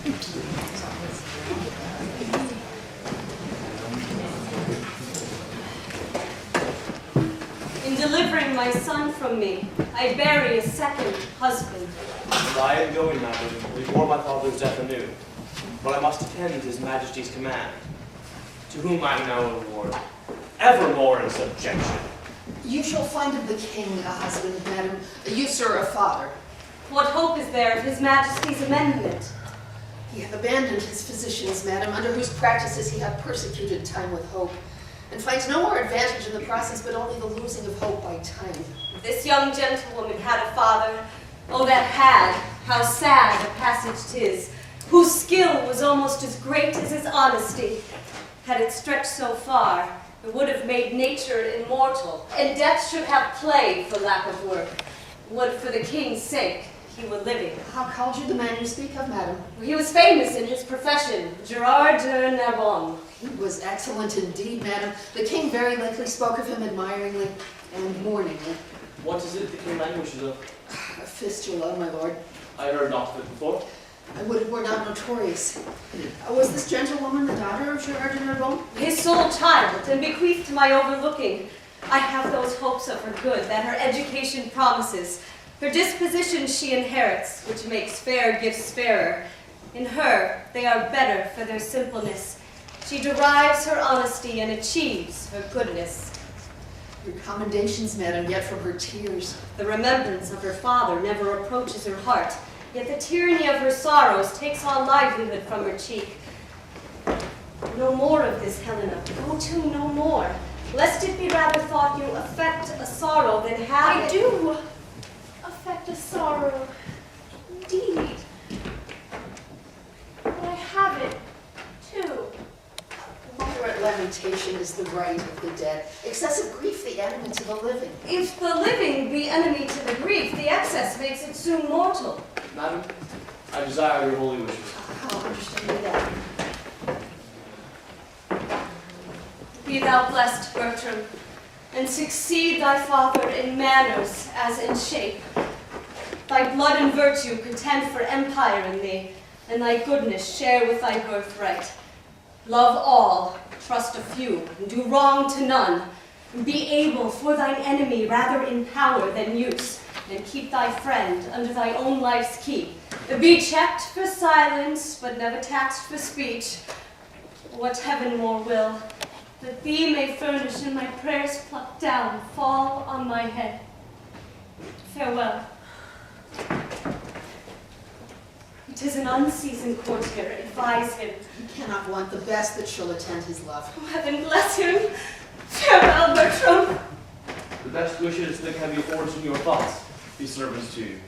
In delivering my son from me, I bury a second husband. And I am going, madam, before my father's death anew. But I must attend his majesty's command, to whom I am now a lord, evermore in subjection. You shall find of the king a husband, madam, you, sir, a father. What hope is there of his majesty's amendment? He hath abandoned his physicians, madam, under whose practices he hath persecuted time with hope, and finds no more advantage in the process, but only the losing of hope by time. This young gentlewoman had a father, oh that had, how sad a passage 'tis, whose skill was almost as great as his honesty. Had it stretched so far, it would have made nature immortal, and death should have play for lack of work. Would for the king's sake he were living. How called you the man you speak of, madam? He was famous in his profession, Gerard de Narbonne. He was excellent indeed, madam. The king very likely spoke of him admiringly and mourningly. What is it the king languishes of? A fistula, my lord. I heard not of it before. I would it were not notorious. Was this gentlewoman the daughter of Gerard de Narbonne? His sole child, and bequeathed to my overlooking. I have those hopes of her good that her education promises. Her disposition she inherits, which makes fair gifts fairer. In her, they are better for their simpleness. She derives her honesty and achieves her goodness. Your commendations, madam, yet from her tears. The remembrance of her father never approaches her heart, yet the tyranny of her sorrows takes all livelihood from her cheek. No more of this, Helena. Go to no more, lest it be rather thought you affect a sorrow than have I it. do affect a sorrow, indeed. But I have it, too. Moderate lamentation is the right of the dead. Excessive grief the enemy to the living. If the living be enemy to the grief, the excess makes it soon mortal. Madam, I desire your holy wishes. How understand you that? Be thou blessed, Bertram, and succeed thy father in manners as in shape. Thy blood and virtue contend for empire in thee, and thy goodness share with thy birthright. Love all, trust a few, and do wrong to none. Be able for thine enemy rather in power than use, and keep thy friend under thy own life's keep. Be checked for silence, but never taxed for speech. What heaven more will, that thee may furnish and my prayers plucked down fall on my head. Farewell. 'Tis an unseasoned courtier, advise him. He cannot want the best that shall attend his love. Oh, heaven bless him. Farewell, Bertram. The best wishes that can be forged in your thoughts be servants to you.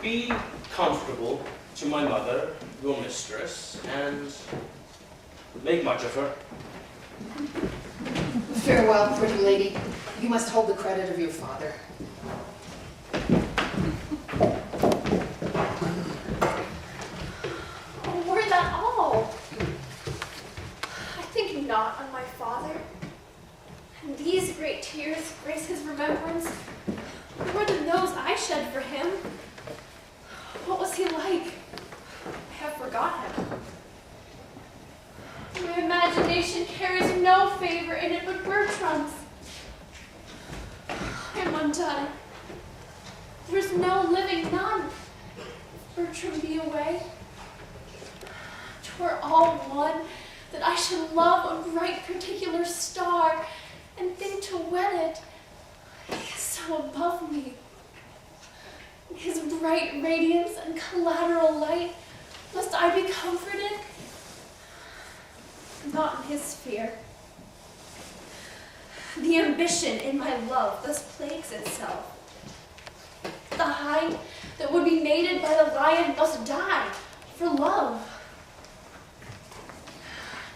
Be comfortable to my mother, your mistress, and make much of her. Farewell, pretty lady. You must hold the credit of your father. Oh, were that all? I think not on my father. And these great tears grace his remembrance more than those I shed for him. What was he like? I have forgot him. My imagination carries no favor in it but Bertram's. I am undone. There's no living, none. If Bertram be away, 'twere all one that I should love a bright particular star and think to wed it. He is so above me. His bright radiance and collateral light, must I be comforted? Not in his sphere. The ambition in my love thus plagues itself. The hind that would be mated by the lion must die for love.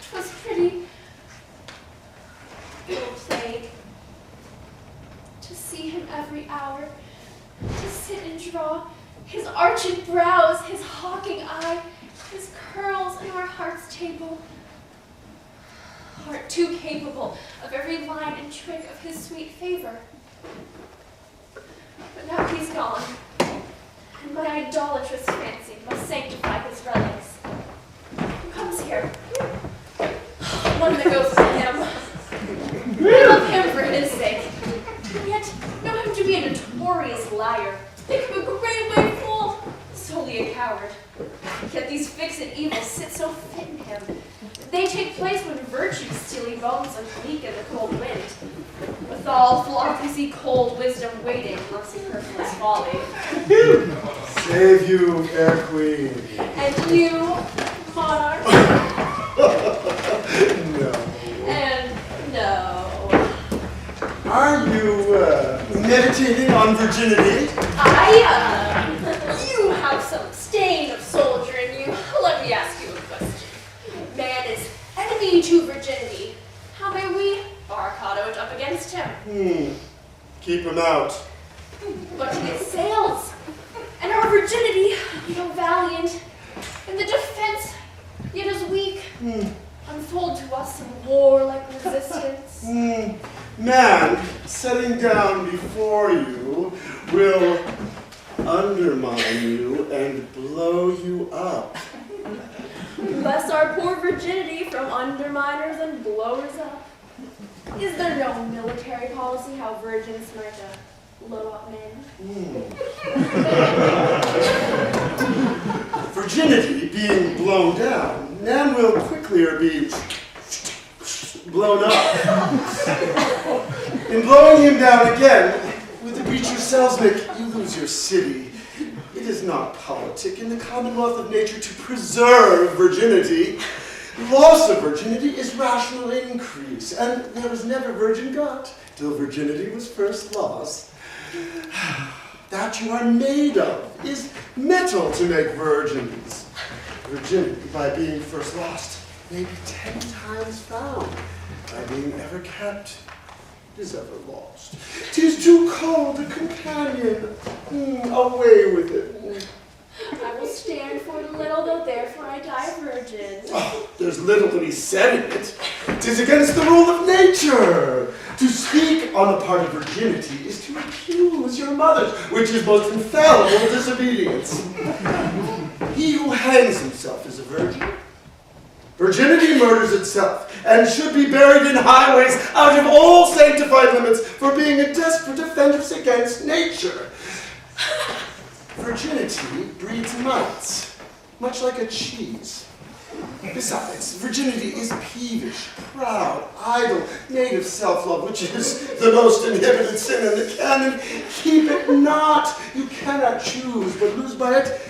'Twas pretty little plague to see him every hour, to sit and draw his arched brows, his hawking eye, his curls in our heart's table. Heart too capable of every line and trick of his sweet favor. idolatrous fancy must sanctify his relics. Who comes here? One that goes with him. I love him for his sake, and yet know him to be a notorious liar. Think him a great way fool, solely a coward. Yet these fixed evils sit so fit in him. They take place when virtue's steely bones leak in the cold wind. Withal, philosophy, cold wisdom waiting on superfluous folly. Save you, fair queen. And you, monarch? No. And no. Are you meditating on virginity? You have some stain of soldier in you. Let me ask you a question. Man is enemy to virginity. How may we, Barcado, it up against him? Keep him out. But he assails, and our virginity, though valiant, in the defense, yet is weak. Unfold to us some warlike resistance. Man, setting down before you will undermine you and blow you up. Bless our poor virginity from underminers and blowers up. Is there no military policy how virgins might blow up men? Virginity being blown down, man will quicklier be blown up. In blowing him down again, with the breach of Selznick, you lose your city. It is not politic in the commonwealth of nature to preserve virginity. Loss of virginity is rational increase, and there was never virgin got till virginity was first lost. That you are made of is metal to make virgins. Virginity, by being first lost, may be 10 times found. By being ever kept, is ever lost. 'Tis too cold a companion. Away with it. I will stand for little, though therefore I die a virgin. Oh, there's little to be said in it. 'Tis against the rule of nature. To speak on the part of virginity is to accuse your mothers, which is most infallible disobedience. He who hangs himself is a virgin. Virginity murders itself, and should be buried in highways out of all sanctified limits for being a desperate offense against nature. Virginity breeds mites, much like a cheese. Besides, virginity is peevish, proud, idle, made of self-love, which is the most inhibited sin in the canon. Keep it not. You cannot choose, but lose by it.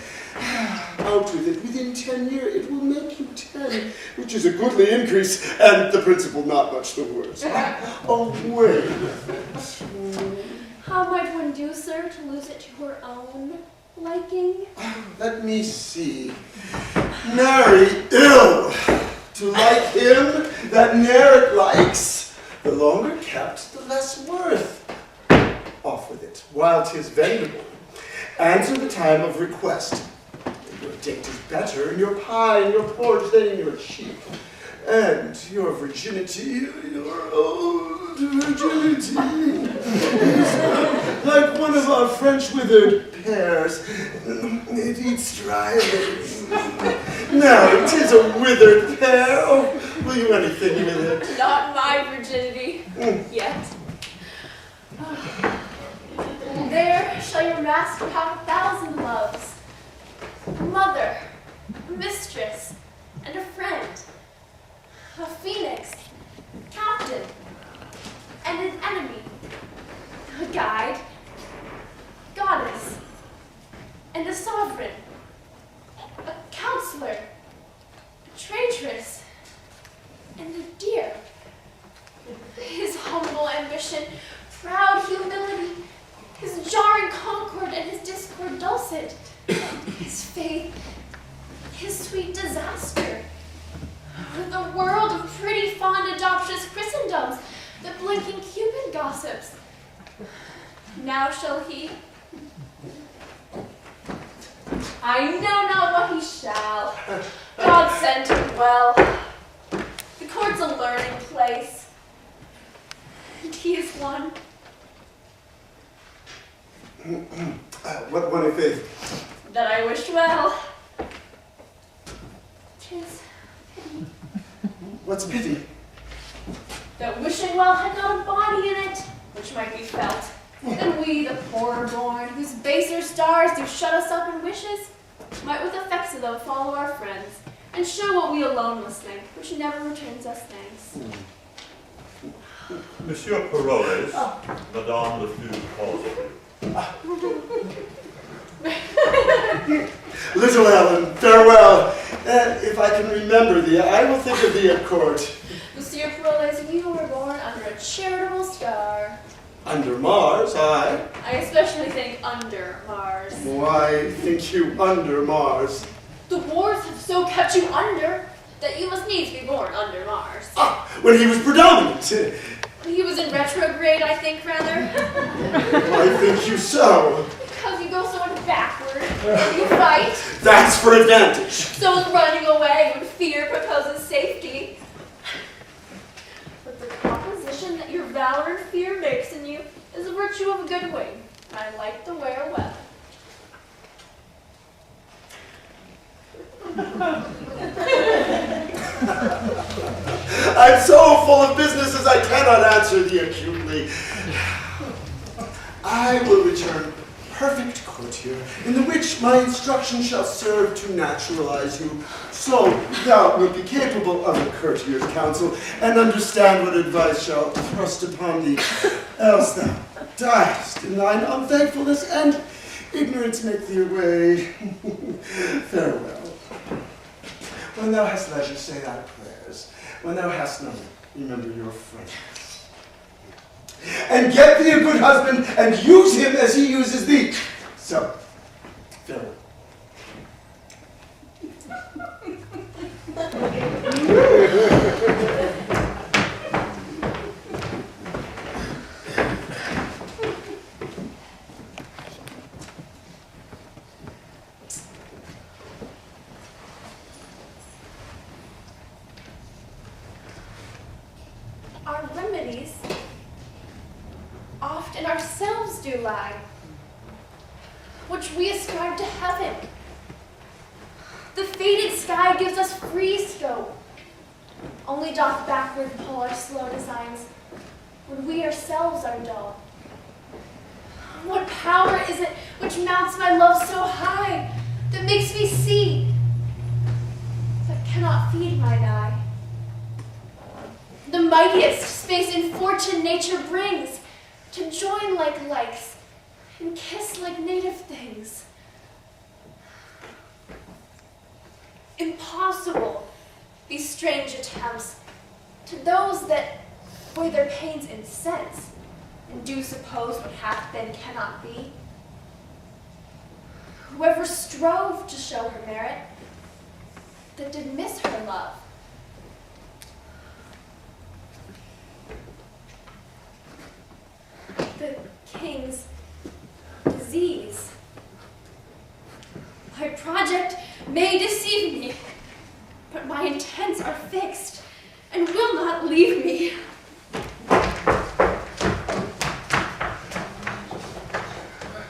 Out with it. Within 10 years, it will make you 10, which is a goodly increase, and the principle not much the worse. Away. How might one do, sir, to lose it to her own liking? Let me see. Marry ill. To like him that ne'er it likes, the longer kept, the less worth. Off with it, while 'tis vendible. Answer the time of request. Your date is better in your pie and your porridge than in your cheek. And your virginity, your old virginity, is like one of our French withered pears. It eats dry leaves. Now, it is a withered pear. Oh, will you anything with it? Not my virginity, yet. There shall your master have 1,000 loves. A mother, a mistress, and a friend. A phoenix, captain, and an enemy. A guide, goddess, and a sovereign. A counselor, a traitress, and a dear. His humble ambition, proud humility, his jarring concord and his discord dulcet, his faith, his sweet disaster, the world of pretty, fond, adoptious Christendoms, the blinking Cupid gossips. Now shall he, I know not what he shall. God send him well. The court's a learning place, and he is one. What one of faith? that I wished well. 'Tis pity What's pity? that wishing well had not a body in it, which might be felt. And we, the poorer born, whose baser stars do shut us up in wishes, might with effects of them follow our friends, and show what we alone must think, which never returns us thanks. Monsieur Paroles, Madame Lefleur calls you. Little Ellen, farewell. If I can remember thee, I will think of thee at court. Monsieur Paroles, you were born under a charitable star. Under Mars, I. I especially think under Mars. Why think you under Mars? The wars have so kept you under that you must needs be born under Mars. Ah, when he was predominant. He was in retrograde, I think, rather. Why think you so? Because you go so much backward. You fight. That's for advantage. So is running away when fear proposes safety. But the composition that your valor and fear makes in you is a virtue of a good wing. I like to wear well. I'm so full of businesses I cannot answer thee acutely. I will return perfect courtier, in the which my instruction shall serve to naturalize you, so thou wilt be capable of a courtier's counsel, and understand what advice shall thrust upon thee, else thou diest in thine unthankfulness, and ignorance make thee away. Farewell. When thou hast leisure, say thy prayers. When thou hast none, remember your friends. And get thee a good husband, and use him as he uses thee. So, farewell. Our remedies oft in ourselves do lie, which we ascribe to heaven. The fated sky gives us free scope, only doth backward pull our slow designs, when we ourselves are dull. What power is it which mounts my love so high, that makes me see, that cannot feed mine eye? The mightiest space in fortune nature brings, to join like likes, and kiss like native things. Impossible, these strange attempts, to those that weigh their pains in sense, and do suppose what hath been cannot be. Whoever strove to show her merit, that did miss her love. The king's disease. My project may deceive me, but my intents are fixed and will not leave me.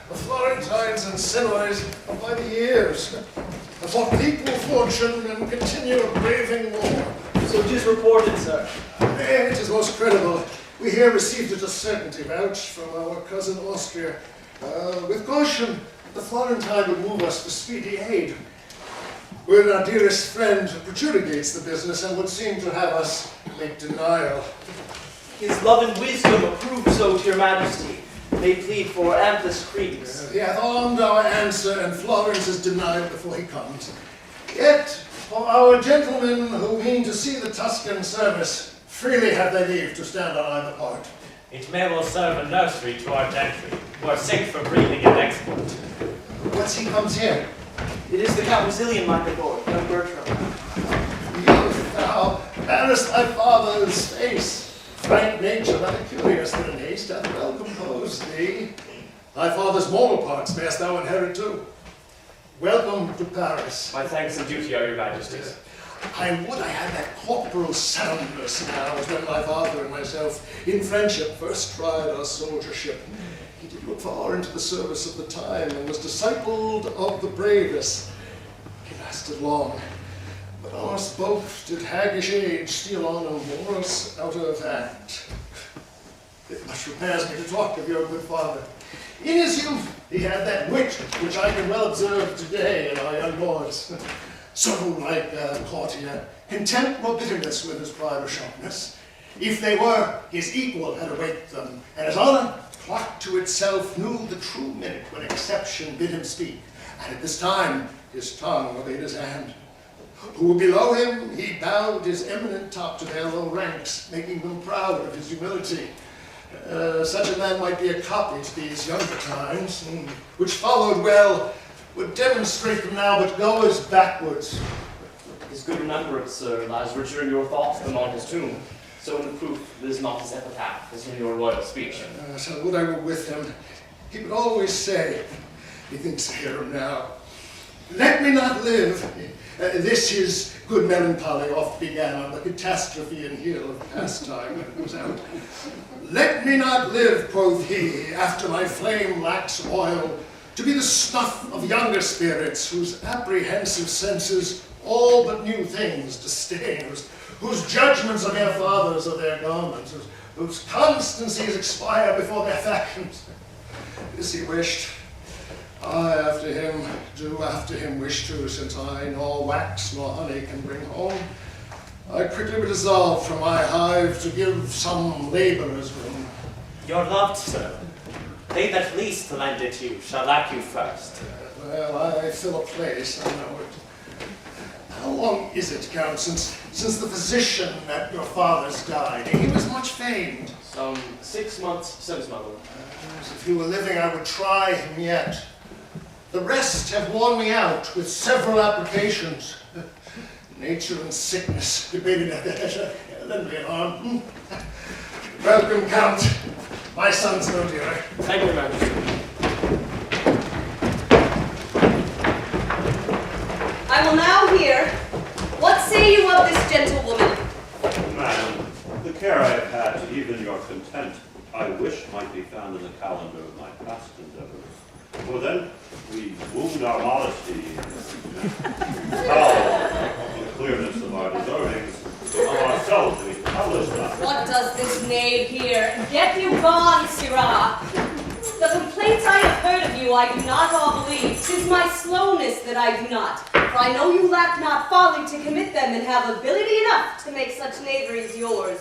The Florentines and Senois are by the years. I fought with equal fortune and continue braving war. So it is reported, sir. It is most credible. We here received it a certainty vouch from our cousin Austria. With caution, the Florentine would move us to speedy aid. Where our dearest friend prejudiciates the business and would seem to have us make denial. His love and wisdom approve so to your majesty. They plead for amplest credence. He hath armed our answer, and Florence is denied before he comes. Yet, for our gentlemen who mean to see the Tuscan service, freely have they leave to stand on either part. It may well serve a nursery to our gentry, who are sick for breeding and export. Whence he comes here? It is the Count Brazilian, my good lord, young Bertram. Youth, thou bearest thy father's face. Frank nature, rather curious than in haste, hath well composed thee. Thy father's mortal parts mayst thou inherit too. Welcome to Paris. My thanks and duty are your majesty's. I would I had that corporal soundness now, as when my father and myself in friendship first tried our soldiership. He did look far into the service of the time and was discipled of the bravest. He lasted long, but on us both did haggish age steal on and wore us out of act. It much repairs me to talk of your good father. In his youth, he had that wit which I can well observe today in our young lords. So, like a courtier, content nor bitterness with his pride or sharpness. If they were, his equal had awaked them, and his honour, flocked to itself, knew the true minute when exception bid him speak, and at this time his tongue obeyed his hand. Who below him, he bowed his eminent top to their low ranks, making them proud of his humility. Such a man might be a copy to these younger times, which followed well, would demonstrate them now, but goers backwards. His good remembrance, sir, lies richer in your thoughts than on his tomb. So in the proof, it is not his epitaph, as in your royal speech. So would I were with him. He would always say, he thinks I hear him now, let me not live. This his good melancholy oft began on the catastrophe and hill of pastime when it was out. Let me not live, quoth he, after my flame lacks oil, to be the snuff of younger spirits, whose apprehensive senses all but new things disdain, whose judgments are mere fathers of their garments, whose constancies expire before their factions. This he wished. I after him do after him wish to, since I nor wax nor honey can bring home. I quickly resolved from my hive to give some labourers room. You're loved, sir. They that least lend it you shall lack you first. Well, I fill a place, I know it. How long is it, Count, since the physician at your father's died? He was much famed. Some 6 months since, my lord. If he were living, I would try him yet. The rest have worn me out with several applications. Nature and sickness debated at that. Lend me an arm. Welcome, Count. My son's no dearer. Thank you, Majesty. I will now hear. What say you of this gentlewoman? Madam, the care I have had to even your content, I wish might be found in the calendar of my past endeavors. For then we wound our modesty, the clearness of our deservings, of ourselves we publish not. What does this knave here? Get you gone, sirrah. The complaints I have heard of you I do not all believe. 'Tis my slowness that I do not. For I know you lack not folly to commit them, and have ability enough to make such knaveries yours.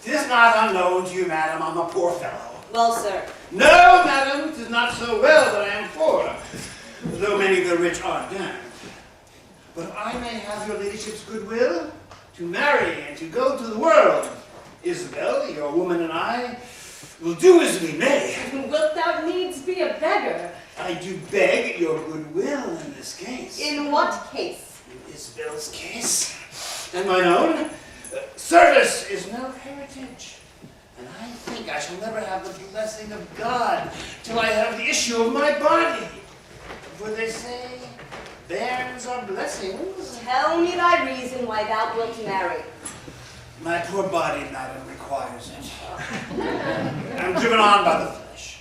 'Tis not unknown to you, madam, I'm a poor fellow. Well, sir. No, madam, 'tis not so well that I am poor, though many of the rich are damned. But I may have your ladyship's goodwill to marry and to go to the world. Isabel, your woman, and I will do as we may. Wilt thou needs be a beggar? I do beg your goodwill in this case. In what case? In Isabel's case, and mine own. Service is no heritage. And I think I shall never have the blessing of God till I have the issue of my body. For they say, bairns are blessings. Tell me thy reason why thou wilt marry. My poor body, madam, requires it. I'm driven on by the flesh.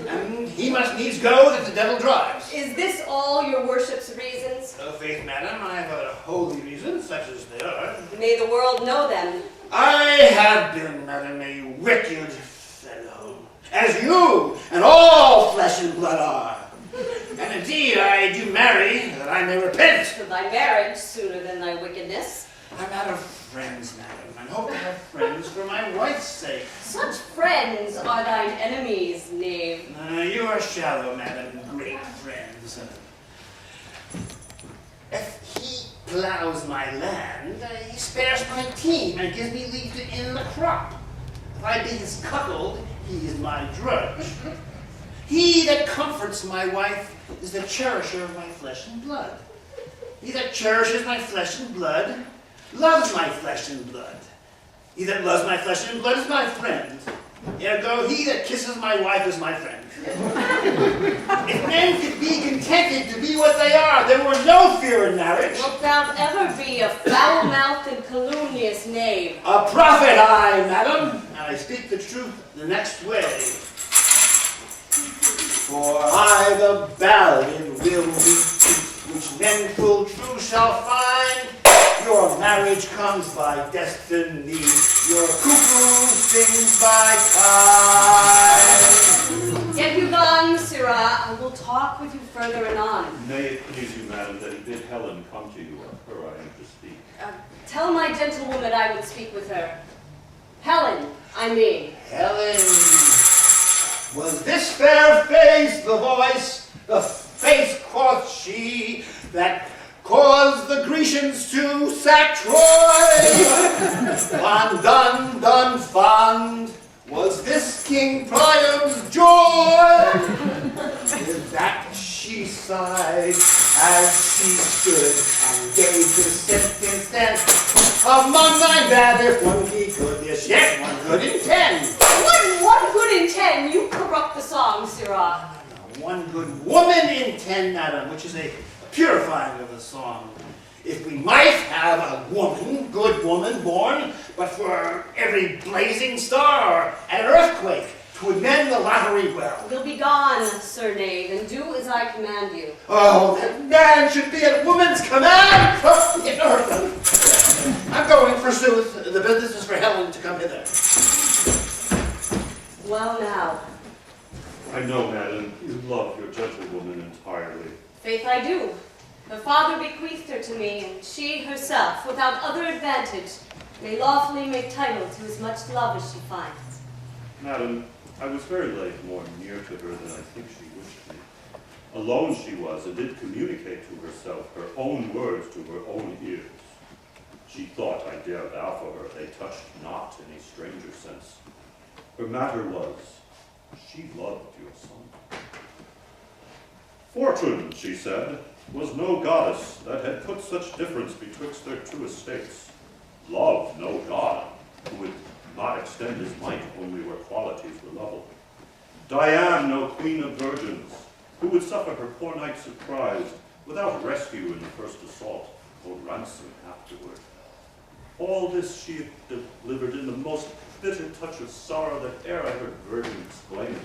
And he must needs go that the devil drives. Is this all your worship's reasons? Oh, faith, madam, I have a holy reason, such as they are. May the world know them. I have been, madam, a wicked fellow, as you and all flesh and blood are. And indeed, I do marry that I may repent. For thy marriage sooner than thy wickedness. I'm out of friends, madam, and hope to have friends for my wife's sake. Such friends are thine enemies, knave. You are shallow, madam, great friends. If he plows my land, he spares my team and gives me leave to in the crop. If I be his cuckold, he is my drudge. He that comforts my wife is the cherisher of my flesh and blood. He that cherishes my flesh and blood loves my flesh and blood. He that loves my flesh and blood is my friend. Ergo, he that kisses my wife is my friend. If men could be contented to be what they are, there were no fear in marriage. Wilt thou ever be a foul-mouthed and calumnious knave? A prophet I, madam, and I speak the truth the next way. For I the ballad will repeat, which men full true shall find. Your marriage comes by destiny, your cuckoo sings by time. Get you gone, Sirrah. I will talk with you further anon. May it please you, madam, that he bid Helen come to you. Of her I am to speak. Tell my gentlewoman I would speak with her. Helen, I mean. Helen, was this fair face the voice, the face, quoth she, that caused the Grecians to sack Troy? Fond, done, fond, was this King Priam's joy? With that she sighed as she stood and gave the sentence then. Among thy bad, if one be good, yes, yet 1 good in 10. What good in 10? You corrupt the song, Sirrah. 1 good woman in 10, madam, which is a purifying of the song. If we might have a woman, good woman born, but for every blazing star and an earthquake, 'twould mend the lottery well. You'll be gone, Sir Knave, and do as I command you. Oh, that man should be at woman's command! I'm going, forsooth. The business is for Helen to come hither. Well now, I know, madam, you love your gentlewoman entirely. faith I do. Her father bequeathed her to me, and she herself, without other advantage, may lawfully make title to as much love as she finds. Madam, I was very late more near to her than I think she wished me. Alone she was, and did communicate to herself her own words to her own ears. She thought I dared vow for her, they touched not any stranger sense. Her matter was, she loved your son. Fortune, she said, was no goddess that had put such difference betwixt their 2 estates. Love no god, who would not extend his might only where qualities were level. Diane no queen of virgins, who would suffer her poor knight surprised, without rescue in the first assault, or ransom afterward. All this she had delivered in the most bitter touch of sorrow that e'er I heard virgin exclaim,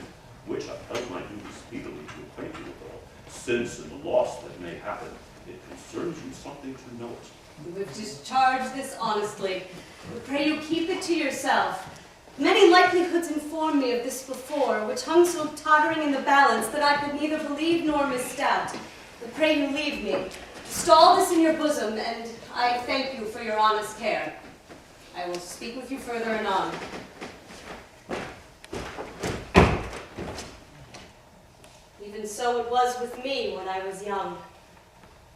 which I felt my duty speedily to acquaint you withal, since in the loss that may happen, it concerns you something to know it. You have discharged this honestly. But pray you keep it to yourself. Many likelihoods inform me of this before, which hung so tottering in the balance that I could neither believe nor misdoubt. But pray you leave me. Stall this in your bosom, and I thank you for your honest care. I will speak with you further anon. Even so it was with me when I was young.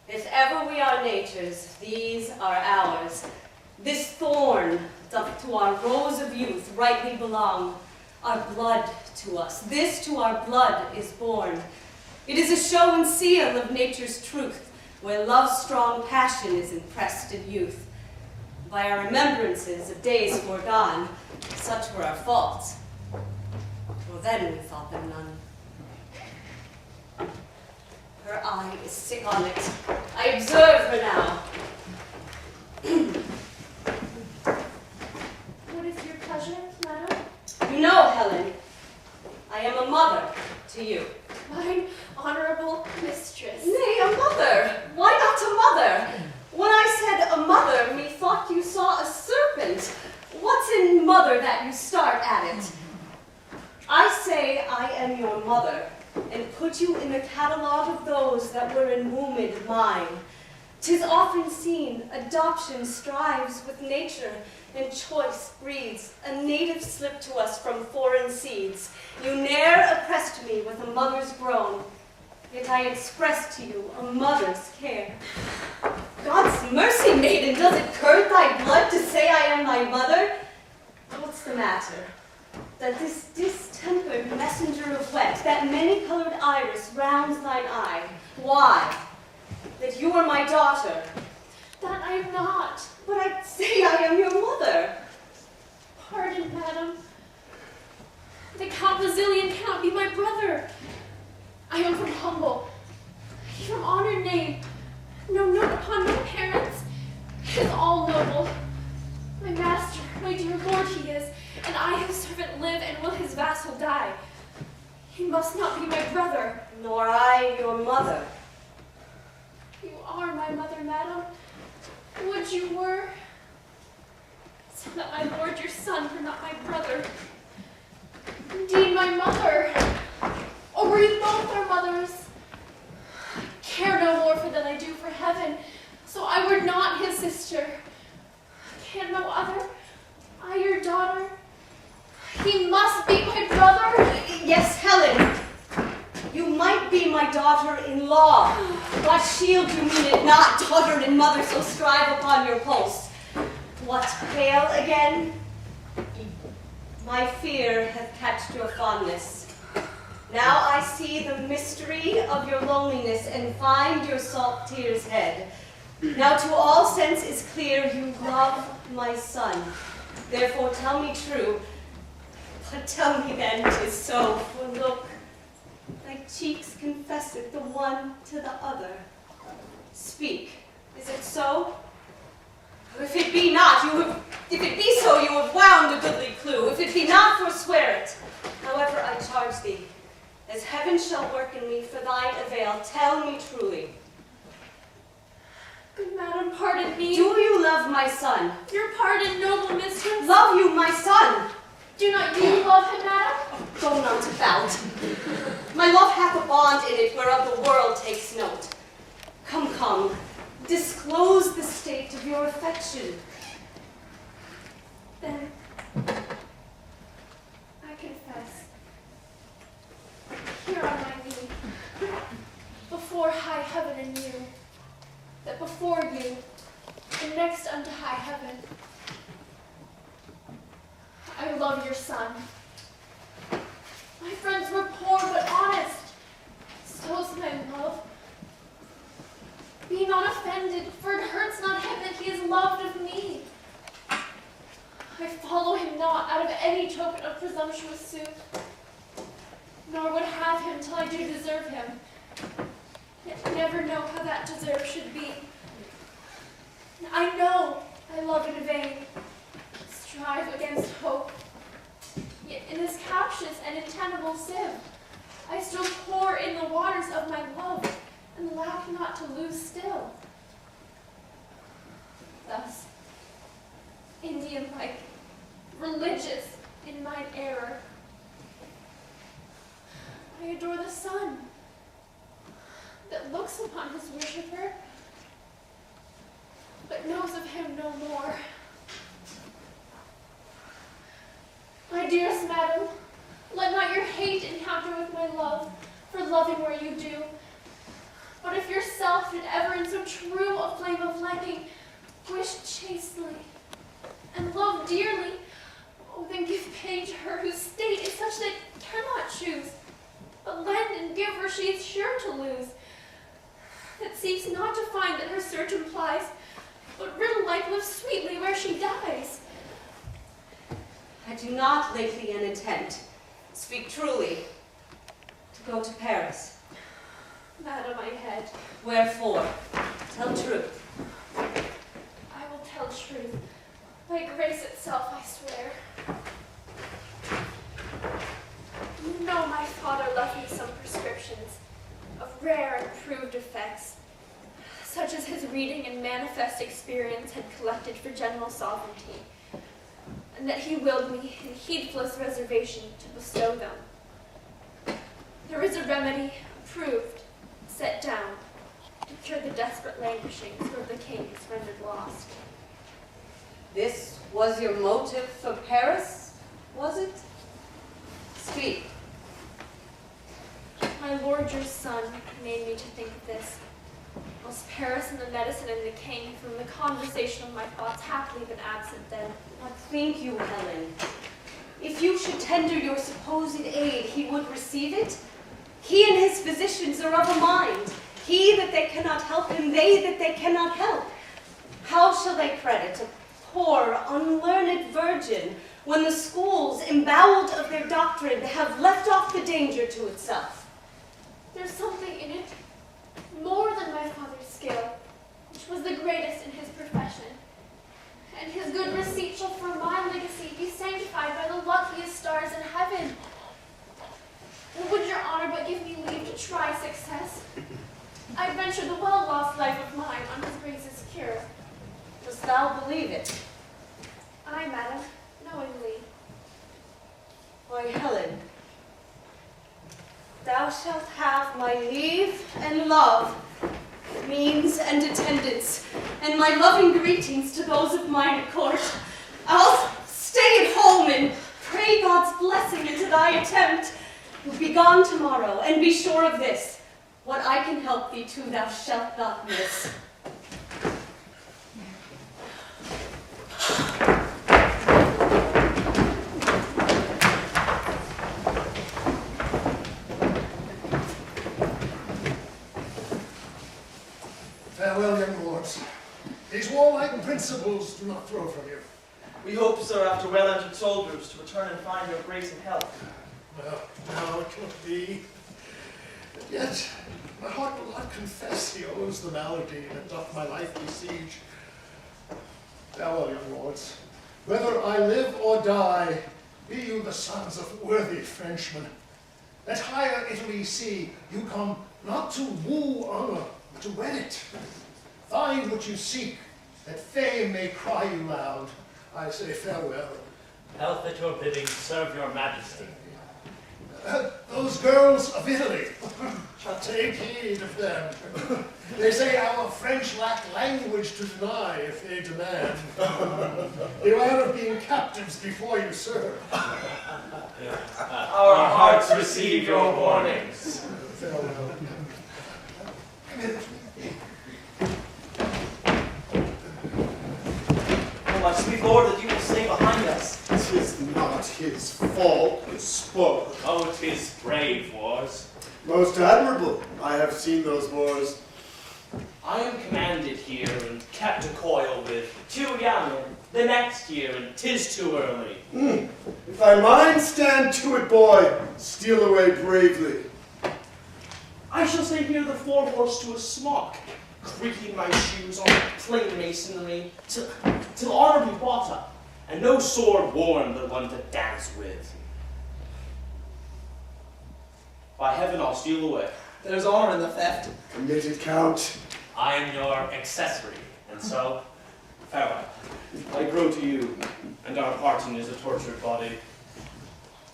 If ever we are nature's, these are ours. This thorn doth to our rose of youth rightly belong. Our blood to us, this to our blood is born. It is a show and seal of nature's truth, where love's strong passion is impressed in youth. By our remembrances of days foregone, such were our faults. For then we thought them none. Her eye is sick on it. I observe her now. What is your pleasure, madam? You know, Helen, I am a mother to you. Mine honorable mistress. Nay, a mother. Why not a mother? When I said a mother, methought you saw a serpent. What's in mother that you start at it? I say I am your mother, and put you in the catalogue of those that were enwombed mine. 'Tis often seen, adoption strives with nature, and choice breeds a native slip to us from foreign seeds. You ne'er oppressed me with a mother's groan, yet I expressed to you a mother's care. God's mercy, maiden, does it curd thy blood to say I am thy mother? What's the matter? That this distempered messenger of wet, that many-colored iris rounds thine eye. Why? That you are my daughter. That I am not. But I say I am your mother. Pardon, madam. The Count Basilian cannot be my brother. I am from humble, from honored name. No note upon my parents. It is all noble. My master, my dear lord he is, and I his servant live, and will his vassal die. He must not be my my brother. Nor I your mother. You are my mother, madam. Would you were, so that my lord your son were not my brother. Indeed, my mother. Or were you both our mothers? I care no more for than I do for heaven, so I were not his sister. Can no other? I your daughter? He must be my brother. Yes, Helen. You might be my daughter-in-law. What shield you mean it not, daughter and mother, so strive upon your pulse. What pale again? My fear hath catched your fondness. Now I see the mystery of your loneliness and find your salt tears head. Now to all sense is clear you love my son. Therefore tell me true, but tell me then 'tis so, for look, thy cheeks confesseth the one to the other. Speak, is it so? If it be not, if it be so, you have wound a goodly clue. If it be not, forswear it. However, I charge thee, as heaven shall work in me for thine avail, tell me truly. Good madam, pardon me. Do you love my son? Your pardon, noble mistress. Love you, my son? Do not you love him, madam? Go not about. My love hath a bond in it whereof the world takes note. Come, come, disclose the state of your affection. Then, I confess, here on my knee, before high heaven and you, that before you, and next unto high heaven, I love your son. My friends were poor but honest, so's my love. Be not offended, for it hurts not him that he is loved of me. I follow him not out of any token of presumptuous suit, nor would have him till I do deserve him, yet never know how that deserve should be. I know I love in vain, strive against hope, yet in this captious and untenable sieve, I still pour in the waters of my love, and lack not to lose still. Thus, Indian-like, religious in mine error, I adore the sun that looks upon his worshipper, but knows of him no more. My dearest madam, let not your hate encounter with my love, for loving where you do. But if yourself did ever in so true a flame of liking wish chastely and love dearly, oh, then give pity to her whose state is such that cannot choose, but lend and give where she is sure to lose, that seeks not to find that her search implies, but riddle like live sweetly where she dies. I do not lately an intent, speak truly, to go to Paris. Madam, I had. Wherefore? Tell truth. I will tell truth. By grace itself, I swear. You know my father left me some prescriptions of rare and proved effects, such as his reading and manifest experience had collected for general sovereignty, and that he willed me in heedless reservation to bestow them. There is a remedy approved, set down, to cure the desperate languishings where the king is rendered lost. This was your motive for Paris, was it? Speak. My lord your son made me to think of this, whilst Paris and the medicine and the king, from the conversation of my thoughts, happily been absent then. What think you, Helen? If you should tender your supposed aid, he would receive it? He and his physicians are of a mind. He that they cannot help him, they that they cannot help. How shall they credit a poor, unlearned virgin when the schools, emboweled of their doctrine, have left off the danger to itself? There's something in it, more than my father's skill, which was the greatest in his profession. And his good receipt shall for my legacy be sanctified by the luckiest stars in heaven. Would your honor but give me leave to try success? I venture the well-lost life of mine on his grace's cure. Dost thou believe it? Aye, madam, knowingly. Why, Helen, thou shalt have my leave and love, means and attendance, and my loving greetings to those of mine at court. I'll stay at home and pray God's blessing into thy attempt. You'll be gone tomorrow, and be sure of this, what I can help thee to thou shalt not miss. Farewell, young lords. These warlike principles do not throw from you. We hope, sir, after well-entered soldiers, to return and find your grace and help. Well, now it cannot be. Yet, my heart will not confess he owes the malady that doth my life besiege. Farewell, young lords. Whether I live or die, be you the sons of worthy Frenchmen. Let higher Italy see you come not to woo honor, but to wed it. Find what you seek, that fame may cry you loud. I say farewell. Health at your bidding, serve your majesty. Those girls of Italy, take heed of them. They say our French lack language to deny if they demand. Beware of being captives before you serve. Our hearts receive your warnings. Farewell. Oh, my sweet lord, that you will stay behind us. 'Tis not his fault, he spoke. Oh, 'tis brave wars. Most admirable. I have seen those wars. I am commanded here and kept a coil with too young, and the next year, and 'tis too early. If thy mind stand to it, boy, steal away bravely. I shall stay here the forehorse to a smock, creaking my shoes on plain masonry, till honor be bought up, and no sword worn but one to dance with. By heaven, I'll steal away. There's honor in the theft. Committed, Count. I am your accessory, and so, farewell. I grow to you, and our parting is a tortured body.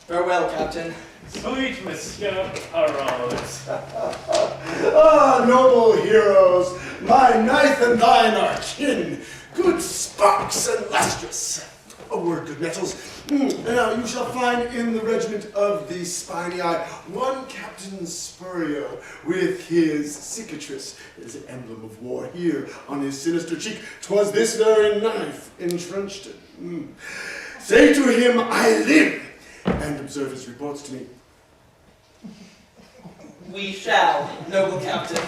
Farewell, Captain. Sweet Monsieur Arose. Ah, noble heroes, my knife and thine are kin. Good sparks and lustrous. A word, good metals. Now you shall find in the regiment of the Spiny Eye one Captain Spurrier with his cicatrice, his emblem of war here on his sinister cheek. 'Twas this very knife entrenched it. Say to him, I live, and observe his reports to me. We shall, noble Captain.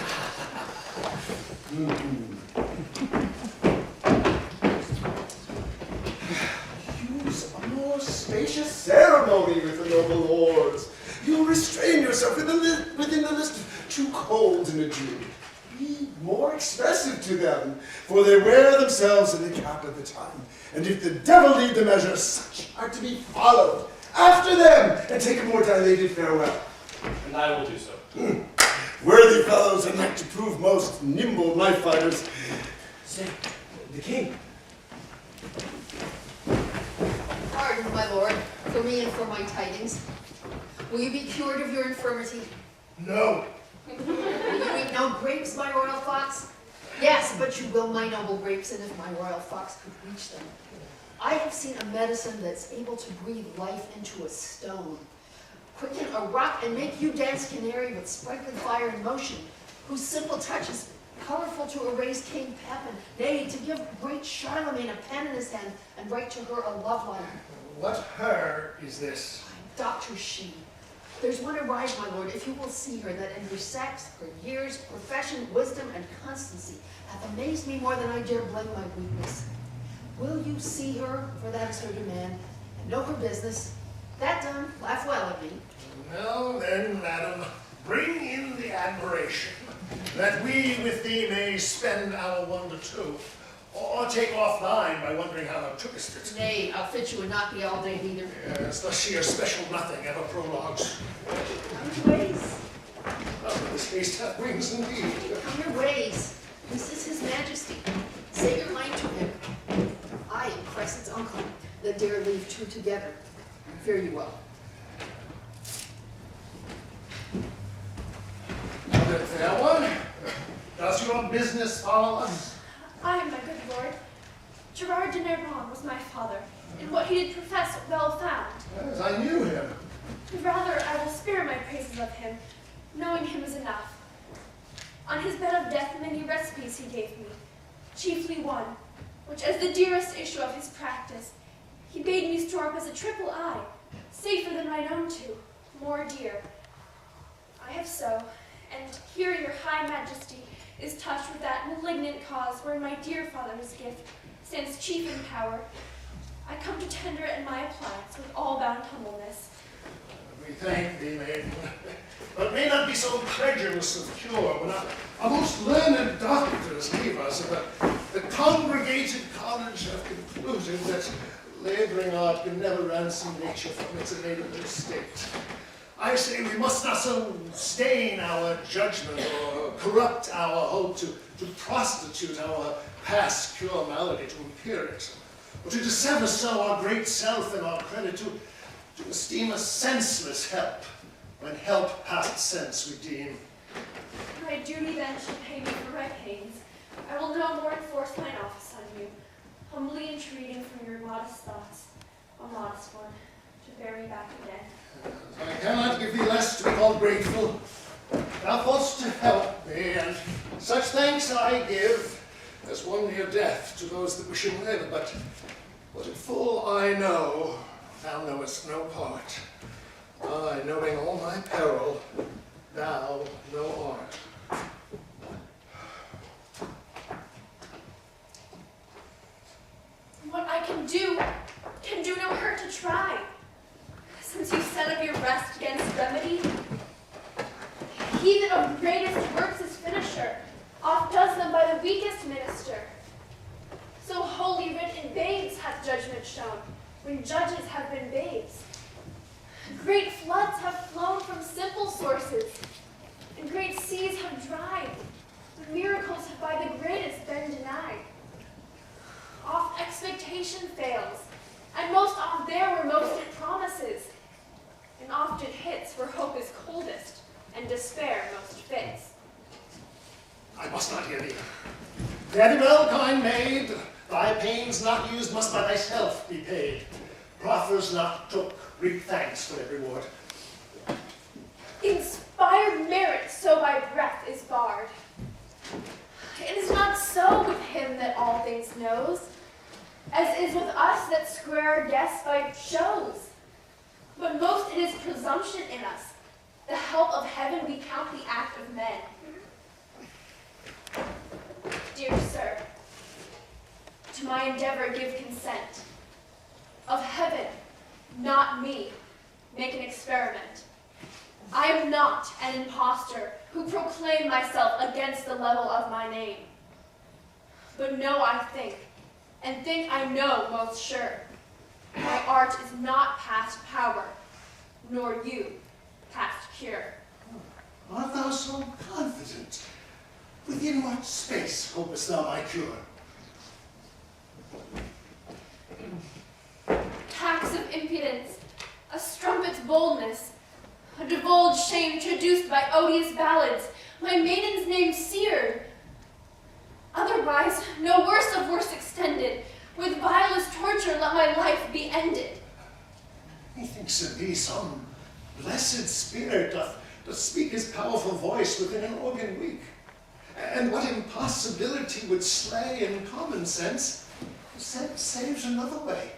Use a more spacious ceremony with the noble lords. You restrain yourself within the list of too cold in a Jew. Be more expressive to them, for they wear themselves in the cap of the time. And if the devil lead the measure, such are to be followed. After them, and take a more dilated farewell. And I will do so. Worthy fellows, and like to prove most nimble knife fighters. Say, the king. Pardon, my lord, for me and for my tidings. Will you be cured of your infirmity? No. Will you eat no grapes, my royal fox? Yes, but you will, my noble grapes, and if my royal fox could reach them. I have seen a medicine that's able to breathe life into a stone, quicken a rock, and make you dance canary with sprightly fire and motion, whose simple touch is colorful to erase King Pepin, nay, to give great Charlemagne a pen in his hand and write to her a love letter. What her is this? Dr. She. There's one arrived, my lord, if you will see her, that in her sex, her years, profession, wisdom, and constancy hath amazed me more than I dare blame my weakness. Will you see her, for that is her demand, and know her business? That done, laugh well at me. Now then, madam, bring in the admiration, that we with thee may spend our wonder too. or take off thine by wondering how thou tookest it. Nay, I'll fit you and not be all day neither. Yes, thus sheer special nothing ever prologues. Come your ways. Oh, this haste hath wings indeed. Come your ways. This is his majesty. Say your mind to him. I am Crescent's uncle, that dare leave two together. Fare you well. Now then, fair one, does your business follow us? Aye, my good lord. Gerard de Narbonne was my father, and what he did profess well found. Yes, I knew him. Rather, I will spare my praises of him, knowing him is enough. On his bed of death, many recipes he gave me, chiefly one, which as the dearest issue of his practice, he bade me store up as a triple eye, safer than mine own two, more dear. I have so, and here your high majesty is touched with that malignant cause where my dear father's gift stands chief in power. I come to tender it in my appliance with all bound humbleness. We thank thee, maiden, but may not be so credulous of cure when our most learned doctors leave us, and the congregated college have concluded that laboring art can never ransom nature from its inevitable state. I say we must not so stain our judgment or corrupt our hope to prostitute our past cure malady to appear it, or to dissever so our great self and our credit to esteem a senseless help, when help past sense we deem. My duty then shall pay me for my pains. I will no more enforce mine office on you, humbly entreating from your modest thoughts, a modest one, to bear me back again. I cannot give thee less to be called grateful. Thou thoughst to help me, and such thanks I give, as one near death to those that wish him live. But what in full I know, thou knowest no part. I, knowing all my peril, thou no art. What I can do no hurt to try. Since you said of your rest against remedy, he that of greatest works is finisher, oft does them by the weakest minister. So holy writ in babes hath judgment shown, when judges have been babes. Great floods have flown from simple sources, and great seas have dried. The miracles have by the greatest been denied. Oft expectation fails, and most oft there were most it promises, and oft it hits where hope is coldest, and despair most fits. I must not hear thee. Very well, kind maid. Thy pains not used must by thyself be paid. Proffers not took, reap thanks for every reward. Inspired merit so by breath is barred. It is not so with him that all things knows, as is with us that square our guests by shows. But most it is presumption in us. The help of heaven we count the act of men. Dear sir, to my endeavor give consent. Of heaven, not me, make an experiment. I am not an impostor who proclaim myself against the level of my name. But know I think, and think I know most sure, my art is not past power, nor you past cure. Art thou so confident? Within what space hopest thou my cure? Tax of impudence, a strumpet's boldness, a divulged shame traduced by odious ballads, my maiden's name seared. Otherwise, no worse of worse extended, with vilest torture let my life be ended. Methinks of thee some blessed spirit doth speak his powerful voice within an organ weak. And what impossibility would slay in common sense, saves another way.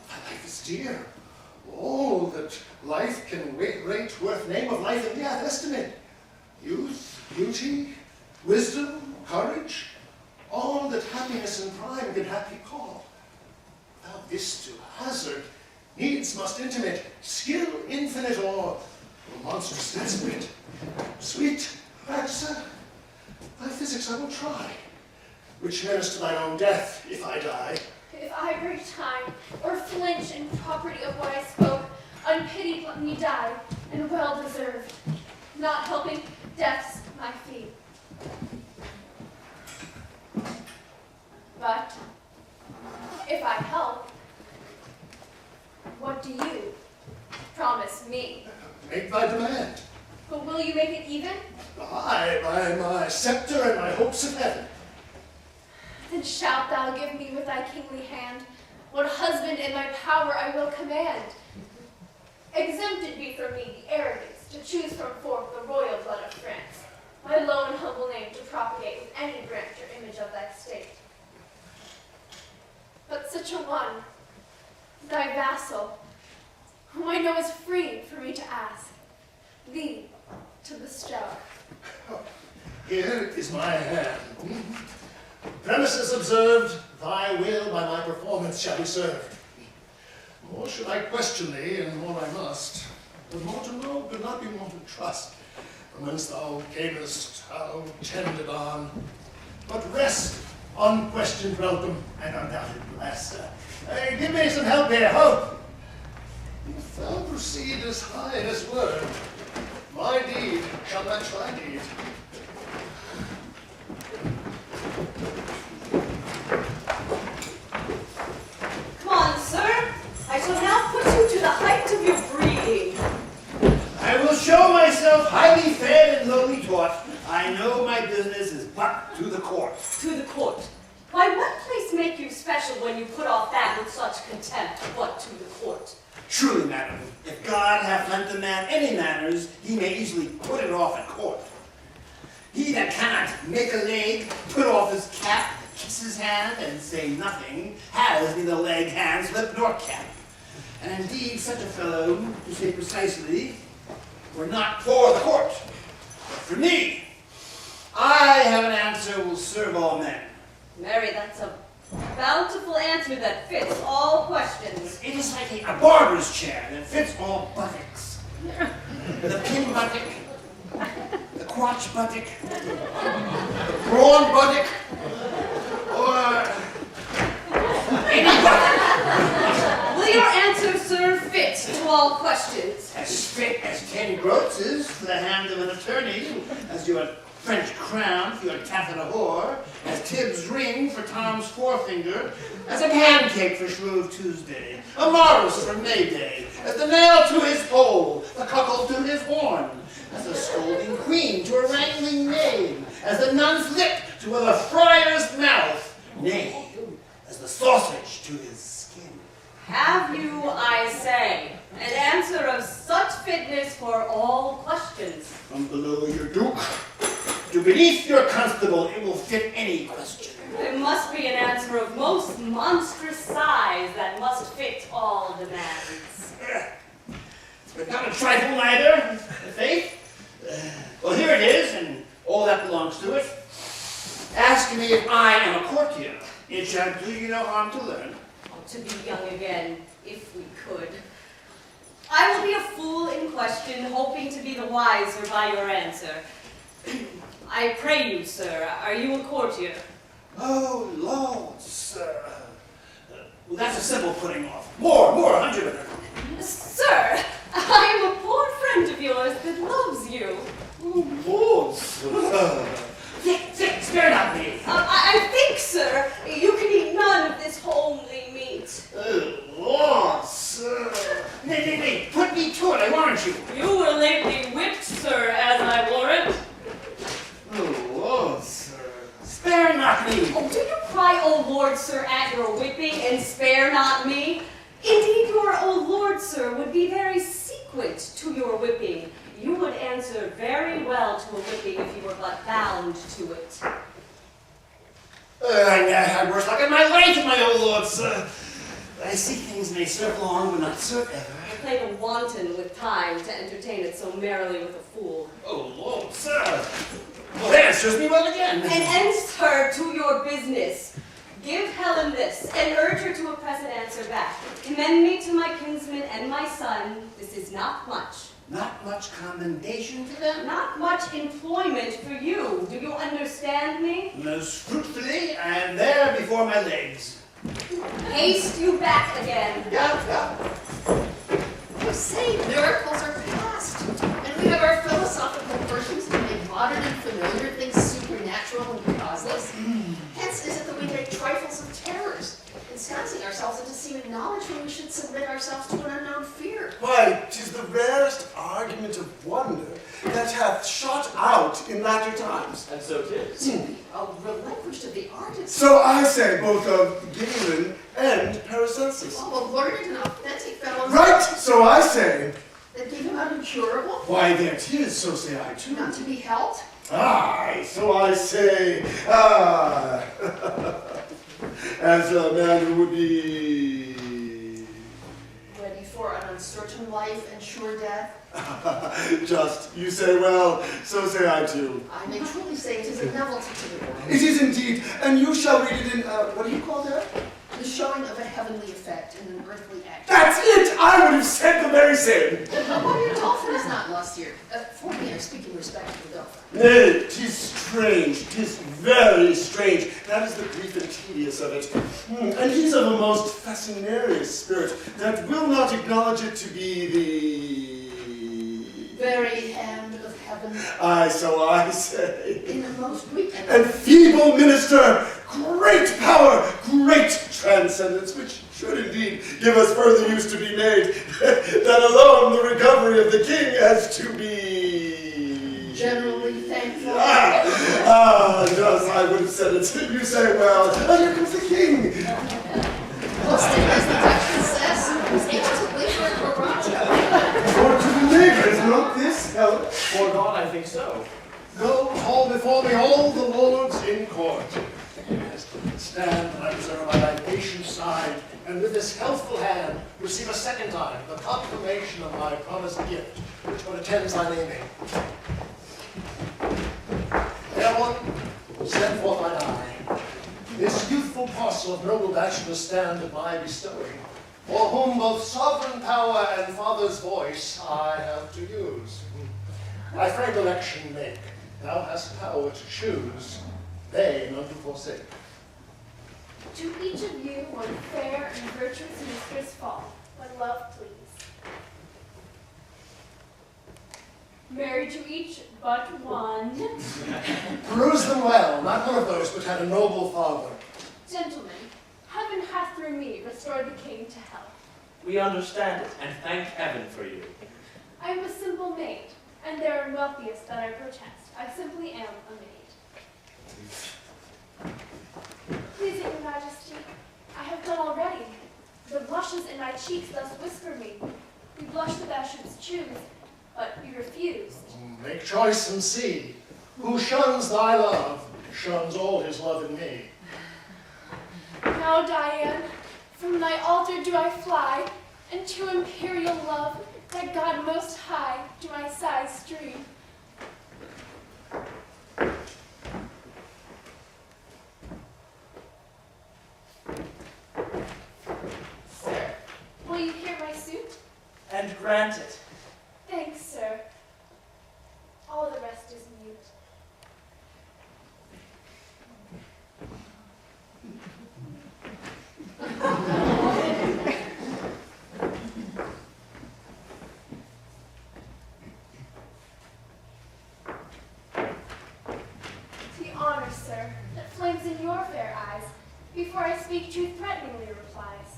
Thy life is dear. All that life can rate worth name of life in thee hath estimate. Youth, beauty, wisdom, courage, all that happiness and prime can happy call. Without this to hazard, needs must intimate, skill infinite or monstrous desperate. Sweet practicer, thy physics I will try. which menace to thine own death if I die. If I break time, or flinch in property of what I spoke, unpitied let me die, and well deserved, not helping death's my fate. But if I help, what do you promise me? Make thy demand. But will you make it even? Aye, by my scepter and my hopes of heaven. Then shalt thou give me with thy kingly hand what husband in my power I will command. Exempted be from me the arrogance to choose from forth the royal blood of France, my low and humble name to propagate with any branch or image of thy state. But such a one, thy vassal, whom I know is free for me to ask, thee to bestow. Here is my hand. Premises observed, thy will by my performance shall be served. More should I question thee, and more I must. But more to know could not be more to trust. From whence thou camest, how tended on. But rest, unquestioned welcome, and undoubted blessed. Give me some help here, hope. If thou proceed as high as word, my deed shall match thy deed. Come on, sir. I shall now put you to the height of your breeding. I will show myself highly fed and lowly taught. I know my business is but to the court. To the court. Why, what place make you special when you put off that with such contempt, but to the court? Truly, madam, if God hath lent a man any manners, he may easily put it off at court. He that cannot make a leg, put off his cap, kiss his hand, and say nothing, has neither leg, hand, slip, nor cap. And indeed, such a fellow, to say precisely, were not for the court. But for me, I have an answer will serve all men. Mary, that's a bountiful answer that fits all questions. It is like a barber's chair that fits all buttocks. The pin buttock, the crotch buttock, the brawn buttock, or any buttock. Will your answer, sir, fit to all questions? As fit as 10 groats for the hand of an attorney, as your French crown for your taffeta whore, as Tibbs' ring for Tom's forefinger, as a pancake for Shrove Tuesday, a Morris for May Day, as the nail to his pole, the cuckold to his horn, as a scolding queen to a wrangling maid, as the nun's lip to a friar's mouth, nay, as the sausage to his skin. Have you, I say, an answer of such fitness for all questions? From below your duke to beneath your constable, it will fit any question. It must be an answer of most monstrous size that must fit all demands. But not a trifle neither, the faith. Well, here it is, and all that belongs to it. Ask me if I am a courtier. It shall do you no harm to learn. To be young again, if we could. I will be a fool in question, hoping to be the wiser by your answer. I pray you, sir, are you a courtier? Oh, Lord, sir. Well, that's a simple putting off. More, 100 of them. Sir, I am a poor friend of yours that loves you. Oh, Lord, sir. Thick, spare not me. I think, sir, you can eat none of this homely meat. Oh, Lord, sir. Nay, put me to it, I warrant you. You were lately whipped, sir, as I warrant. Oh, Lord, sir. Spare not me. Oh, do you cry, O Lord, sir, at your whipping, and spare not me? Indeed, your O Lord, sir, would be very sequent to your whipping. You would answer very well to a whipping if you were but bound to it. I had worse luck in my life, my old lord, sir. I see things may serve long, but not serve ever. You play the wanton with time to entertain it so merrily with a fool. Oh, Lord, sir. Well, that serves me well again. And ends her to your business. Give Helen this, and urge her to a present answer back. Commend me to my kinsman and my son. This is not much, Not much commendation to them? Not much employment for you. Do you understand me? Most fruitfully, I am there before my legs. Haste you back again. You say miracles are past, and we have our philosophical versions to make modern and familiar things supernatural and causeless. Hence is it that we make trifles of terrors, ensconcing ourselves into seeming knowledge when we should submit ourselves to an unknown fear. Why, 'tis the rarest argument of wonder that hath shot out in latter times. And so 'tis. Relinquished to the artist. So I say, both of Galen and Paracelsus. Oh, a learned and authentic fellow. Right, so I say. That gave him out incurable, Why, there 'tis, so say I too. not to be helped. Aye, so I say, as a man who would be Ready for an uncertain life and sure death. just, you say well, so say I too. I may truly say it is a novelty to the world. It is indeed, and you shall read it in, what do you call that? The showing of a heavenly effect in an earthly act. That's it! I would have said the very same. Oh, your dolphin is not lustier. For me, I speak in respect to the dolphin. Nay, 'tis strange, 'tis very strange. That is the grief and tedious of it. And he's of a most fascinarious spirit that will not acknowledge it to be the Very hand of heaven. Aye, so I say. In a most weak And feeble minister, great power, great transcendence, which should indeed give us further use to be made, that alone the recovery of the king has to be generally thankful. Just I would have said it. You say well. Here comes the king. Well, stay as the Dutchman says, who's able to live for Vermont. Or to the neighbors, not this help. For God, I think so. Go, call before me all the lords in court. Yes, stand, I reserve my libation side, and with this healthful hand, receive a second time the confirmation of my promised gift, which but attends thy naming. Fair one, send forth thine eye. This youthful parcel of noble bachelors stand at my bestowing, for whom both sovereign power and father's voice I have to use. My frank election make, thou hast power to choose, they none to forsake. To each of you one fair and virtuous mistress fall, when love please. Married to each but one. Peruse them well, not one of those but had a noble father. Gentlemen, heaven hath through me restored the king to health. We understand it, and thank heaven for you. I am a simple maid, and there are wealthiest that I protest. I simply am a maid. Please, your majesty, I have done already. The blushes in my cheeks thus whisper me. We blush that thou shouldst choose, but we refused. Make choice and see. Who shuns thy love, shuns all his love in me. Now, Diane, from thy altar do I fly, and to imperial love, that God most high, do my sighs stream. Sir, will you hear my suit? And grant it. Thanks, sir. All the rest is mute. The honor, sir, that flames in your fair eyes, before I speak too threateningly replies.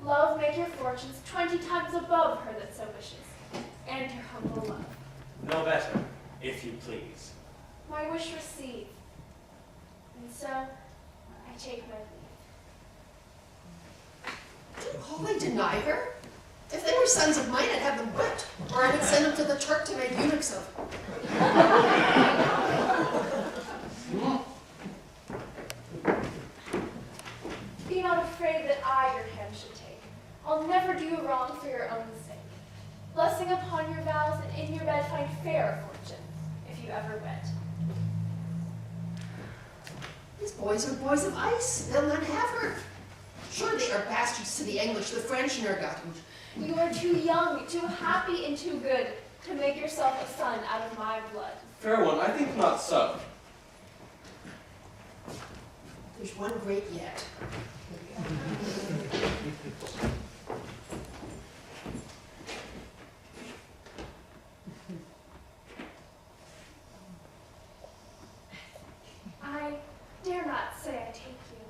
Love make your fortunes 20 times above her that so wishes, and her humble love. No better, if you please. My wish receive, and so I take my leave. Did Polly deny her? If they were sons of mine, I'd have them whipped, or I would send them to the Turk to make eunuchs of. Be not afraid that I your hand should take. I'll never do you wrong for your own sake. Blessing upon your vows, and in your bed find fair fortune, if you ever wed. These boys are boys of ice. They'll not have her. Sure, they are bastards to the English, the French, and our Gotland. You are too young, too happy, and too good. to make yourself a son out of my blood. Fair one, I think not so. There's one great yet. I dare not say I take you,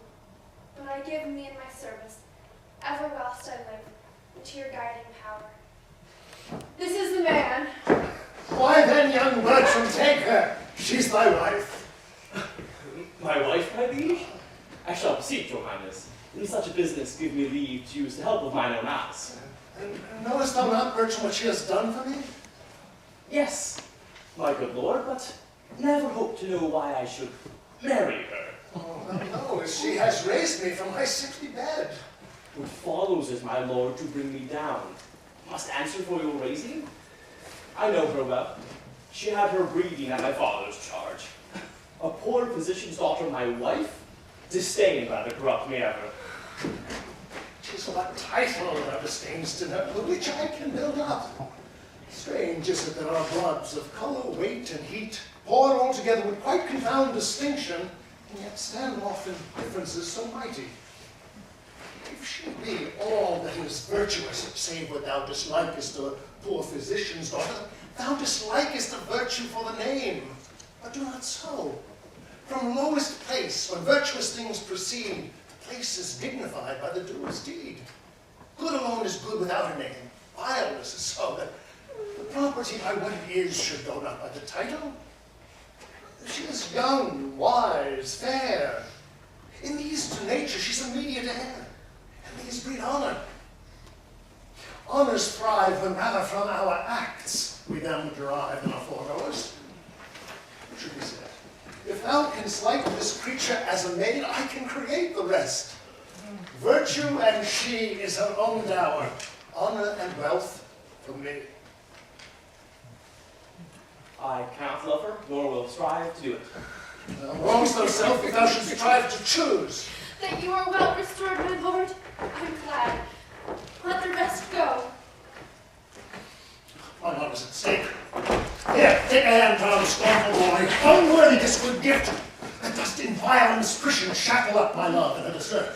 but I give me in my service, ever whilst I live, to your guiding power. This is the man. Why then, young Bertram, take her. She's thy wife. My wife, my liege? I shall beseech your highness. In such a business, give me leave to use the help of mine own eyes. And knowest thou not, Bertram, what she has done for me? Yes, my good lord, but never hope to know why I should marry her. Oh, no, she has raised me from my sickly bed. What follows is, my lord, to bring me down. Must answer for your raising? I know her well. She had her breeding at my father's charge. A poor physician's daughter, my wife, disdained by the corrupt me ever. 'Tis what title thou disdainst in her, which I can build up. Strange is it that our bloods of colour, weight, and heat, poured all together would quite confound distinction, and yet stand off in differences so mighty. If she be all that is virtuous, save what thou dislikest a poor physician's daughter, thou dislikest a virtue for the name, but do not so. From lowest place, when virtuous things proceed, the place is dignified by the doer's deed. Good alone is good without a name. Vileness is so that the property by what it is should go not by the title. She is young, wise, fair. In these to nature she's immediate heir, and these breed honor. Honors thrive when rather from our acts we them derive than our foregoers. What should be said? If thou canst like this creature as a maid, I can create the rest. Virtue and she is her own dower, honor and wealth for me. I cannot love her, nor will strive to do it. Thou wrongest thyself if thou shouldst strive to choose. That you are well restored, my lord. I'm glad. Let the rest go. My love is at stake. Here, take a hand, thou scornful boy. Unworthy this good gift, that dost in vile misprision shackle up my love and her desert.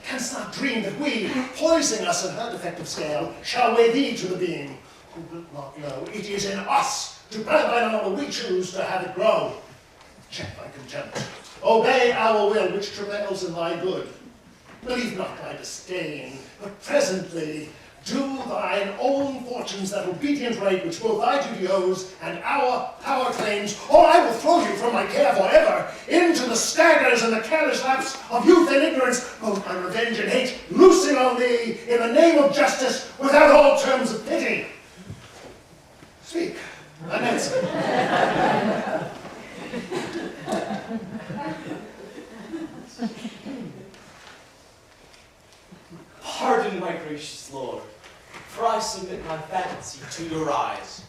Canst thou dream that we, poising us in her defective scale, shall weigh thee to the beam? Who wilt not know it is in us to bear thine honor we choose to have it grow. Check thy contempt. Obey our will which travails in thy good. Believe not thy disdain, but presently do thine own fortunes that obedient right which both thy duty owes and our power claims, or I will throw you from my care forever into the staggers and the careless lapse of youth and ignorance, both by revenge and hate, loosing on thee in the name of justice without all terms of pity. Speak, thine answer. Pardon, my gracious lord, for I submit my fancy to your eyes.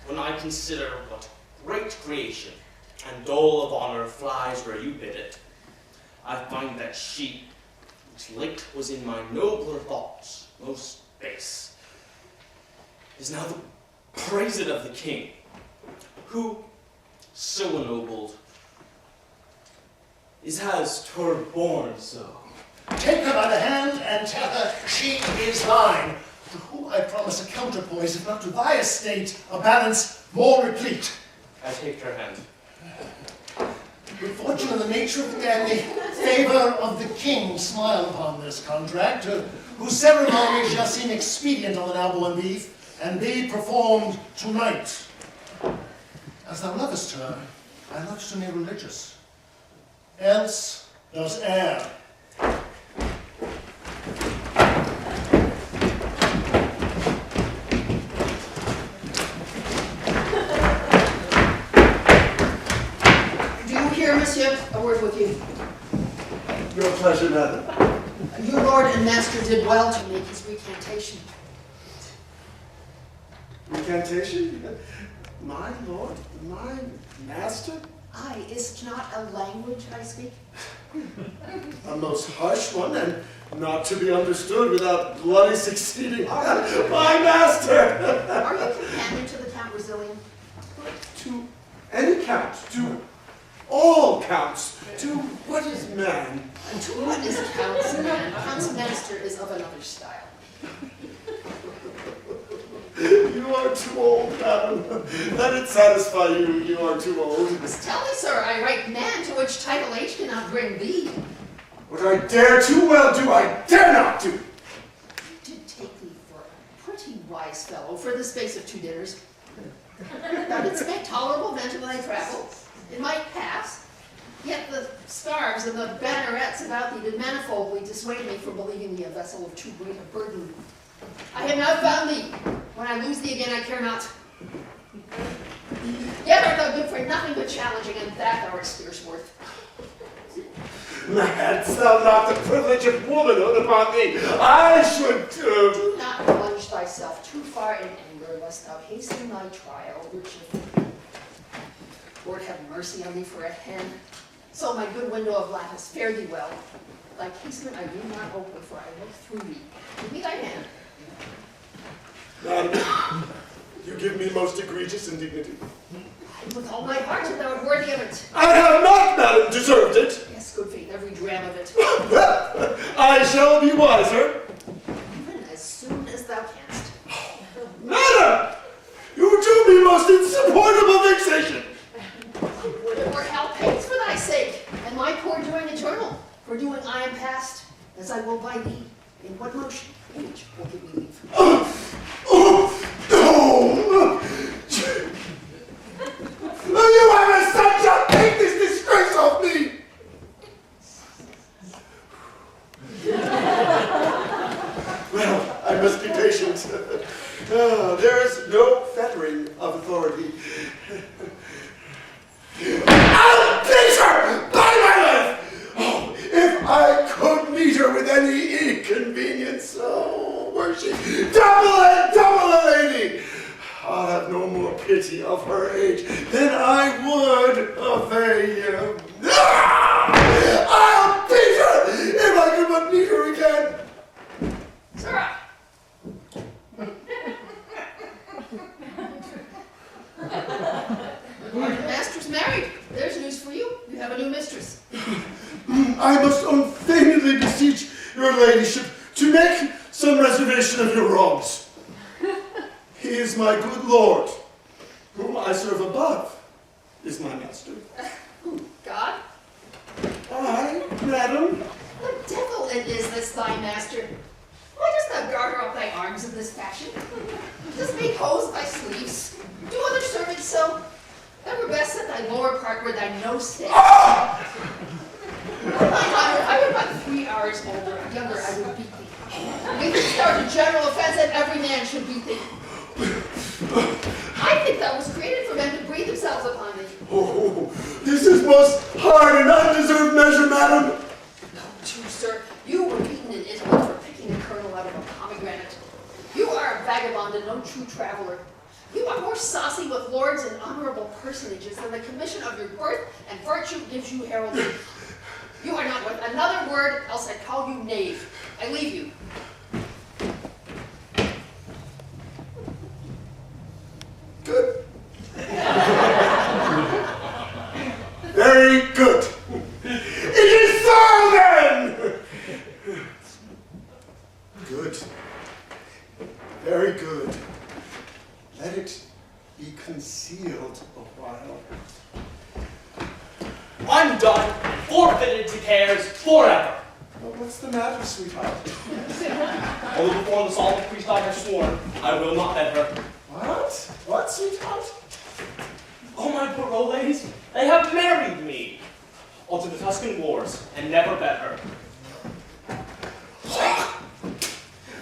When I consider what great creation and dole of honor flies where you bid it, I find that she, which late was in my nobler thoughts most base, is now the praised of the king, who, so ennobled, has her born so. Take her by the hand and tell her she is thine, to whom I promise a counterpoise, if not to thy estate, a balance more replete. I take her hand. Good fortune and the nature of the day, favor of the king smile upon this contract, whose ceremony shall seem expedient on the now born beef, and be performed tonight. As thou lovest her, I love to me religious. Else does err. Monsieur, a word with you. Your pleasure, madam. Your lord and master did well to make his recantation. Recantation? My lord? My master? Aye, is't not a language I speak? A most harsh one, and not to be understood without bloody succeeding. My master! Are you companion to the count? count, to all counts, to what is man? To what is Count's man? Count's master is of another style. You are too old, madam. Let it satisfy you, you are too old. Tell me, sir, I write man, to which title age cannot bring thee. What I dare too well do, I dare not do. You did take thee for a pretty wise fellow for the space of 2 dinners. Thou didst make tolerable vent when I travel. It might pass. Yet the scarves and the bannerets about thee did manifoldly dissuade me from believing thee a vessel of too great a burden. I have now found thee. When I lose thee again, I care not. Yet art thou good for nothing but challenging, and that thou art scarce worth. Hadst thou not the privilege of womanhood upon thee, I should Do not plunge thyself too far in anger, lest thou hasten thy trial, which Lord have mercy on thee for a hen. So my good window of lattice, fare thee well. Thy casement I will not open, for I look through thee. Give me thy hand. Madam, you give me most egregious indignity. With all my heart, if thou art worthy of it. I have not, madam, deserved it. Yes, good faith, every dram of it. I shall be wiser. Even as soon as thou canst. Madam, you do me most insupportable vexation. Would it were hell pays for thy sake, and my poor doing eternal. For doing I am past, as I will by thee. In what motion? Age will give me leave. You have a son, shall take this disgrace off me! Well, I must be patient. There is no fettering of authority. I'll beat her by my life! Oh, if I could meet her with any inconvenience, oh, were she double a lady! I'll have no more pity of her age than I would of a... I'll beat her if I could but meet her again! Sarah! Your master's married. There's news for you. You have a new mistress. I must unfeignedly beseech your ladyship to make some reservation of your wrongs. He is my good lord, whom I serve above, is my master. God? Aye, madam. What devil it is this thy master? Why dost thou garter up thy arms in this fashion? Dost make hose thy sleeves? Do other servants so? Thou were best at thy lower part where thy nose stands. Ah! My honor, if I were but 3 hours younger, I would beat thee. Methinks thou art a general offense, and every man should beat thee. I think thou was created for men to breathe themselves upon thee. Oh, this is most hard and undeserved measure, madam. No, too, sir. You were beaten in Italy for picking a kernel out of a pomegranate. You are a vagabond and no true traveler. You are more saucy with lords and honorable personages than the commission of your birth and virtue gives you heraldry. You are not worth another word, else I'd call you knave. I leave you. Good. Very good. It is so then! Good. Very good. Let it be concealed a while. I'm done, forfeited to cares forever. Well, what's the matter, sweetheart? Only before the solemn priest I have sworn, I will not bed her. What? What, sweetheart? Oh, my paroles, they have married me. Unto the Tuscan wars, and never bed her.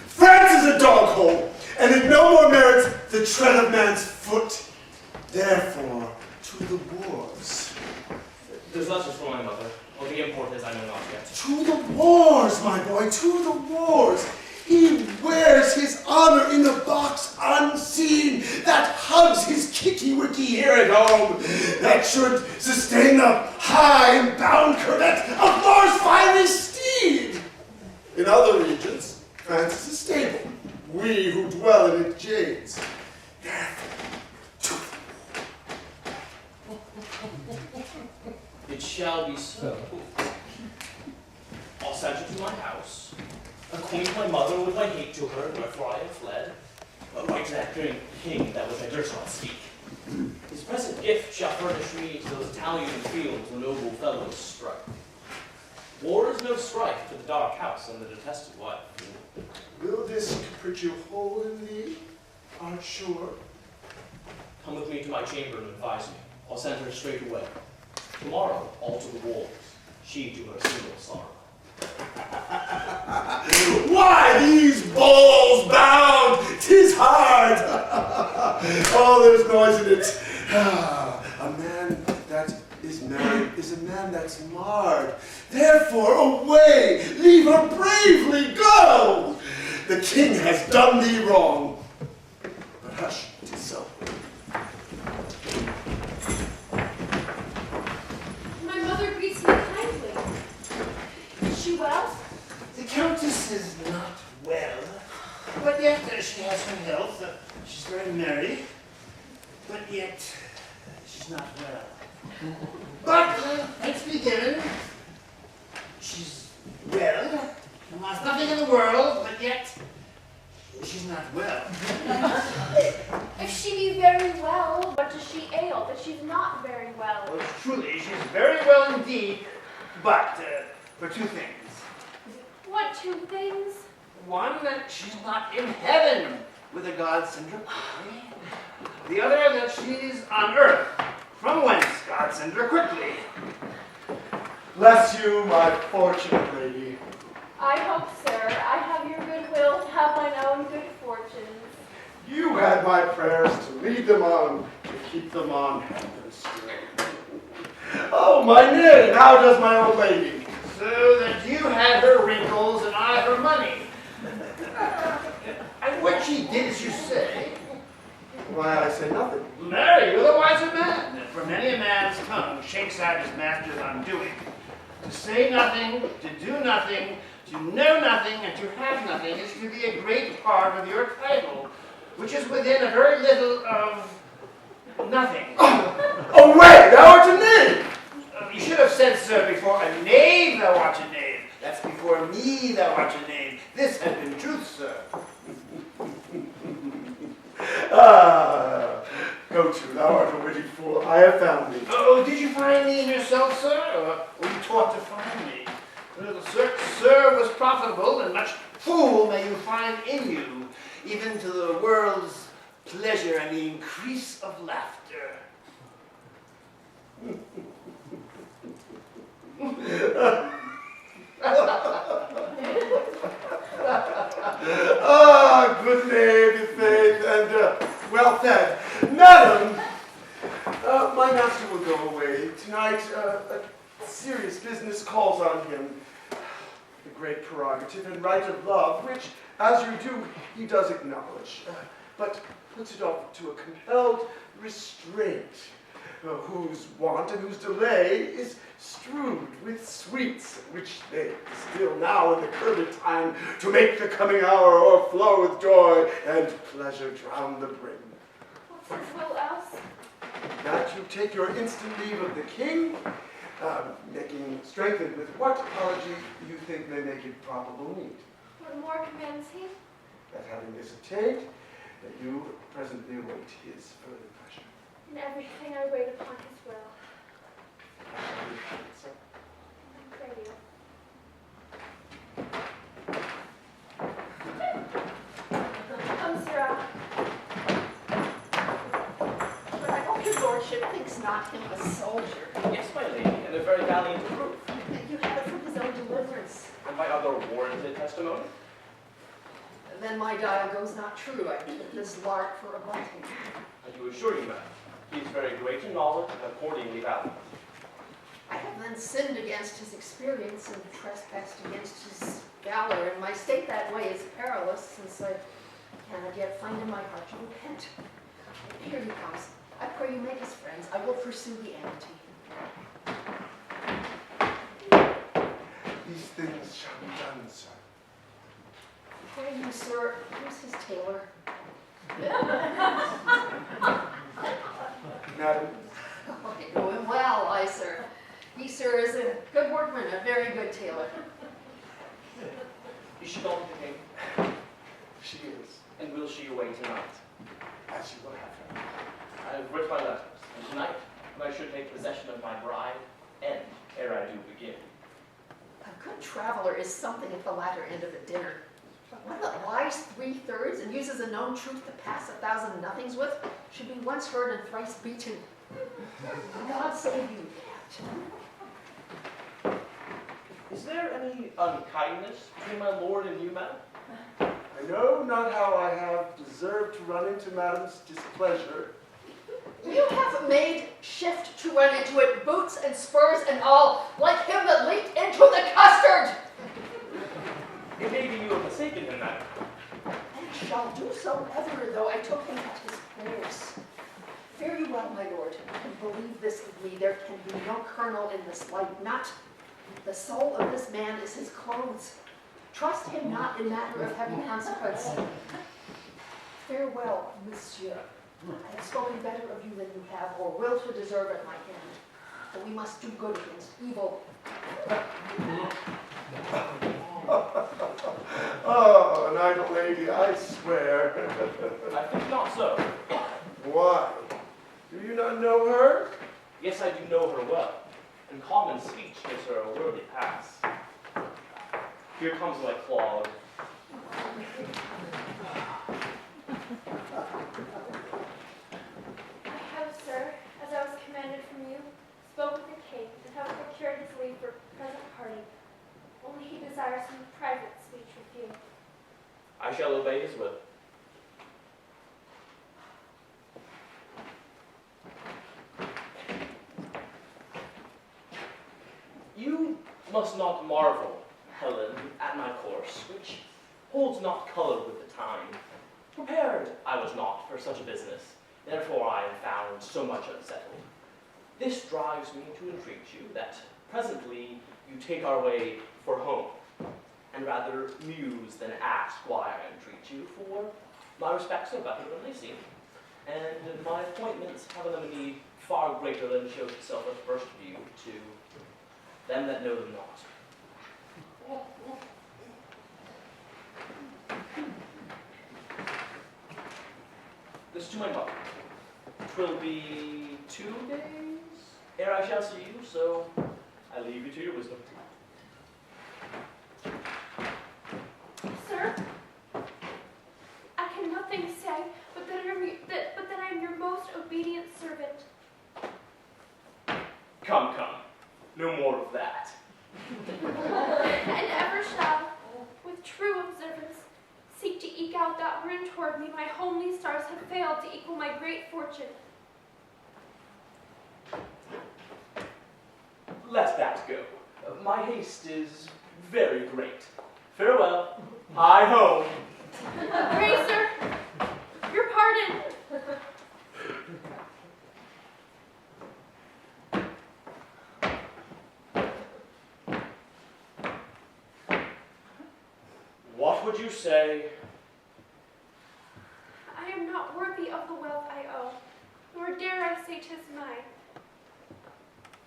France is a dog hole, and it no more merits the tread of man's foot. Therefore, to the wars. There's letters from my mother. What the import is, I know not yet. To the wars, my boy, to the wars. He wears his honor in a box unseen that hugs his kicky-wicky here at home, that should sustain the high and bound curvet of Mars' fiery steed. In other regions, France is a stable. We who dwell in it jades. It shall be so. I'll send her to my house, acquaint my mother with my hate to her, wherefore I have fled, write to that grim king that which I durst not speak. His present gift shall furnish me to those Italian fields where noble fellows strike. War is no strife to the dark house and the detested wife. Will this capriccio hold in thee? Art sure? Come with me to my chamber and advise me. I'll send her straight away. Tomorrow, all to the wars, she to her single sorrow. Why these balls bound? 'Tis hard. Oh, there's noise in it. A man that is married is a man that's marred. Therefore, away, leave her bravely, go. The king has done thee wrong. But hush, 'tis so. My mother greets me kindly. Is she well? The Countess is not well, but yet she has her health. She's very merry, but yet she's not well. But let's begin. She's well, has nothing in the world, but yet she's not well. If she be very well, what does she ail that she's not very well? Well, truly, she's very well indeed, but for two things. What two things? One, that she's not in heaven with the gods send her quickly. The other, that she's on earth, from whence God send her quickly. Bless you, my fortunate lady. I hope, sir, I have your goodwill to have mine own good fortunes. You had my prayers to lead them on, to keep them on heaven's still. Oh, my name, how does my old lady? So that you had her wrinkles and I her money. And what she did as you say. Why, I say nothing. Marry, you're the wiser man. For many a man's tongue shakes out his master's undoing. To say nothing, to do nothing, to know nothing, and to have nothing is to be a great part of your title, which is within a very little of nothing. Away, thou art a knave! You should have said, sir, before a knave thou art a knave. That's before me thou art a knave. This had been truth, sir. Go to, thou art a witty fool. I have found thee. Oh, did you find me in yourself, sir, or were you taught to find me? The search, sir, was profitable, and much fool may you find in you, even to the world's pleasure and the increase of laughter. Good knave, faith, and well fed. Madam, my master will go away. Tonight, a serious business calls on him. The great prerogative and right of love, which, as you do, he does acknowledge, but puts it off to a compelled restraint, whose want and whose delay is strewed with sweets, which they distill now in the curbed time to make the coming hour o'erflow with joy and pleasure drown the brim. What's his will else? That you take your instant leave of the king, making strengthened with what apology you think may make it probable need. What more commands he? That having this obtained, that you presently await his further pleasure. In everything I wait upon his will. I pray you. Come, sirrah. But I hope your lordship thinks not him a soldier. Yes, my lady, and a very valiant proof. You had it from his own deliverance. And by other warranted testimony. Then my dial goes not true. I took this lark for a bunting. I do assure you, madam, he is very great in knowledge and accordingly valiant. I have then sinned against his experience and trespassed against his valor, and my state that way is perilous, since I cannot yet find in my heart to repent. Here he comes. I pray you make us friends. I will pursue the amity. These things shall be done, sir. Pray you, sir, here's his tailor. Madam, Okay, go sir. He, sir, is a good workman, a very good tailor. Is she gone to the king? She is, And will she away tonight? as you will have her. I have writ my letters, and tonight I should take possession of my bride, and ere I do begin. A good traveler is something at the latter end of the dinner. One that lies 3/3 and uses a known truth to pass 1,000 nothings with should be once heard and thrice beaten. God save you, Captain. Is there any unkindness between my lord and you, madam? I know not how I have deserved to run into Madame's displeasure. You have made shift to run into it, boots and spurs and all, like him that leaped into the custard! It may be you have mistaken him, madam. And shall do so ever, though I took him at his prayers. Very well, my lord, and believe this of me, there can be no kernel in this light, not the soul of this man is his clothes. Trust him not in matter of heavy consequence. Farewell, monsieur. I have spoken better of you than you have, or will to deserve at my hand. For we must do good against evil. Oh, an idle lady, I swear. I think not so. Why? Do you not know her? Yes, I do know her well, and common speech gives her a worthy pass. Here comes my clog. I have, sir, as I was commanded from you, spoke with the king and have procured his leave for present party. Only he desires some private speech with you. I shall obey his will. You must not marvel, Helen, at my course, which holds not color with the time. Prepared I was not for such a business, therefore I am found so much unsettled. This drives me to entreat you that presently you take our way for home, and rather muse than ask why I entreat you, for my respects are better than they seem, and my appointments have a need far greater than shows itself at first view to them that know them not. This to my mother. 'Twill be 2 days ere I shall see you, so I leave you to your wisdom. Sir, I can nothing say but that I am your most obedient servant. Come, come. No more of that. And ever shall, with true observance, seek to eke out that wherein toward me my homely stars have failed to equal my great fortune. Let that go. My haste is very great. Farewell. Hie home. Pray, sir, your pardon. What would you say? I am not worthy of the wealth I owe, nor dare I say 'tis mine.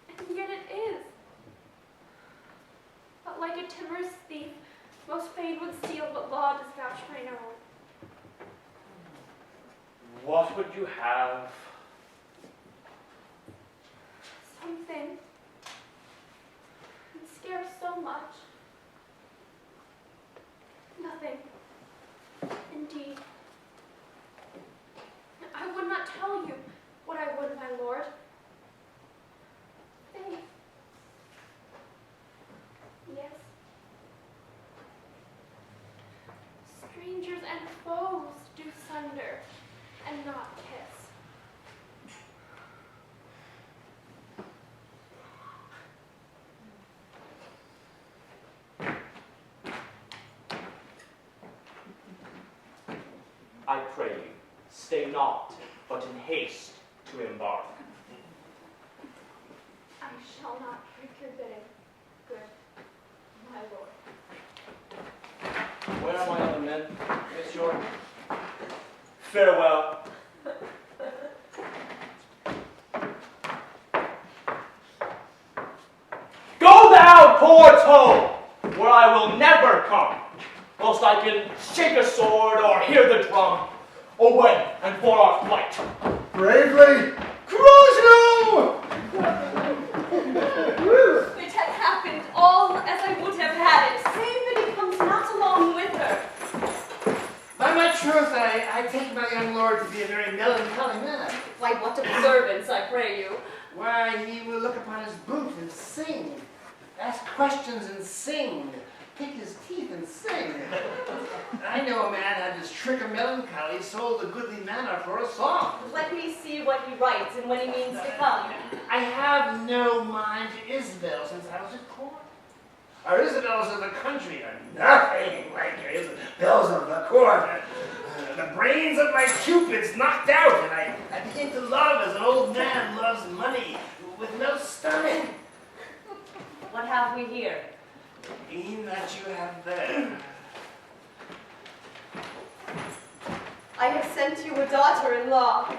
And yet it is. But like a timorous thief, most fain would steal what law does vouch mine own. What would you have? Something, and scarce so much. Nothing, indeed. I would not tell you what I would, my lord. Faith. Yes. Strangers and foes do sunder and not kiss. I pray you, stay not, but in haste to embark. I shall not break your bidding, good my lord. Where are my other men, monsieur? Farewell. towards home, where I will never come, whilst I can shake a sword or hear the drum. Away, and for our flight. Bravely, Crucio! It had happened all as I would have had it, save that he comes not along with her. By my truth, I take my young lord to be a very melancholy man. Why, what observance, I pray you? Why, he will look upon his boot and sing, ask questions and sing, pick his teeth and sing. I know a man had this trick of melancholy, sold a goodly manor for a song. Let me see what he writes and when he means to come. I have no mind to Isabel since I was at court. Our Isabels of the country are nothing like your Isabels of the court. The brains of my cupids knocked out, and I begin to love as an old man loves money, with no stomach. What have we here? E'en that you have there. I have sent you a daughter-in-law.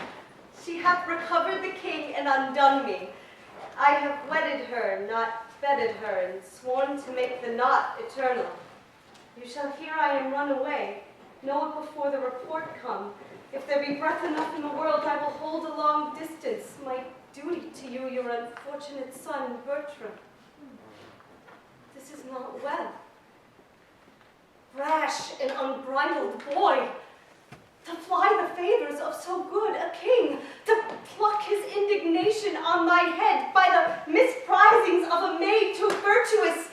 She hath recovered the king and undone me. I have wedded her, not feted her, and sworn to make the knot eternal. You shall hear I am run away. Know it before the report come. If there be breath enough in the world, I will hold a long distance, my duty to you, your unfortunate son, Bertram. This is not well. Rash and unbridled boy, to fly the favors of so good a king, to pluck his indignation on my head by the misprisings of a maid too virtuous,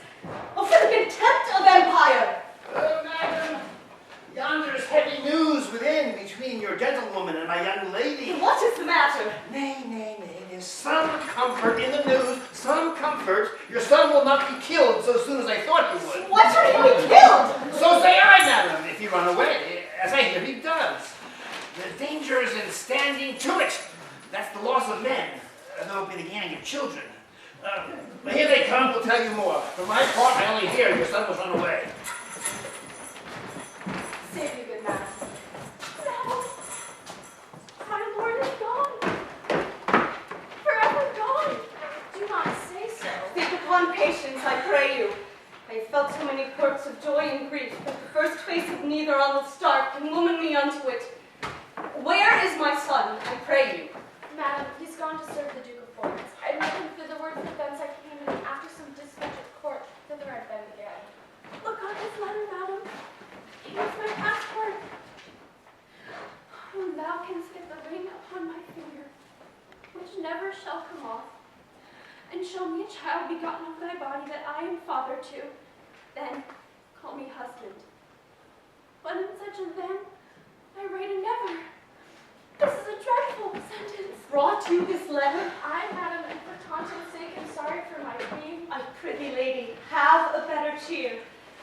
or for the contempt of empire. Oh, madam, yonder's heavy news within between your gentlewoman and my young lady. What is the matter? Nay, nay, nay, there's some comfort in the news, some comfort. Your son will not be killed so soon as I thought he would. What should he be killed? So say I, madam, if he run away, as I hear he does. The danger is in standing to it. That's the loss of men, though it be the gaining of children. But here they come, we'll tell you more. For my part, I only hear your son was run away. Save you, good man. No. My lord is gone. Forever gone. Do not say so. Think upon patience, I pray you. I have felt so many quirks of joy and grief, but the first face of neither on the start can woman me unto it. Where is my son, I pray you? Madam, he's gone to serve the Duke of Florence. I met him through the word of defense I came in, and after some dispatch at court, thither I bend again. Look on his letter, madam. He wants my passport. When thou canst get the ring upon my finger, which never shall come off, and show me a child begotten of thy body that I am father to, then call me husband. But in such a then, I write a never. This is a dreadful sentence. Brought you this letter? I, madam, and for conscience sake, am sorry for my grief. I prithee, lady, have a better cheer.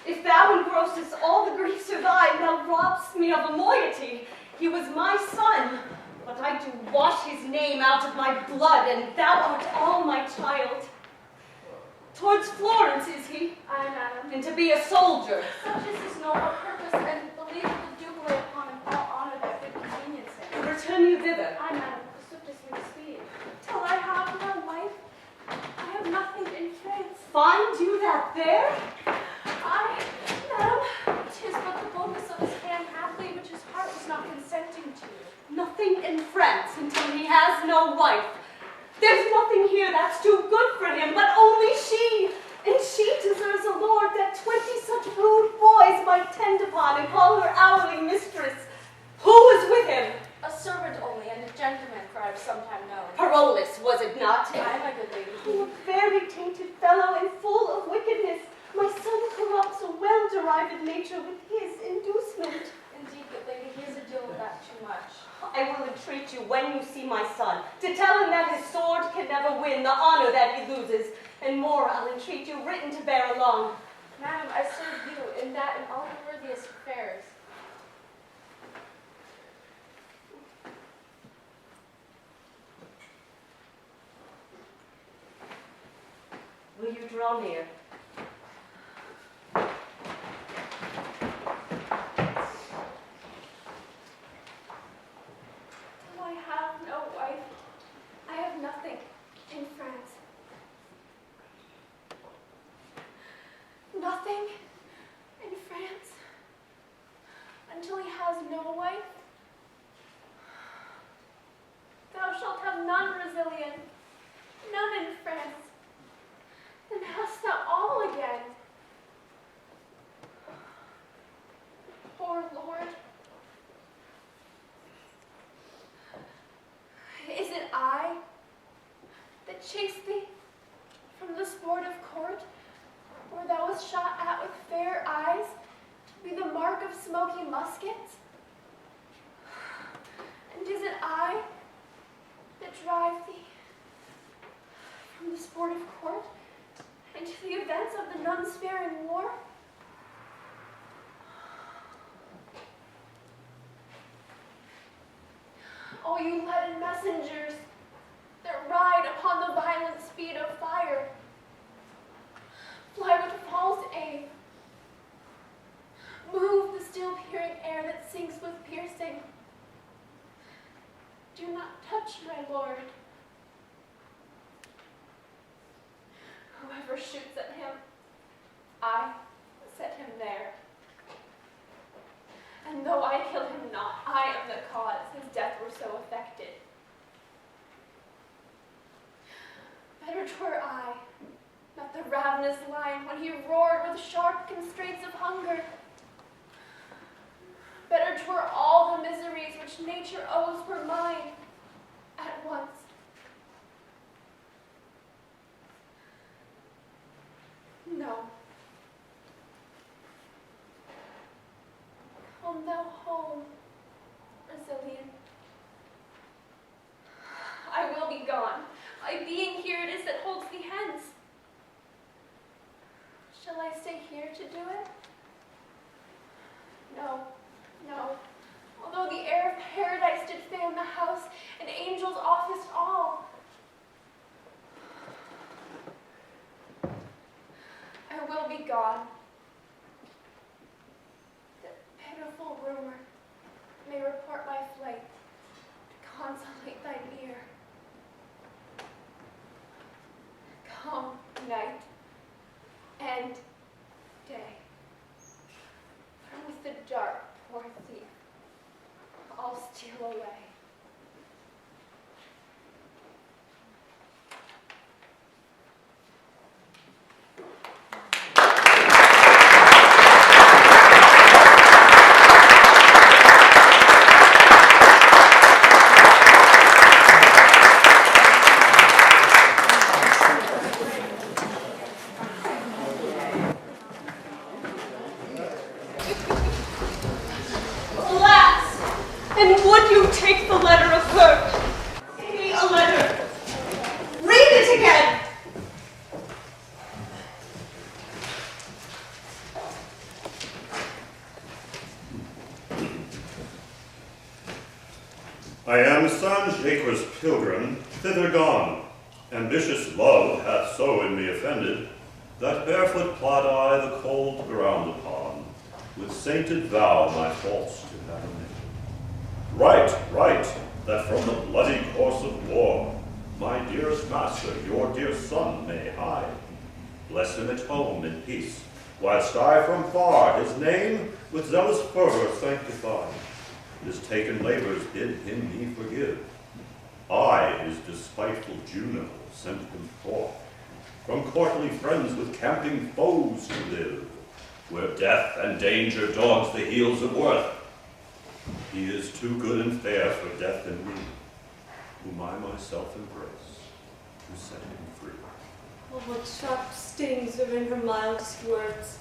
If thou engrossest all the griefs of thine, thou robb'st me of a moiety. He was my son, but I do wash his name out of my blood, and thou art all my child. Towards Florence is he, Aye, madam. and to be a soldier. Such is his noble purpose, and believe that the Duke will lay upon him all honor that would convenience him. To return you thither. Aye, madam, the swiftest way to speed. Till I have no wife, I have nothing in France. Find you that there? Aye, madam, 'tis but the boldness of his hand haply which his heart was not consenting to. Nothing in France until he has no wife. There's nothing here that's too good for him, but only she. And she deserves a lord that 20 such rude boys might tend upon and call her hourly mistress. Who was with him? A servant only, and a gentleman, for I've sometime known. Parolles, was it not? Aye, my good lady. Oh, a very tainted fellow and full of wickedness. My son corrupts a well-derived nature with his inducement. Indeed, good lady, he is a deal of that too much. I will entreat you when you see my son, to tell him that his sword can never win the honor that he loses, and more I'll entreat you written to bear along. Madam, I serve you in that and all the worthiest affairs. Will you draw near? I have no wife. I have nothing in France. chase thee from the sportive court, where thou wast shot at with fair eyes, to be the mark of smoky muskets? And is it I that drive thee from the sportive court into the events of the none-sparing war? O you leaden messengers that ride upon the violent speed of fire, fly with false aim, move the still peering air that sinks with piercing. Do not touch my lord. Whoever shoots at him, I set him there. And though I kill him not, I am the cause his death were so affected. Better 'twere I, not the ravenous lion when he roared with sharp constraints of hunger. Better 'twere all the miseries which nature owes were mine at once. No. Come thou home, Brazilian. I will be gone. My being here it is that holds thee hence. Shall I stay here to do it? No, no. Although the air of paradise did fan the house, and angels officed all. I will be gone. The pitiful rumor may report my flight to consolate thine ear. Come, night and day, for with the dark, poor thief, I'll steal away. I am San Jacques pilgrim, thither gone. Ambitious love hath so in me offended, that barefoot plod I the cold ground upon, with sainted vow my faults to have amended. Right, that from the bloody course of war, my dearest master, your dear son, may hide. Bless him at home in peace, whilst I from far his name with zealous fervor sanctify. His taken labors bid him me forgive. I, his despiteful Juno, sent him forth, from courtly friends with camping foes to live, where death and danger dogs the heels of worth. He is too good and fair for death and me, whom I myself embrace, to set him free. Oh, what sharp stings are in her mildest words.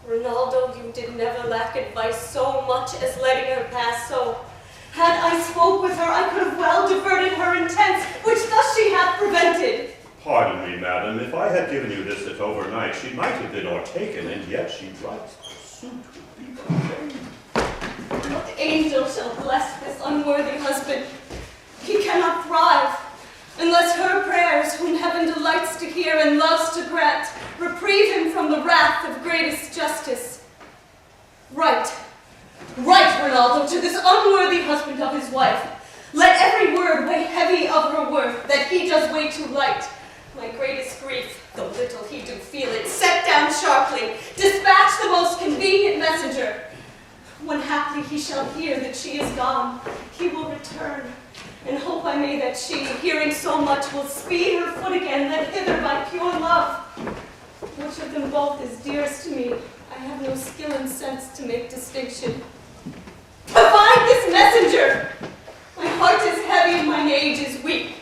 Rinaldo, you did never lack advice so much as letting her pass so. Had I spoke with her, I could have well diverted her intents, which thus she hath prevented. Pardon me, madam, if I had given you this at overnight, she might have been o'ertaken, and yet she writes pursuit would be but vain. What angel shall bless this unworthy husband? He cannot thrive, unless her prayers, whom heaven delights to hear and loves to grant, reprieve him from the wrath of greatest justice. Right, Rinaldo, to this unworthy husband of his wife. Let every word weigh heavy of her worth, that he does weigh too light. My greatest grief, though little he do feel it, set down sharply, dispatch the most convenient messenger. When haply he shall hear that she is gone, he will return, and hope I may that she, hearing so much, will speed her foot again, led hither by pure love. Which of them both is dearest to me, I have no skill and sense to make distinction. To find this messenger! My heart is heavy and mine age is weak.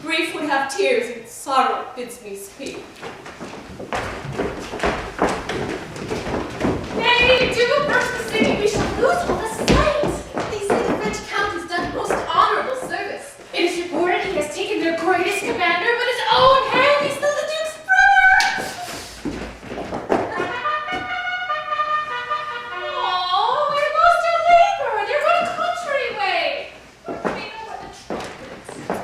Grief would have tears, and sorrow bids me speak. Nay, do go first the city, we shall lose all the sight. They say the French count has done most honorable service. It is reported he has taken their greatest commander, but his own hand, he's still the Duke's brother. Oh, we lost our labor. They're going contrary way. We know what the trouble is.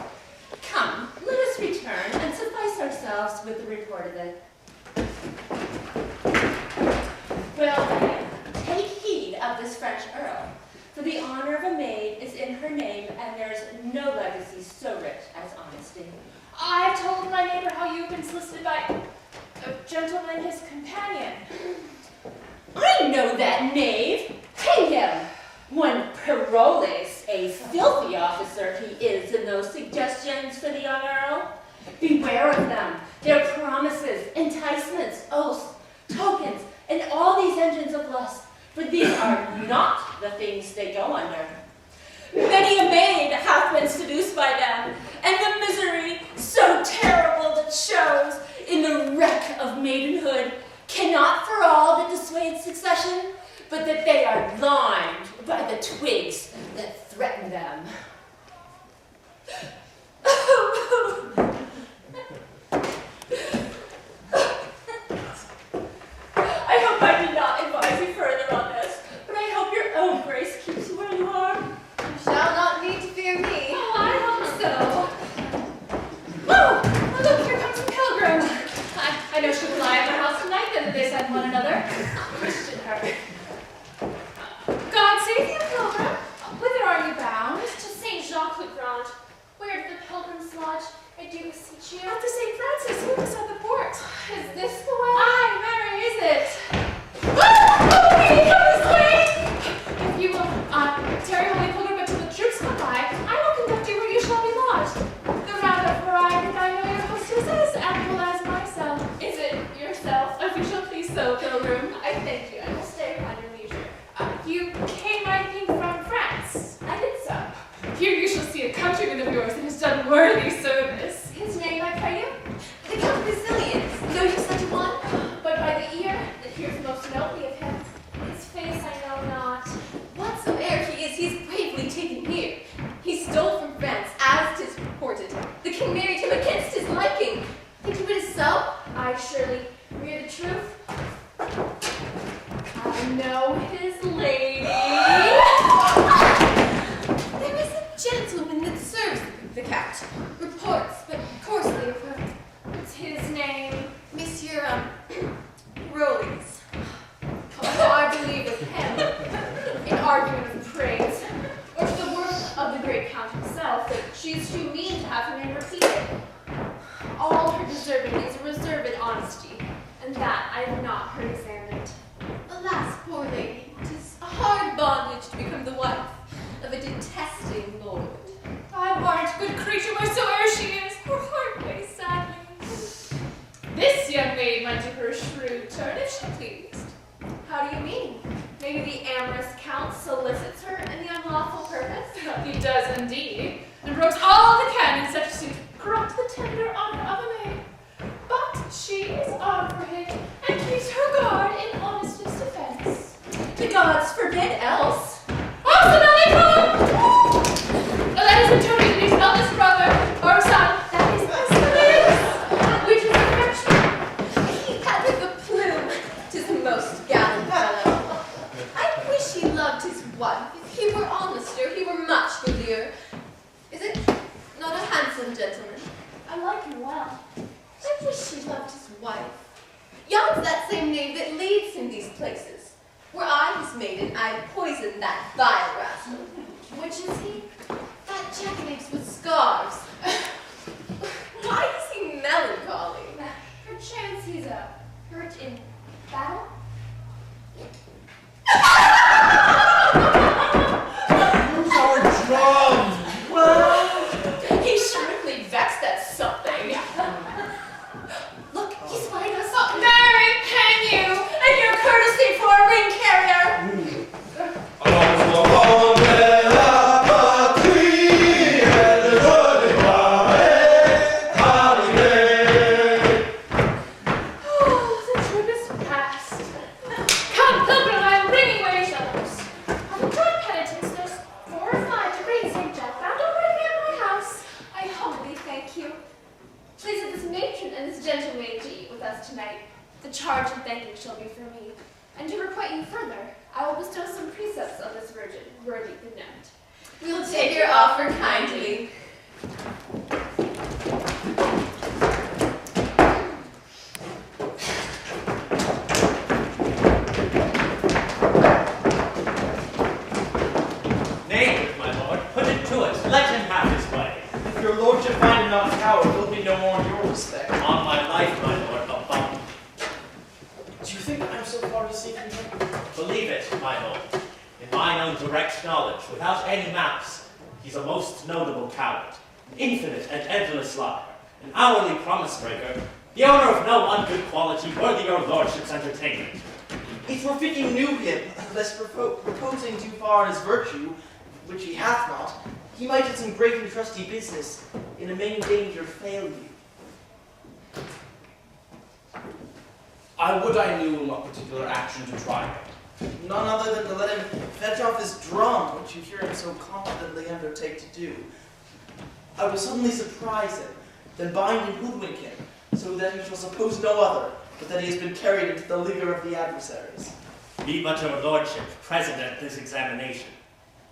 Come, let us return and suffice ourselves with the report of it. Well then, take heed of this French earl, for the honor of a maid is in her name, and there's no legacy so rich as honesty. I've told my neighbor how you've been solicited by a gentleman, his companion. I know that knave. Hang him. One Peroles, a filthy officer he is in those suggestions for the young earl. Beware of them, their promises, enticements, oaths, tokens, and all these engines of lust, for these are not the things they go under. Many a maid hath been seduced by them, and the misery so terrible that shows in the wreck of maidenhood cannot for all that dissuade succession, but that they are limed by the twigs that threaten them. I hope I did not advise you further on this, but I hope your own grace keeps you where you are. You shall not need to fear me. Oh, I hope so. Oh, look, here comes a pilgrim. I know she'll lie at my house tonight, then they said one another. Christian her. God save you, pilgrim. Whither are you bound? To St. Jacques-le-Grand. Where did the pilgrims lodge? I do beseech you. Up to St. Francis, who was at the port. Is this the way? Aye, Mary, is it? Oh, baby, come this way! If you will, tarry, holy pilgrim, until the troops come by, I will conduct you where you shall be lodged. The rather, for I think I know your hostess as ample as myself. Is it yourself? If you shall please so, pilgrim. I thank you. I will stay at your leisure. You came, I think, from France. I did so. Here you shall see a countryman of yours that has done worthy service. His name, I pray you? The Count Basilius. Know you such a one? But by the ear that hears most nobly of him, his face I know not. Whatsoe'er he is, he's bravely taken here. He stole from France, as 'tis reported. The king married him against his liking. Think you it is so? I surely read the truth. I know his lady. There is a gentleman that serves the count. Reports, but coarsely of her. What's his name? Monsieur, Rollies. Oh, I believe of him. An argument of praise. Or to the worth of the great count himself, that she is too mean to have her name repeated. All her deserving is reserved honesty, and that I have not heard examined. Alas, poor lady, 'tis a hard bondage to become the wife of a detesting lord. I warrant, good creature, wheresoe'er she is, her heart weighs sadly. This young maid might do her a shrewd turn if she pleased. How do you mean? Maybe the amorous count solicits her in the unlawful purpose? He does indeed, and breaks all the canons such as to corrupt the tender honor of a maid. But she is armed for him, and keeps her guard in honestest defense. The gods forbid else. Oh, so now they come! That is Antonius' eldest brother, or son. That is Basilius, which is a Frenchman. He hath the plume. 'Tis a most gallant fellow. I wish he loved his wife. If he were honester, he were much goodlier. Is it not a handsome gentleman? I like him well. I wish he loved his wife. Yon's that same knave that leads him these places. Were I his maiden, I'd poison that vile rascal. Which is he? That jackanapes with scarves. Why is he melancholy? Perchance he's hurt in battle? Who's our drum? Well, he's shrewdly vexed at something. Look, he's flying us up. Mary, hang you! And your courtesy for a ring carrier. On the and this gentle maid to eat with us tonight, the charge of thanking shall be for me. And to requite you further, I will bestow some precepts on this virgin, worthy the note. We will take your offer kindly. Nay, my lord, put it to it. Let him have his way. If your lordship find him not a coward, he'll be no more in your respect. On my life, my lord, above. Do you think I'm so far to seek from him? Believe it, my lord. In mine own direct knowledge, without any malice, he's a most notable coward, an infinite and endless liar, an hourly promise breaker, the owner of no ungood quality worthy your lordship's entertainment. It's for if you knew him, lest proposing too far his virtue, which he hath not, he might in some great and trusty business, in a main danger fail you. I would I knew in what particular action to try him. None other than to let him fetch off his drum, which you hear him so confidently undertake to do. I will suddenly surprise him, then bind and hoodwink him, so that he shall suppose no other, but that he has been carried into the ligour of the adversaries. Be but your lordship present at this examination.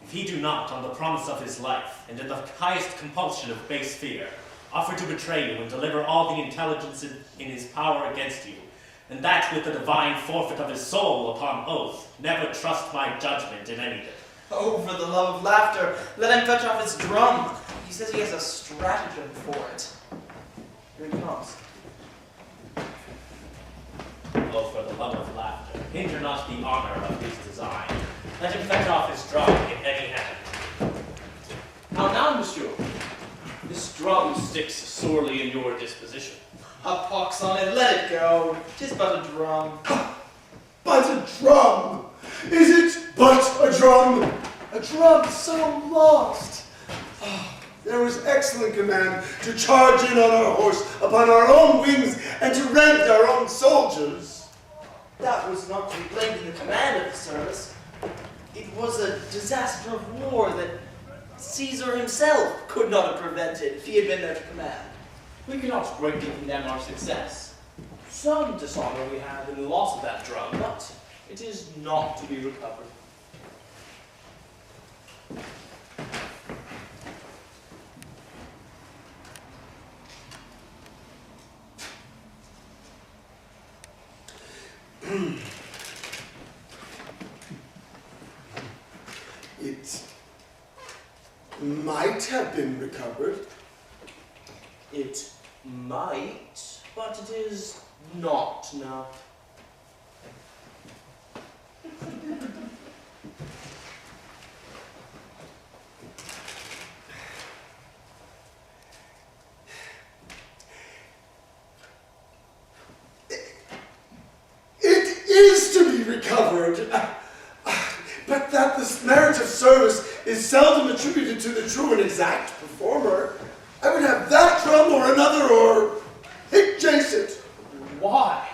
If he do not, on the promise of his life, and in the highest compulsion of base fear, offer to betray you and deliver all the intelligence in his power against you, and that with the divine forfeit of his soul upon oath, never trust my judgment in anything. Oh, for the love of laughter, let him fetch off his drum. He says he has a stratagem for it. Here he comes. Oh, for the love of laughter, hinder not the honor of his design. Let him fetch off his drum in any hand. Now, monsieur, this drum sticks sorely in your disposition. A pox on it, let it go. 'Tis but a drum. But a drum! Is it but a drum? A drum so lost! There was excellent command to charge in on our horse upon our own wings and to rend our own soldiers. That was not to be blamed in the command of the service. It was a disaster of war that Caesar himself could not have prevented if he had been there to command. We cannot greatly condemn our success. Some dishonor we have in the loss of that drum, but it is not to be recovered. It might have been recovered. It might, but it is not now. It is to be recovered. But that this merit of service is seldom attributed to the true and exact performer. I would have that drum or another or adjacent. Why?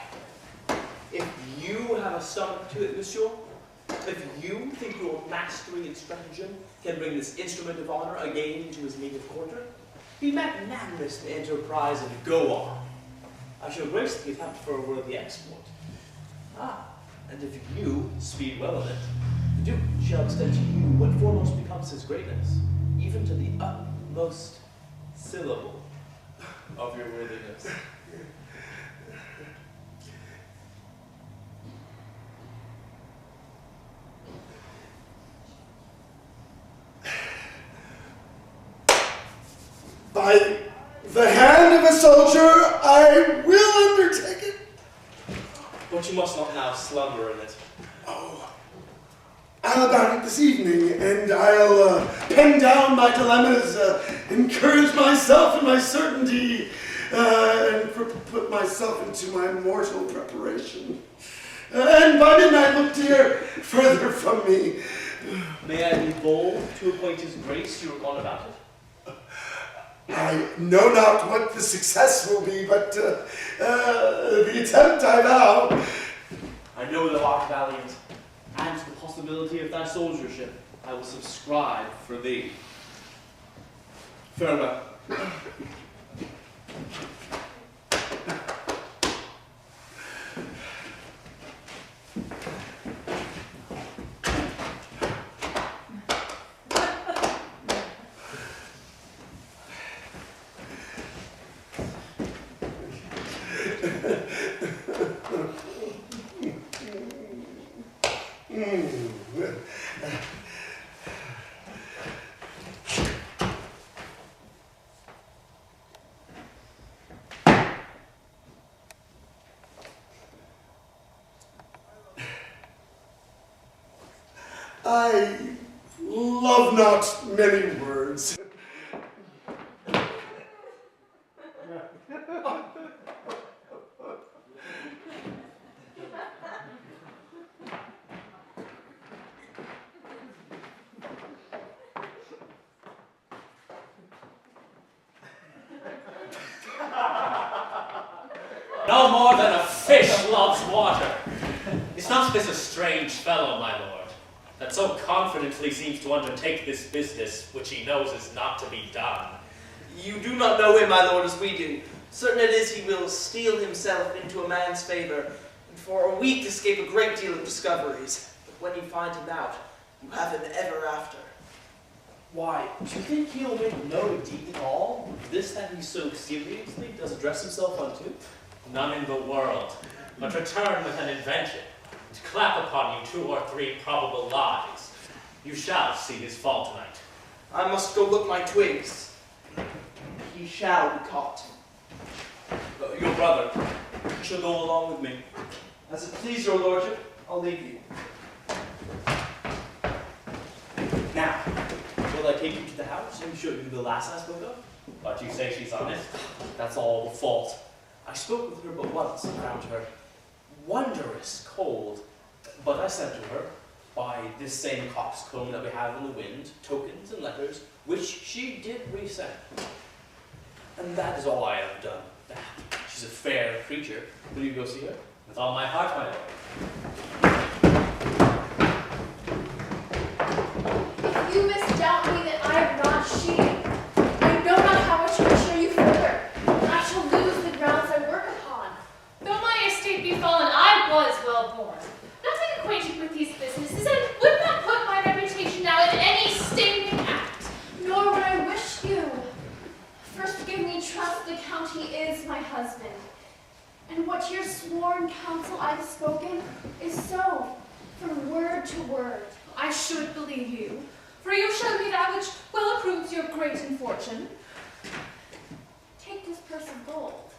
If you have a stomach to it, monsieur, if you think your mastery and stratagem can bring this instrument of honor again to his native quarter, be magnanimous in enterprise and go on. I shall grace the attempt for a worthy exploit. And if you speed well in it, the Duke shall extend to you what foremost becomes his greatness, even to the utmost syllable of your worthiness. By the hand of a soldier, I will undertake it. But you must not now slumber in it. Oh, I'll about it this evening, and I'll pen down my dilemmas, encourage myself in my certainty, and put myself into my mortal preparation. And by midnight, look, dear, further from me. May I be bold to acquaint his grace you are gone about it? I know not what the success will be, but the attempt I vow. I know thou art valiant, and to the possibility of thy soldiership I will subscribe for thee. Farewell. I love not many words. No more than a fish loves water. Is not this a strange fellow, my lord, that so confidently seems to undertake this business which he knows is not to be done? You do not know him, my lord, as we do. Certain it is he will steel himself into a man's favor, and for a week escape a great deal of discoveries. But when you find him out, you have him ever after. Why, do you think he'll make no deed at all? This that he so seriously does address himself unto? None in the world, but return with an invention, and clap upon you 2 or 3 probable lies. You shall see his fall tonight. I must go look my twigs. He shall be caught. Your brother shall go along with me. As it please your lordship, I'll leave you. Now, will I take you to the house and show you the lass I spoke of? But you say she's honest? That's all the fault. I spoke with her but once and found her wondrous cold. But I sent to her, by this same coxcomb that we have in the wind, tokens and letters, which she did resend. And that is all I have done. She's a fair creature. Will you go see her? With all my heart, my lord. If you misdoubt me that I am not she, I know not how I shall assure you further. I shall lose the grounds I work upon. Though my estate be fallen, I was well born. Nothing acquainted with these businesses, and would not put my reputation now in any stinging act. Nor would I wish you. First give me trust the county is my husband. And what your sworn counsel I've spoken is so, from word to word. I should believe you, for you show me that which well approves your great fortune. Take this purse of gold,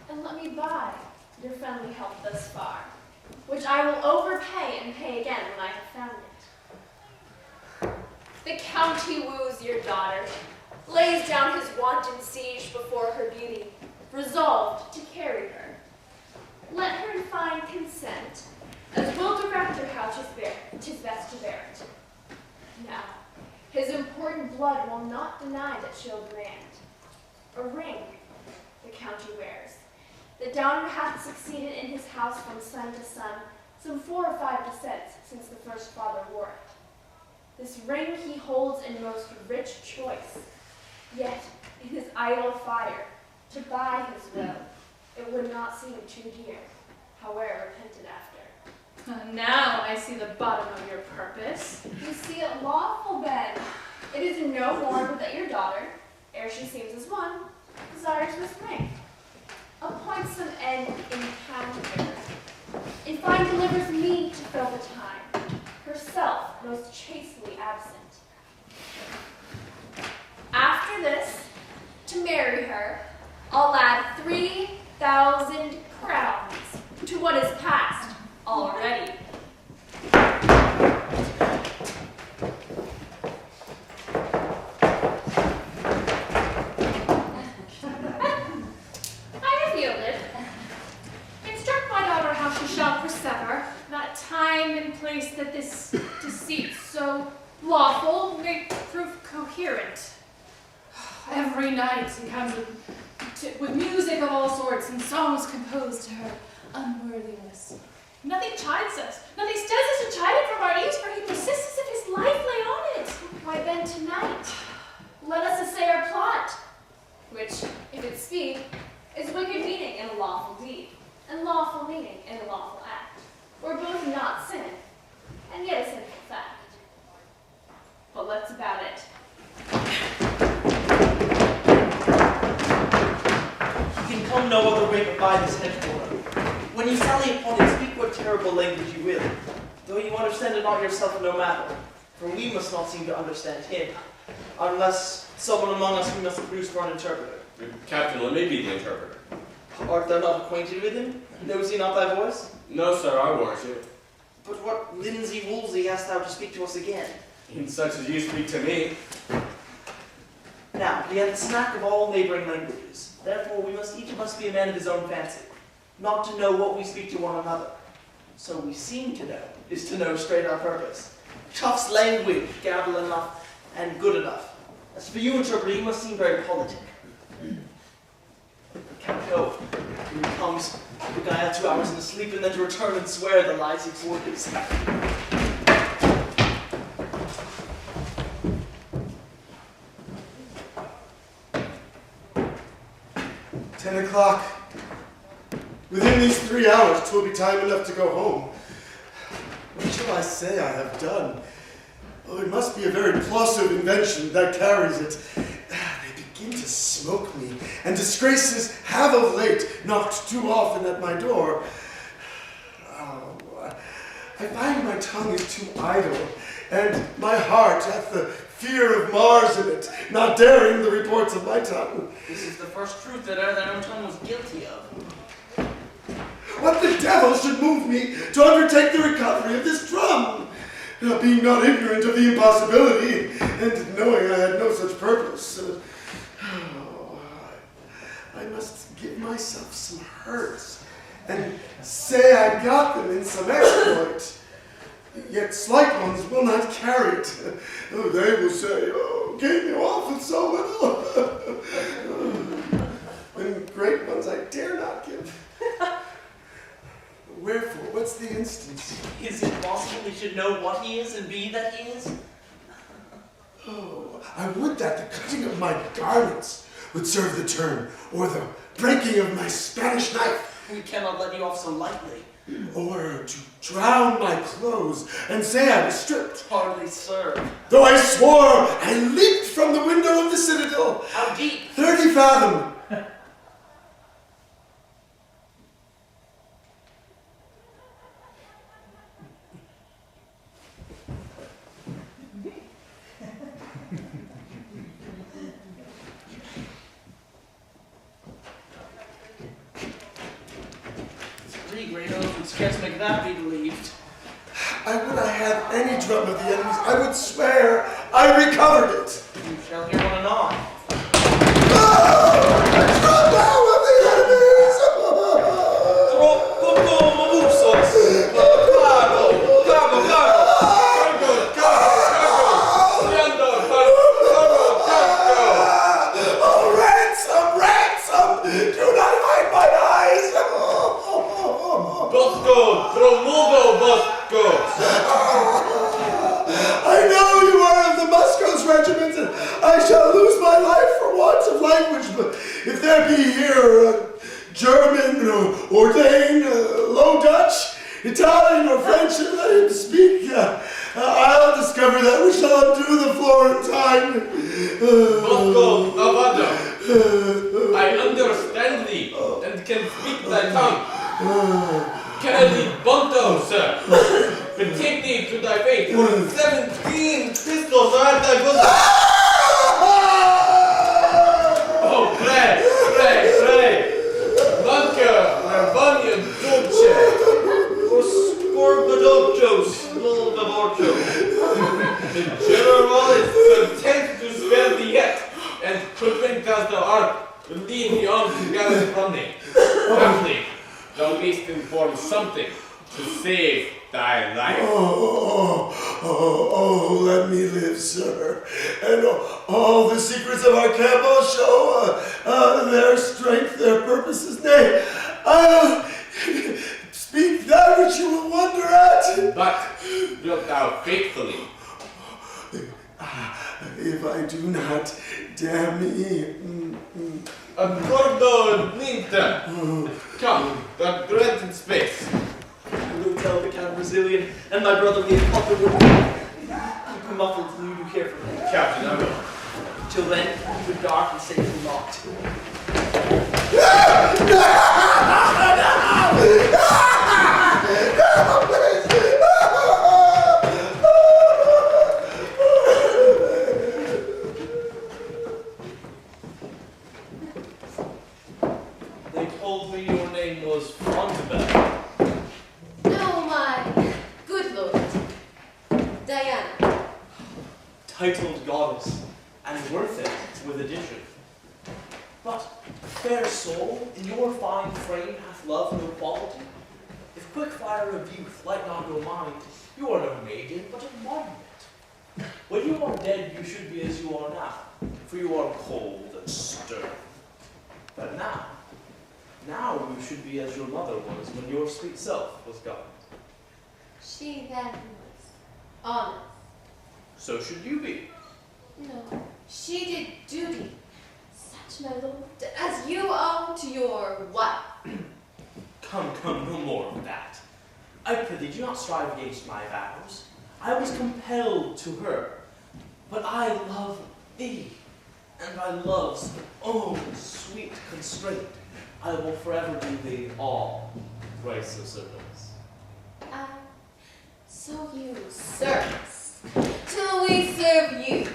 and let me buy your friendly help thus far, which I will overpay and pay again when I have found it. The county woos your daughter, lays down his wanton siege before her beauty, resolved to carry her. Let her find consent, as will direct her how 'tis best to bear it. now. His important blood will not deny that she'll grant. A ring the county wears. The downer hath succeeded in his house from son to son, some 4 or 5 descents since the first father wore it. This ring he holds in most rich choice, yet in his idle fire, to buy his will, it would not seem too dear, however repented after. Now I see the bottom of your purpose. You see it lawful then. It is no wonder that your daughter, ere she seems as one, desires this ring. Appoint some end encounter. If find delivers me to fill the time, herself most chastely absent. After this, to marry her, I'll add 3,000 crowns to what is past already. I have yielded. Instruct my daughter how she shall persever, that time and place that this deceit so lawful may prove coherent. Every night he comes with music of all sorts and songs composed to her unworthiness. Nothing chides us, nothing steals us to chide him from our ease, for he persists as if his life lay on it. Why then tonight, let us essay our plot, Which, if it speak, is wicked meaning in a lawful deed, and lawful meaning in a lawful act, where both not sin, and yet a sinful fact. But let's about it. He can come no other way but by this headboard. When you sally upon him, speak what terrible language you will. Though you understand it not yourself, no matter. For we must not seem to understand him, unless someone among us we must produce for an interpreter. Captain, let me be the interpreter. Art thou not acquainted with him? Knows he not thy voice? No, sir, I warrant you. But what linsey-woolsey hast thou to speak to us again? In such as you speak to me. Now, we have the snack of all neighboring languages. Therefore, each of us be a man of his own fancy, not to know what we speak to one another. So we seem to know, is to know straight our purpose. Chuff's language, gabble enough, and good enough. As for you, interpreter, you must seem very politic. Can't go. Here he comes, to beguile 2 hours in the sleep, and then to return and swear the lies he forges. 10 o'clock. Within these 3 hours, 'twill be time enough to go home. What shall I say I have done? Oh, it must be a very plausive invention that carries it. They begin to smoke me, and disgraces have of late knocked too often at my door. Oh, I find my tongue is too idle, and my heart hath the fear of Mars in it, not daring the reports of my tongue. This is the first truth that our own tongue was guilty of. What the devil should move me to undertake the recovery of this drum? Being not ignorant of the impossibility, and knowing I had no such purpose. I must give myself some hurts, and say I got them in some exploit. Yet slight ones will not carry it. Oh, they will say, oh, gave you off with so little. And great ones I dare not give. Wherefore, what's the instance? Is it possible he should know what he is and be that he is? Oh, I would that the cutting of my garments would serve the turn, or the breaking of my Spanish knife. We cannot let you off so lightly. Or to drown my clothes and say I was stripped. Hardly serve. Though I swore I leaped from the window of the citadel. How deep? 30 fathom. Scarce make that be believed. I would I had any drum of the enemy's. I would swear I recovered it. You shall hear one anon. Oh, a drum now of the enemy's. Troppo mamusos. Cargo, cargo, cargo, Oh, ransom, ransom! Do not hide my eyes. Bosco, Tromudo, Bosco. I know you are of the Muscos regiment, and I shall lose my life for want of language, but if there be here German, or Dane, Low Dutch, Italian, or French, let him speak. I'll discover that we shall undo the Florentine. Bosco, Navada. I understand thee, and can speak thy tongue. Kennedy Bonto, sir. But take thee to thy fate, for 17 pistols are at thy bosom. Oh, pray. Manca, Narbonian, Dulce. For Scorbadochos, little Baborcho. The general is content to spare thee yet, and prevent as thou art, to lead thee on to gather from thee. Blachly, thou mayst inform something to save thy life. Oh, let me live, sir. And all the secrets of our camp will show their strength, their purposes. Nay, I'll speak that which you will wonder at. But wilt thou faithfully? If I do not, damn me. Accordo Ninta. Come, the dreaded space. I will tell the Count Brazilian and my brother Leah Potter would keep him muffled till you do hear from him. Captain, I will. Till then, keep it dark and safely locked. They told me your name was Fontebelle. No, my good Diana. Titled goddess, and worth it with addition. But, fair soul, in your fine frame hath love no quality. If quick fire of youth light not your mind, you are no maiden, but a monument. When you are dead, you should be as you are now, for you are cold and stern. But now you should be as your mother was when your sweet self was gone. She then was honest. So should you be. No, she did duty, such my lord, as you owe to your wife. Come, no more of that. I prithee, do not strive against my vows. I was compelled to her, but I love thee, and by love's own sweet constraint, I will forever do thee all grace of service. So you serve us, till we serve you.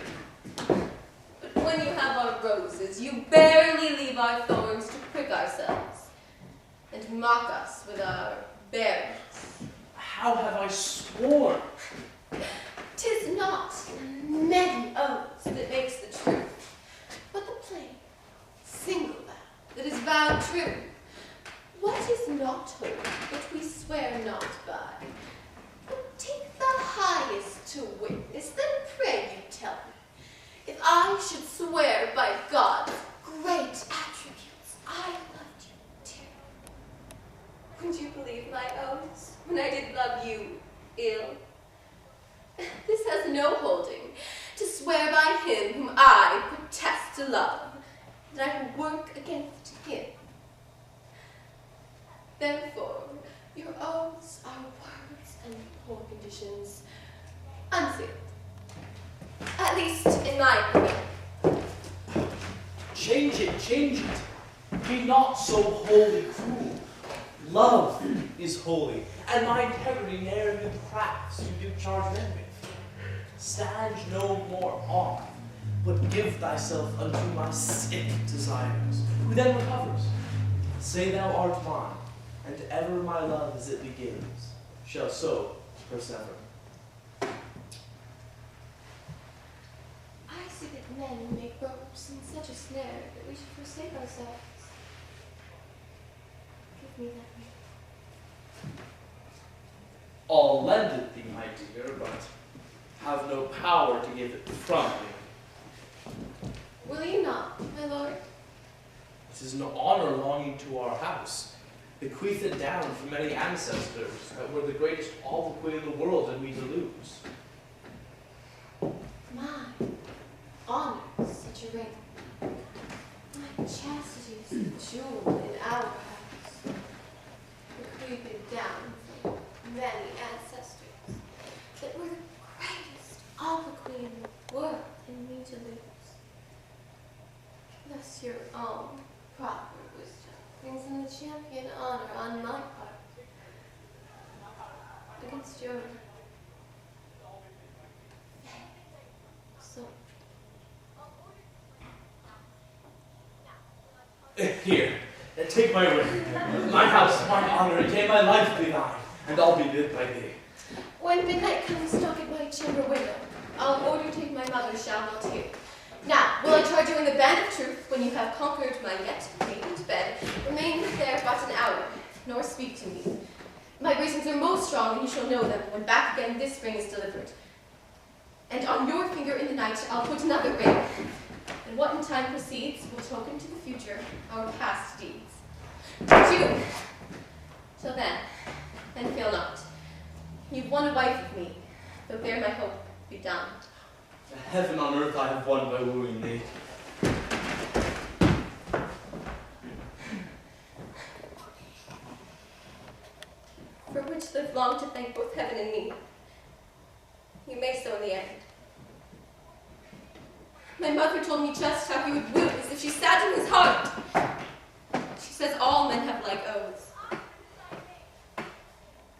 But when you have our roses, you barely leave our thorns to prick ourselves, and mock us with our barrenness. How have I sworn? 'Tis not many oaths that makes the truth, but the plain, single vow that is vowed true. What is not holy, which we swear not by? But take the highest to witness, then pray you tell me, if I should swear by God's great attributes, I loved you dearly. Would you believe my oaths when I did love you ill? This has no holding, to swear by him whom I protest to love, that I will work against him. Therefore, your oaths are words and poor conditions, unsealed. At least in my opinion. Change it. Be not so wholly cruel. Love is holy, and my integrity ne'er knew crafts you do charge men with. Stand no more on, but give thyself unto my sick desires, who then recovers. Say thou art mine, and ever my love as it begins shall so persever. I see that men make ropes in such a snare that we should forsake ourselves. Give me that ring. I'll lend it thee, my dear, but have no power to give it from me. Will you not, my lord? It is an honor belonging to our house, bequeathed down from many ancestors that were the greatest obloquy in the world and we to lose. Mine honors such a ring. My chastity is a jewel in our house, bequeathed down from many ancestors that were the greatest obloquy in the world and me to lose. Thus your own proper wisdom brings in the champion honor on my part against your so. Here, take my ring. My house, my honor, yea, my life be thine, and I'll be bid by thee. When midnight comes, knock at my chamber window. I'll order take my mother shall not hear. Now, will I charge you in the band of truth, when you have conquered my yet vacant bed, remain there but an hour, nor speak to me. My reasons are most strong, and you shall know them, when back again this ring is delivered. And on your finger in the night I'll put another ring, and what in time proceeds will token to the future our past deeds. Adieu! Till then, and fail not. You've won a wife of me, though there my hope be done. Heaven on earth I have won by wooing thee. For which live long to thank both heaven and me. You may so in the end. My mother told me just how he would woo as if she sat in his heart. She says all men have like oaths.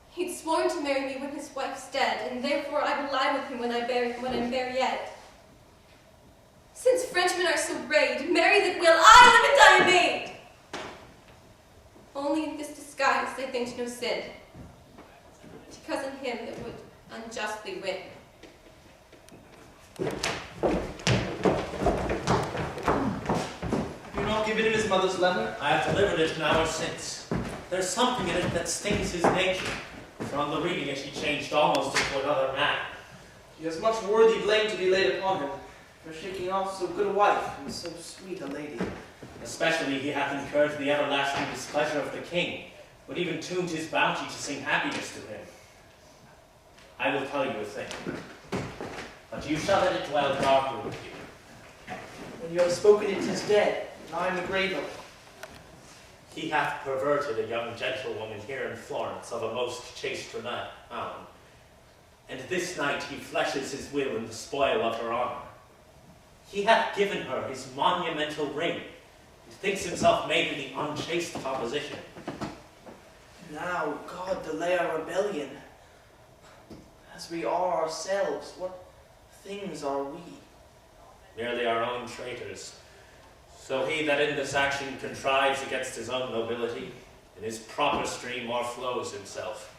He'd sworn to marry me when his wife's dead, and therefore I will lie with him when I'm buried yet. Since Frenchmen are so brave, marry that will, I live and die a maid. Only in this disguise they think no sin, to cousin him that would unjustly win. Have you not given him his mother's letter? I have delivered it an hour since. There's something in it that stings his nature. From the reading it, he changed almost into another man. He has much worthy blame to be laid upon him for shaking off so good a wife and so sweet a lady. Especially he hath incurred the everlasting displeasure of the king, but even tuned his bounty to sing happiness to him. I will tell you a thing, but you shall let it dwell darkly with you. When you have spoken it is dead, and I am the graver. He hath perverted a young gentlewoman here in Florence of a most chaste renown, and this night he fleshes his will in the spoil of her honor. He hath given her his monumental ring, and thinks himself made in the unchaste composition. Now, God, delay our rebellion. As we are ourselves, what things are we? Merely our own traitors. So he that in this action contrives against his own nobility, in his proper stream o'erflows himself.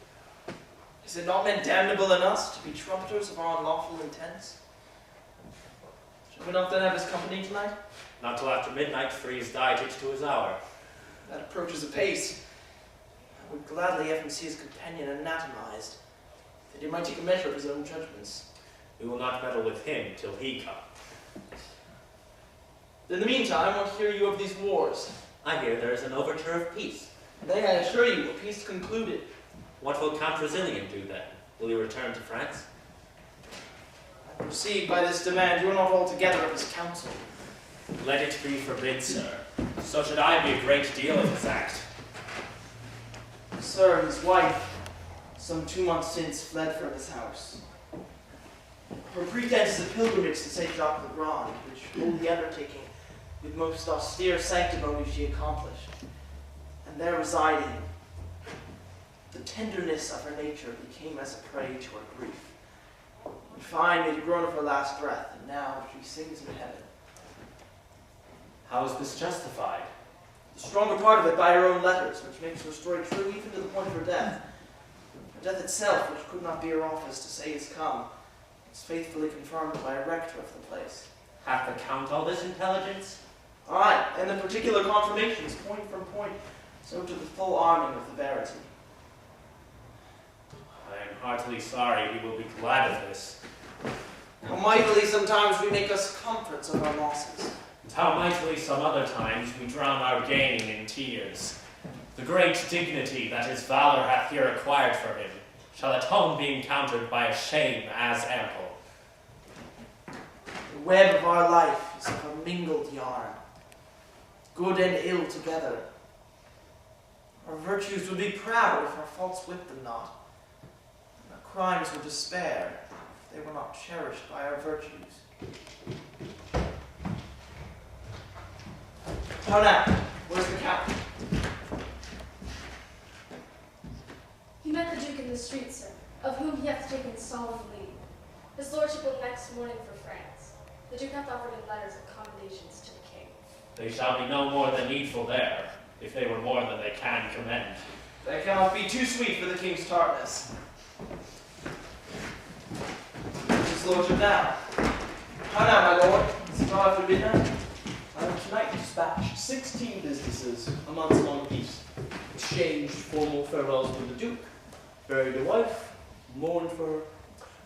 Is it not men damnable in us to be trumpeters of our unlawful intents? Shall we not then have his company tonight? Not till after midnight, for he is dieted to his hour. That approaches apace. I would gladly have him see his companion anatomized, that he might take a measure of his own judgments. We will not meddle with him till he come. In the meantime, what hear you of these wars? I hear there is an overture of peace. Nay, I assure you, a peace concluded. What will Count Resilient do then? Will he return to France? I perceive by this demand you are not altogether of his counsel. Let it be forbid, sir. So should I be a great deal of his act. Sir, his wife, some 2 months since, fled from his house. Her pretense is a pilgrimage to St. Jacques le Grand, which holy undertaking with most austere sanctimony she accomplished. And there residing, the tenderness of her nature became as a prey to her grief. In fine, made a groan of her last breath, and now she sings in heaven. How is this justified? The stronger part of it by her own letters, which makes her story true even to the point of her death. Her death itself, which could not be her office to say is come, is faithfully confirmed by a rector of the place. Hath the Count all this intelligence? Aye, and the particular confirmations, point from point, so to the full arming of the verity. I am heartily sorry he will be glad of this. How mightily sometimes we make us comforts of our losses. And how mightily some other times we drown our gain in tears. The great dignity that his valor hath here acquired for him shall at home be encountered by a shame as ample. The web of our life is of a mingled yarn, good and ill together. Our virtues would be proud if our faults whipped them not, and our crimes would despair if they were not cherished by our virtues. How now? Where's the Count? He met the Duke in the street, sir, of whom he hath taken solemn leave. His lordship will next morning for France. The Duke hath offered him letters of commendations to the king. They shall be no more than needful there, if they were more than they can commend. That cannot be too sweet for the king's tartness. His lordship now. How now, my lord? Is it not after midnight? I have tonight dispatched 16 businesses a month long apiece, exchanged formal farewells with the Duke, buried a wife, mourned for her,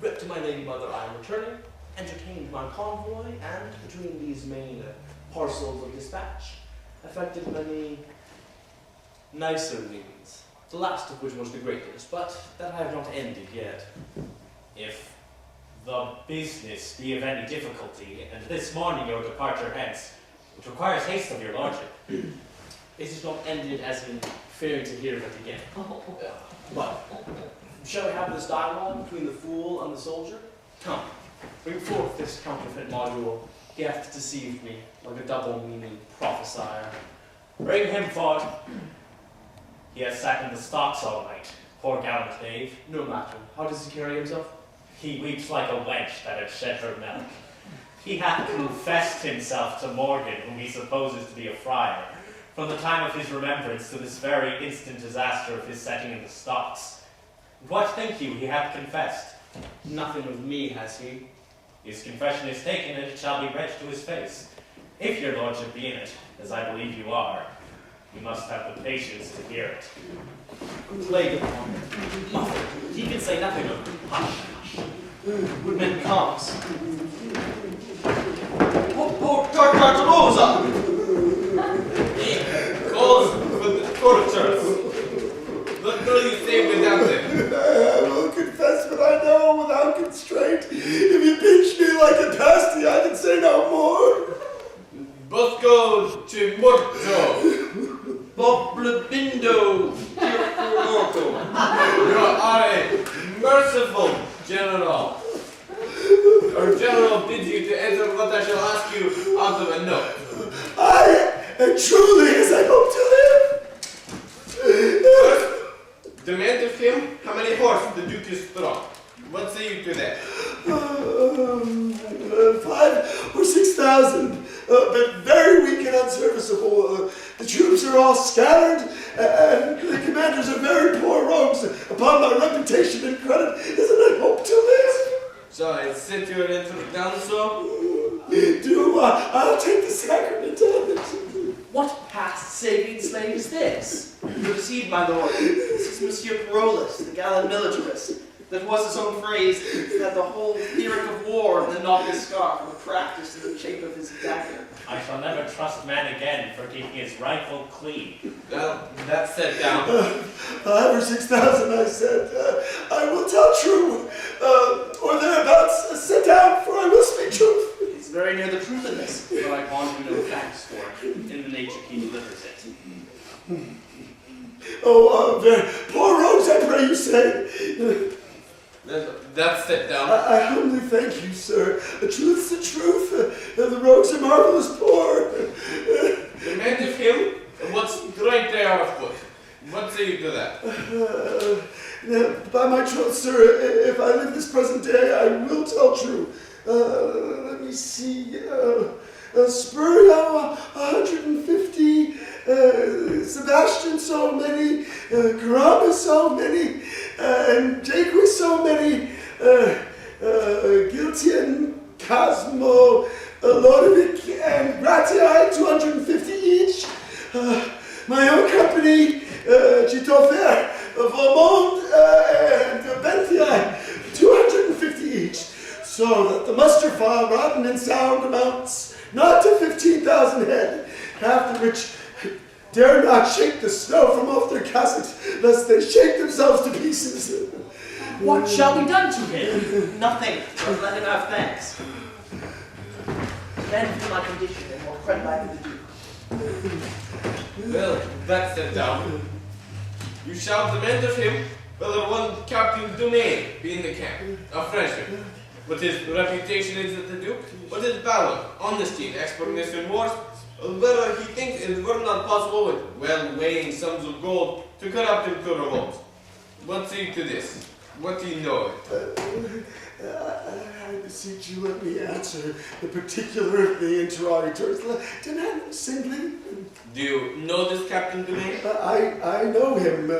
writ to my lady mother I am returning, entertained my convoy, and between these main parcels of dispatch, effected many nicer means, the last of which was the greatest, but that I have not ended yet. If the business be of any difficulty, and this morning your departure hence, which requires haste of your lordship. It is not ended as in fearing to hear of it again. But, shall we have this dialogue between the fool and the soldier? Come, bring forth this counterfeit module. He hath deceived me, like a double-meaning prophesier. Bring him forth. He has sat in the stocks all night, poor gallant knave. No matter. How does he carry himself? He weeps like a wench that had shed her milk. He hath confessed himself to Morgan, whom he supposes to be a friar, from the time of his remembrance to this very instant disaster of his setting in the stocks. And what think you he hath confessed? Nothing of me, has he? His confession is taken, and it shall be read to his face. If your lordship be in it, as I believe you are, you must have the patience to hear it. Plague upon him. Muffled. He can say nothing of it. Hush, hush. Woodman comes. Oh, Tartarosa! He calls for the torturers. What will you say without them? I will confess what I know without constraint. If you pinch me like a pasty, I can say no more. Bosco to morto. Poblebindo morto. You are a merciful general. Our general bids you to answer what I shall ask you out of a note. I am truly as I hope to live. First, demand of him how many horse the Duke is strong. What say you to that? 5,000 or 6,000, but very weak and unserviceable. The troops are all scattered, and the commanders are very poor rogues. Upon my reputation and credit, isn't I hope to live? So I sent you an answer down so? I'll take the sacrament of it. What past saving slave is this? You deceived, my lord. This is Monsieur Carolus, the gallant militarist. That was his own phrase, that the whole lyric of war in the knot of his scarf were practiced in the shape of his dagger. I shall never trust man again for keeping his rifle clean. Well, that's set down. 5 or 6,000, I said. I will tell true, or thereabouts. Sit down, for I will speak truth. It's very near the truth in this, but I want you no thanks for it, in the nature he delivers it. Oh, very poor rogues, I pray you say. That's set down. I humbly thank you, sir. The truth's the truth. The rogues are marvelous poor. Demand of him what strength they are afoot. What say you to that? By my troth, sir, if I live this present day, I will tell true. Let me see. Spurio, 150. Sebastian, so many. Carambas, so many. And Jaques, so many. Giltian, Cosmo, Lodovic, and Gratii, 250 each. My own company, Chitofer, Vermont, and Benthia, 250 each. So that the muster file, rotten and sound, amounts not to 15,000 head, half the which dare not shake the snow from off their cassocks, lest they shake themselves to pieces. What shall be done to him? Nothing, but let him have thanks. Then for my condition, and more credit I can do. Well, that's set down. You shall demand of him whether one Captain Domain be in the camp, a Frenchman. What his reputation is at the Duke, what his valor, honesty, and expertness in wars, whether he thinks it were not possible with well-weighing sums of gold to cut up him to revolt. What say you to this? What do you know of it? I beseech you, let me answer the particular of the interrogators. Demand them singly. Do you know this Captain Domain? I know him.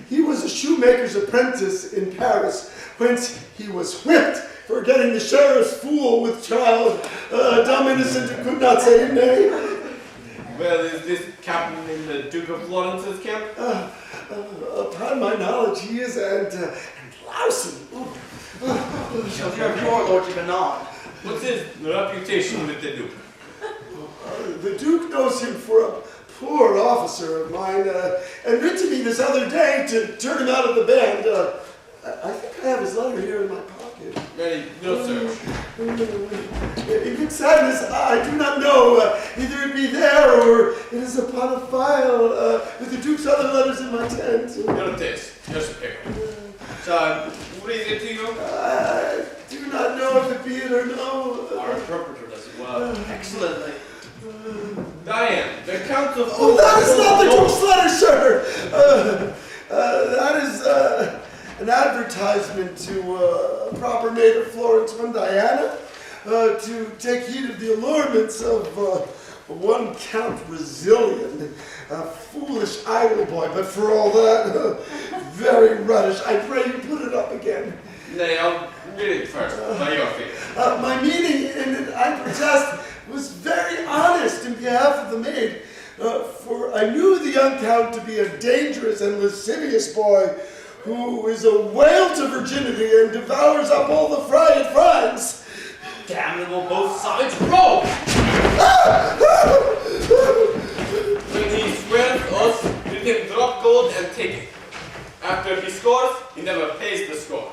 He was a shoemaker's apprentice in Paris, whence he was whipped for getting the sheriff's fool with child, dumb innocent who could not say nay. Well, is this captain in the Duke of Florence's camp? Upon my knowledge, he is, and lousy. We shall hear of your lordship anon. What's his reputation with the Duke? The Duke knows him for a poor officer of mine, and writ to me this other day to turn him out of the band. I think I have his letter here in my pocket. Ready, no search. In good sadness, I do not know. Either it be there or it is upon a file with the Duke's other letters in my tent. Here it is. Here's a paper. So, read it to you. I do not know if it be it or no. Our interpreter does it well. Excellently. Diane, the Count of... Oh, that is not the Duke's letter, sir! That is an advertisement to a proper maid of Florence, one Diana, to take heed of the allurements of one Count Resilient, a foolish idle boy, but for all that, very ruddish. I pray you put it up again. Nay, I'll Read it first, by your faith. My meaning in it, I protest, was very honest in behalf of the maid. For I knew the young count to be a dangerous and lascivious boy, who is a whale to virginity and devours up all the fry it finds. Damnable both sides row! When he swears us, let him drop gold and take it. After he scores, he never pays the score.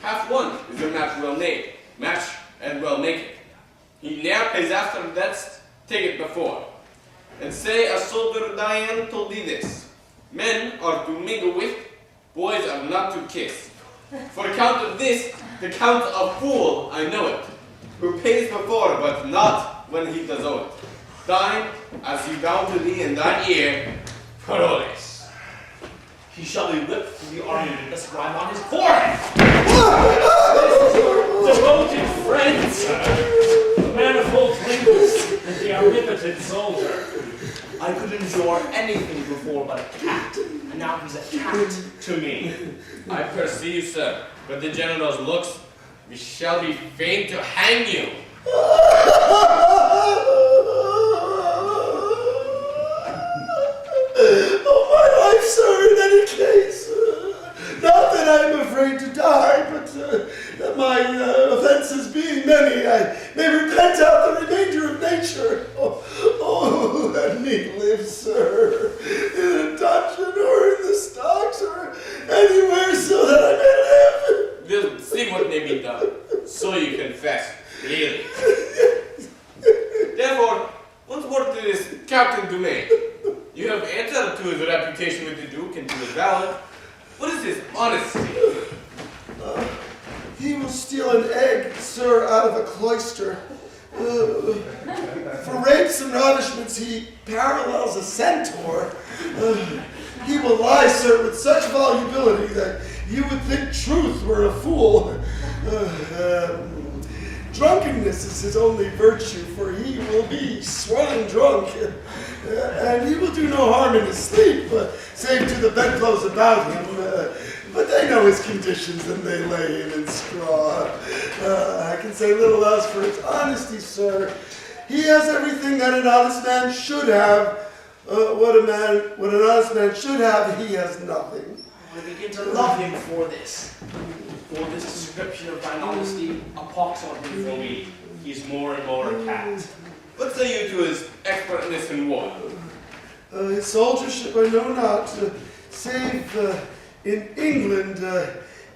Half won is a match well made, match and well make it. He ne'er pays after that's take it before. And say a soldier Diane told thee this: men are to mingle with, boys are not to kiss. For account of this, the count of fool, I know it, who pays before, but not when he does owe it. Thine, as he bound to thee in thine ear, paroles. He shall be whipped for the argument with the scribe on his forehead. This is your devoted friend, sir. The manifold linguist and the omnipotent soldier. I could endure anything before but a cat, and now he's a cat to me. I perceive, sir, but the general's looks, we shall be fain to hang you. Oh, my life, sir, in any case. Not that I am afraid to die, but that my offenses being many, I may repent out the remainder of nature. Oh, let me live, sir, in a dungeon or in the stocks or anywhere so that I may live. We'll see what may be done, so you confess, really. Therefore, once more to this Captain Dumain. You have answered to his reputation with the Duke and to his valor. What is his honesty? He will steal an egg, sir, out of a cloister. For rapes and ravishments, he parallels a centaur. He will lie, sir, with such volubility that you would think truth were a fool. Drunkenness is his only virtue, for he will be swelling drunk. And he will do no harm in his sleep, save to the bedclothes about him. But they know his conditions and they lay him in straw. I can say little else for his honesty, sir. He has everything that an honest man should have. What an honest man should have, he has nothing. I begin to love him for this. For this description of thine honesty, a pox on him for me. He's more and more a cat. What say you to his expertness in war? His soldiership I know not, save in England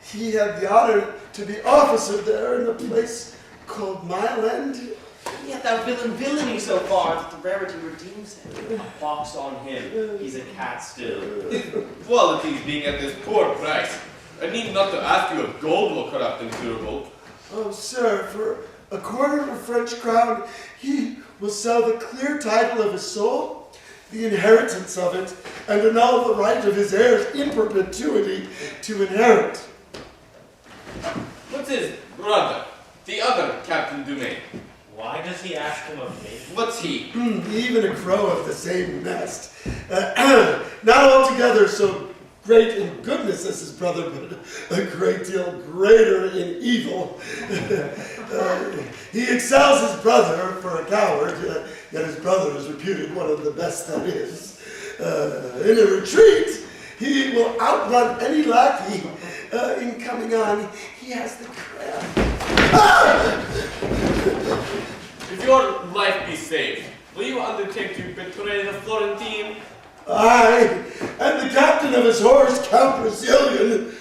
he had the honor to be officer there in a place called Miland. Yet thou villainy so far that the rarity redeems him. A pox on him. He's a cat still. His qualities being at this poor price, I need not to ask you if gold will corrupt and curable. Oh, sir, for a quarter of a French crown, he will sell the clear title of his soul, the inheritance of it, and annul the right of his heirs in perpetuity to inherit. What's his brother, the other Captain Dumain? Why does he ask him of me? What's he? Even a crow of the same nest. Not altogether so great in goodness as his brother, but a great deal greater in evil. He excels his brother for a coward, yet his brother is reputed one of the best that is. In a retreat, he will outrun any lackey. In coming on, he has the cramp. If your life be saved, will you undertake to betray the Florentine? Aye, and the captain of his horse, Count Brazilian.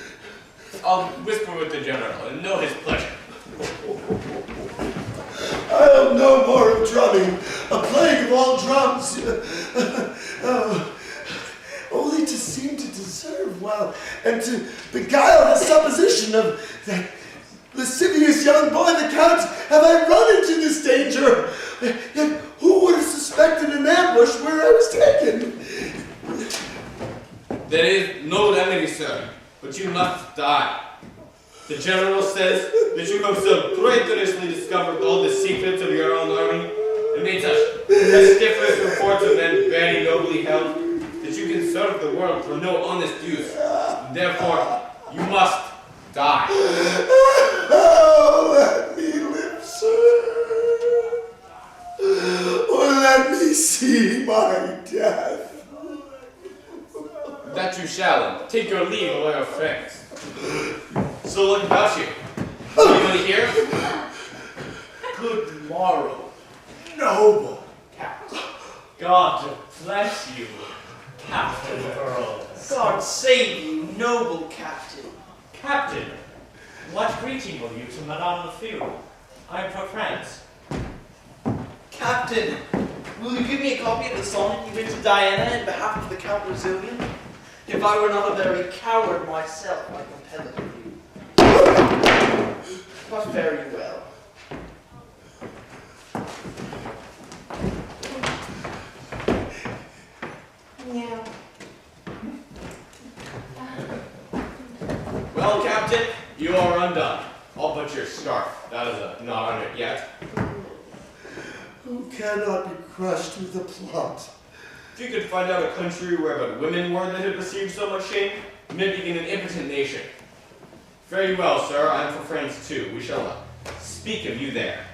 I'll whisper with the general and know his pleasure. I'll no more of drumming, a plague of all drums. Only to seem to deserve well, and to beguile the supposition of that lascivious young boy, the Count, have I run into this danger. Yet who would have suspected an ambush where I was taken? There is no remedy, sir, but you must die. The general says that you have so traitorously discovered all the secrets of your own army, and made such pestiferous reports of men very nobly held, that you can serve the world for no honest use. Therefore, you must die. let me live, sir. Or let me see my death. That you shall, and take your leave of our friends. So look about you. Anybody here? Good morrow, noble Captain. God bless you, Captain Burrows. God save you, noble captain. Captain, what greeting will you to Madame Lefeu? I am for France. Captain, will you give me a copy of the sonnet you wrote to Diana in behalf of the Count Brazilian? If I were not a very coward myself, I compel it of you. But very well. Yeah. Well, Captain, you are undone. All but your scarf. That is not on it yet. Who cannot be crushed with a plot? If you could find out a country where but women were that had received so much shame, mimicking an impotent nation. Very well, sir. I am for France too. We shall speak of you there.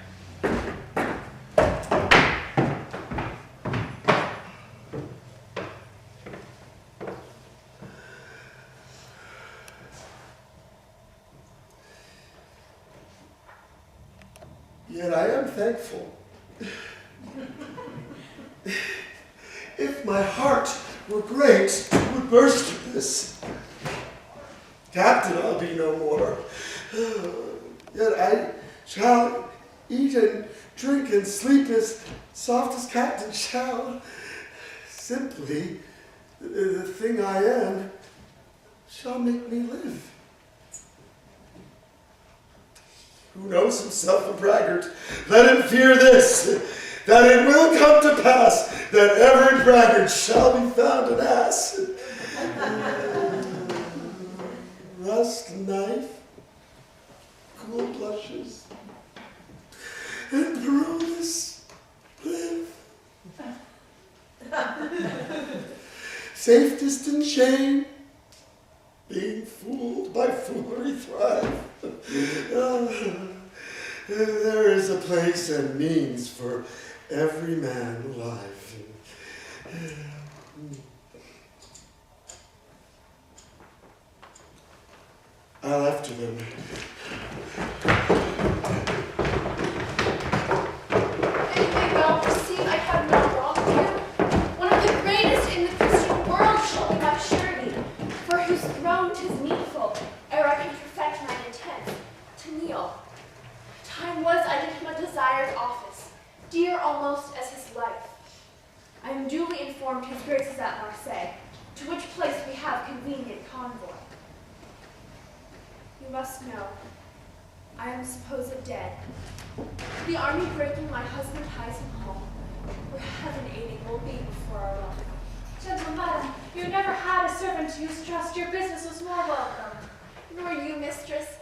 Yet I am thankful. If my heart were great, it would burst at this. Captain, I'll be no more. Yet I shall eat and drink and sleep as soft as captain shall. Simply, the thing I am shall make me live. Who knows himself a braggart? Let him fear this, that it will come to pass that every braggart shall be found an ass. Rust knife, cool blushes, and perilous live. Safe distant shame, being fooled by foolery thrive. There is a place and means for every man alive. I'll after them. And you may well perceive I have no wrong here. One of the greatest in the Christian world shall be my surety, for whose throne 'tis needful, ere I can perfect mine intent, to kneel. Time was I did him a desired office, dear almost as his life. I am duly informed his grace is at Marseille, to which place we have convenient convoy. You must know, I am supposed dead. The army breaking my husband hies him home, where heaven aiding will be before our welcome. Gentle madam, you never had a servant whose trust your business was more welcome. Nor you, mistress,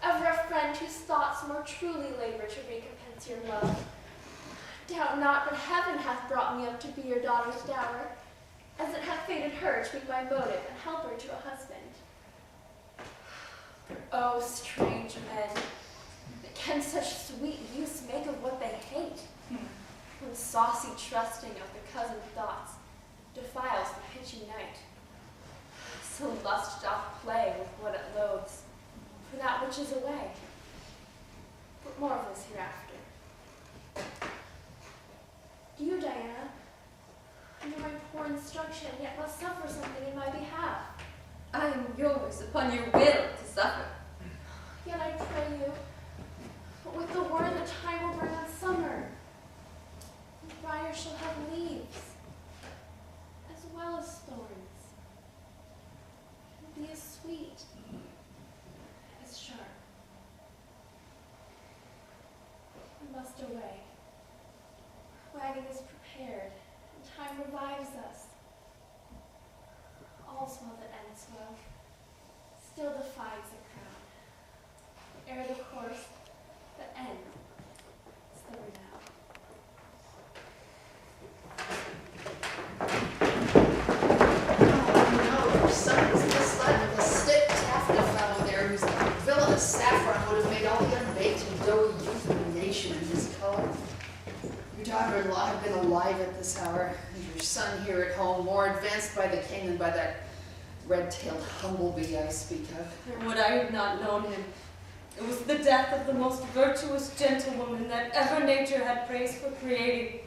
ever a friend whose thoughts more truly labor to recompense your love. Doubt not but heaven hath brought me up to be your daughter's dower, as it hath fated her to be my motive and helper to a husband. Oh, strange men, that can such sweet use make of what they hate, when saucy trusting of the cousin thoughts defiles the pitchy night. So lust doth play with what it loathes, for that which is away. But more of this hereafter. You, Diana, under my poor instruction, yet must suffer something in my behalf. I am yours upon your will to suffer. Yet I pray you, but with the word that time will bring on summer, the briar shall have leaves, as well as thorns, and be as sweet, as sharp. We must away. Wagon is prepared, and time revives us. All's well that ends well, still defies a crown. Ere the course that ends is the renown. Oh, no, your son is misled with a stick taffeta fellow there whose villainous saffron would have made all the unbaked and power, and your son here at home more advanced by the king than by that red-tailed humblebee I speak of. Or would I have not known him? It was the death of the most virtuous gentlewoman that ever nature had praised for creating.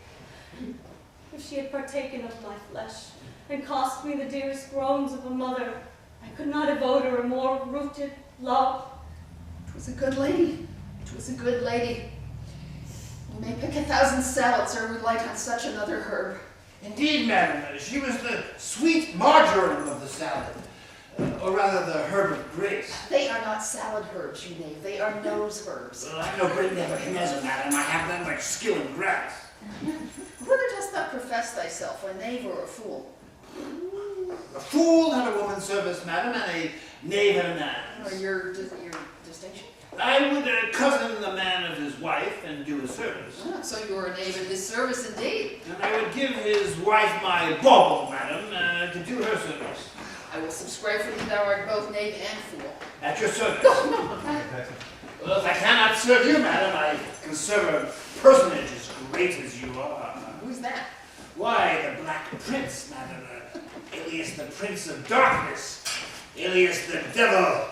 If she had partaken of my flesh, and cost me the dearest groans of a mother, I could not have owed her a more rooted love. 'Twas a good lady. 'Twas a good lady. We may pick 1,000 salads or relight on such another herb. Indeed, madam, she was the sweet marjoram of the salad, or rather the herb of grace. They are not salad herbs, you knave. They are nose herbs. Well, I have no great Nebuchadnezzar, madam. I have that much skill in grass. Whether dost thou profess thyself, a knave or a fool? A fool had a woman's service, madam, and a knave had a man's. Or your distinction? I would cousin the man of his wife and do his service. Ah, so you are a knave in his service indeed. And I would give his wife my bauble, madam, to do her service. I will subscribe for thee, thou art both knave and fool. At your service. Well, if I cannot serve you, madam, I can serve a personage as great as you are. Who's that? Why, the Black Prince, madam, alias the Prince of Darkness, alias the Devil.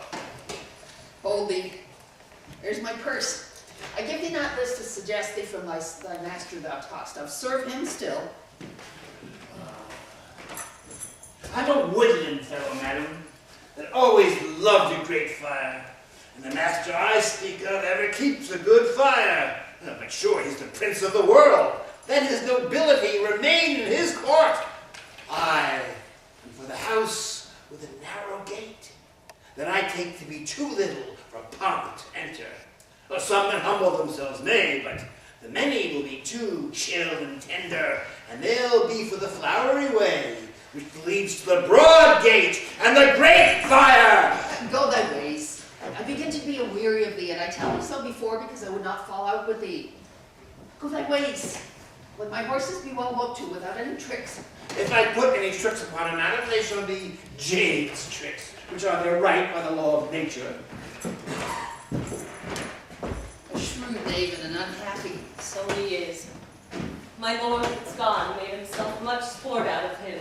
Hold thee. There's my purse. I give thee not this to suggest thee from thy master thou talkst of. Serve him still. I'm a woodland fellow, madam, that always loved a great fire. And the master I speak of ever keeps a good fire. But sure, he's the prince of the world. Let his nobility remain in his court. I am for the house with a narrow gate that I take to be too little for pomp to enter. Well, some men humble themselves, nay, but the many will be too chill and tender, and they'll be for the flowery way, which leads to the broad gate and the great fire. Go thy ways. I begin to be aweary of thee, and I tell thee so before because I would not fall out with thee. Go thy ways. Let my horses be well looked to without any tricks. If I put any tricks upon a madam, they shall be Jade's tricks, which are their right by the law of nature. A shrewd knave and an unhappy. So he is. My lord that's gone made himself much sport out of him.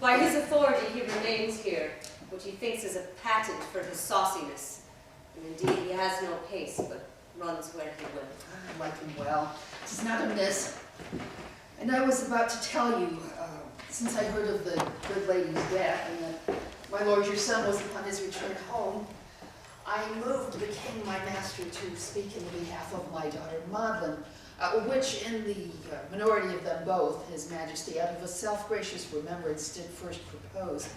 By his authority he remains here, which he thinks is a patent for his sauciness. And indeed he has no pace, but runs where he will. I like him well. 'Tis not amiss. And I was about to tell you, since I heard of the good lady's death, and that my lord your son was upon his return home, I moved the king, my master, to speak in behalf of my daughter Maudlin, which in the minority of them both, his majesty, out of a self-gracious remembrance, did first propose.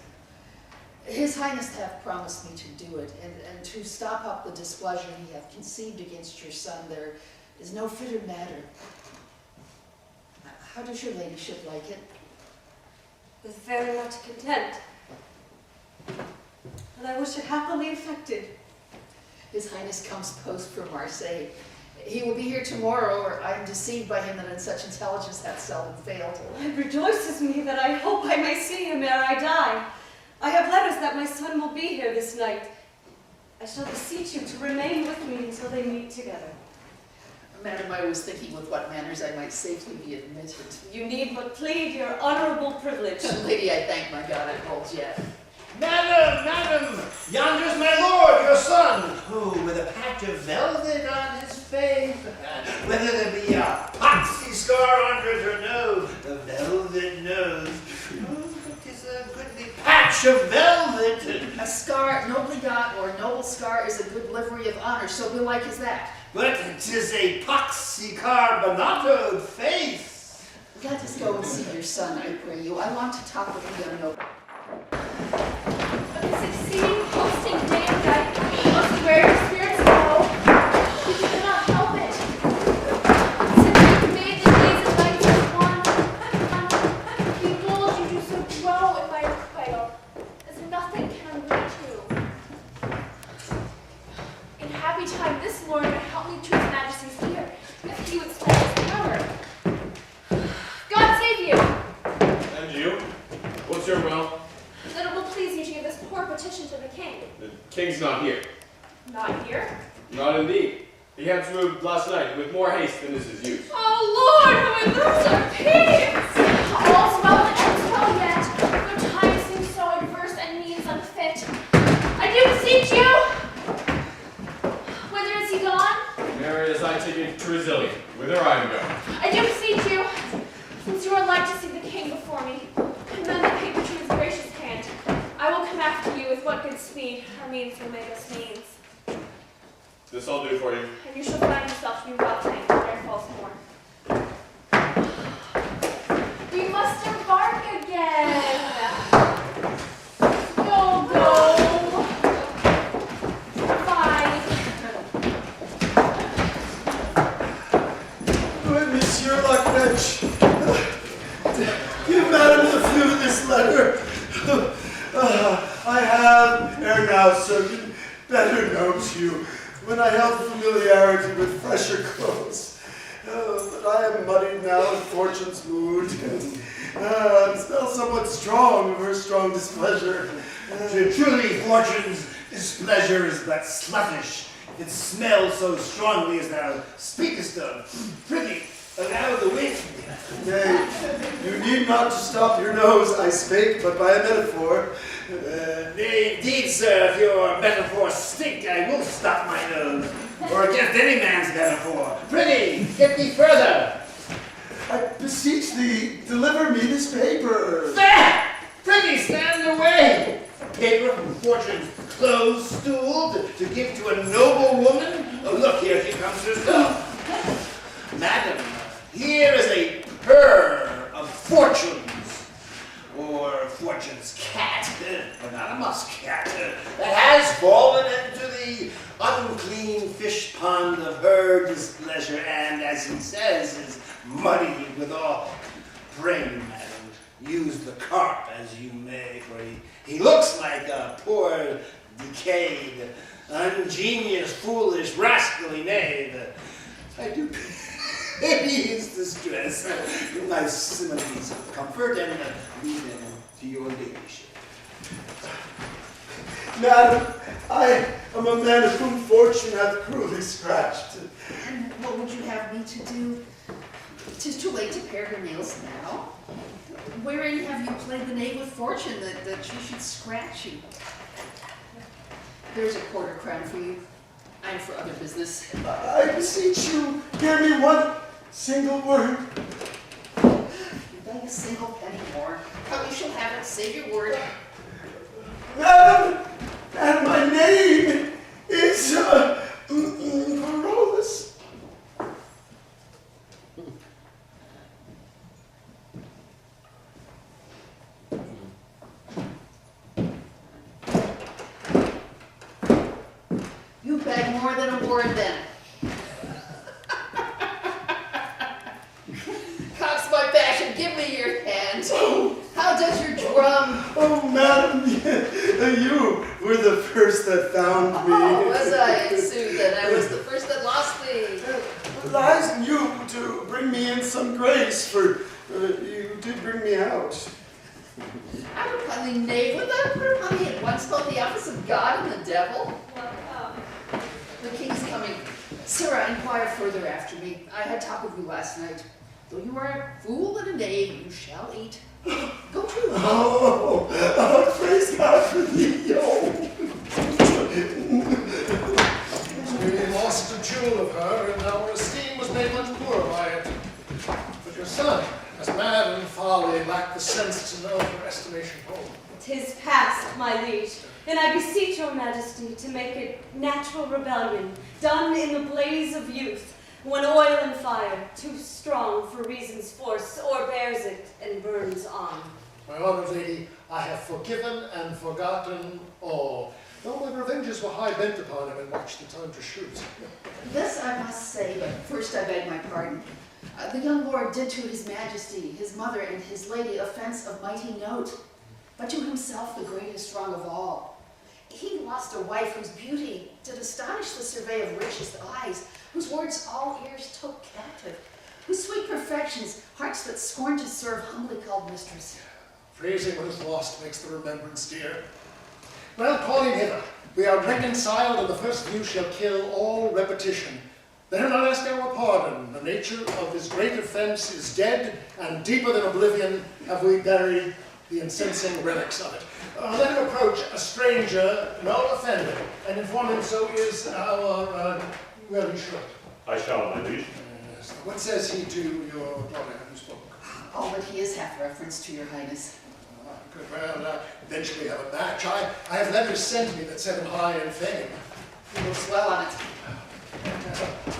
His highness hath promised me to do it, and to stop up the displeasure he hath conceived against your son, there is no fitter matter. How does your ladyship like it? With very much content. And I wish it happily effected. His highness comes post from Marseille. He will be here tomorrow, or I am deceived by him that in such intelligence hath seldom failed. It rejoices me that I hope I may see him ere I die. I have letters that my son will be here this night. I shall beseech you to remain with me until they meet together. Madam, I was thinking with what manners I might safely be admitted. You need but plead your honorable privilege. Lady, I thank my God it holds yet. Madam, yonder's my lord, your son, who, with a patch of velvet on his face, whether there be a poxy scar under her nose, the velvet nose, it is a goodly patch of velvet. A scar, nobly got, or a noble scar, is a good livery of honor, so belike is that. But it is a poxy carbonatoed face. Let us go and see your son, I pray you. I want to talk with the young noble. But the succeeding posting day and night must wear your spirits low. You cannot help it. Since you made the days and nights as one, behold, you do so grow in my requital, as nothing can reach you. In happy time, this Lord may help me to his majesty's ear, if he would spend his power. God save you! And you? What's your will? That it will please you to give this poor petition to the king. The king's not here. Not here? Not indeed. He had to move last night with more haste than is his use. Oh Lord, how I lose our peace! to Resilient, whither I am going. I do beseech you, since you are like to see the king before me, commend the paper to his gracious hand. I will come after you with what good speed our means will make us means. This I'll do for you. And you shall find yourself to be well thanked for their false more. We must embark again. Go. Bye. Monsieur Lacrèche, give Madame the Fleur this letter. I have, ere now, certain better known to you, when I held familiarity with fresher clothes. But I am muddied now in Fortune's mood, and smell somewhat strong of her strong displeasure. Truly, Fortune's displeasure is but sluttish. It smells so strongly as thou speakest of. Prithee, allow the wind. Nay, you need not to stop your nose, I spake, but by a metaphor. Nay, indeed, sir, if your metaphor stink, I will stop my nose, or against any man's metaphor. Prithee, get thee further. I beseech thee, deliver me this paper. There! Prithee, stand away. A paper from Fortune's clothes stool to give to a noble woman? Oh, look, here she comes herself. Madam, here is a purr of Fortune's, or Fortune's cat, but not a muscat, that has fallen into the unclean fish pond of her displeasure, and, as he says, is muddied with all. Pray, madam, use the carp as you may, for he looks like a poor, decayed, ungenious, foolish, rascally knave. I do pity his distress. My similes of comfort, and leave them to your ladyship. Madam, I am a man of whom fortune hath cruelly scratched. And what would you have me to do? 'Tis too late to pare her nails now. Wherein have you played the knave with fortune that she should scratch you? There's a quarter crown for you. I'm for other business. I beseech you, hear me one single word. You beg a single penny more. Come, you shall have it. Save your word. Madam, and my name is Carolus. You beg more than a word then. Cox my passion, give me your hand. How does your drum? Oh, madam, you were the first that found me. Oh, was I? Soon then I was the first that lost thee. It lies in you to bring me in some grace, for you did bring me out. I'm a cunning knave. Would thou put upon me at once both the office of God and the devil? The king's coming. Sir, inquire further after me. I had talk of you last night. Though you are a fool and a knave, you shall eat. Go to. Oh, praise God for thee, yo. We lost a jewel of her, and our esteem was made much poorer by it. But your son, as mad and folly, lacked the sense to know her estimation home. 'Tis past, my liege, and I beseech your majesty to make it natural rebellion, done in the blaze of youth, when oil and fire, too strong for reason's force, o'erbears it and burns on. My honored lady, I have forgiven and forgotten all, though my revenges were high bent upon him and watched the time to shoot. This I must say, but first I beg my pardon. The young lord did to his majesty, his mother, and his lady offense of mighty note, but to himself the greatest wrong of all. He lost a wife whose beauty did astonish the survey of richest eyes, whose words all ears took captive, whose sweet perfections, hearts that scorn to serve, humbly called mistress. Praising what is lost makes the remembrance dear. Well, call him hither. We are reconciled, and the first view shall kill all repetition. Let him not ask our pardon. The nature of his great offense is dead, and deeper than oblivion have we buried the incensing relics of it. Let him approach a stranger, no offender, and inform him so is our, well, he should. I shall, my liege. What says he to your daughter who spoke? All that he is hath reference to your highness. Good. Well, eventually we have a match. I have letters sent me that set him high in fame. He will swell on it.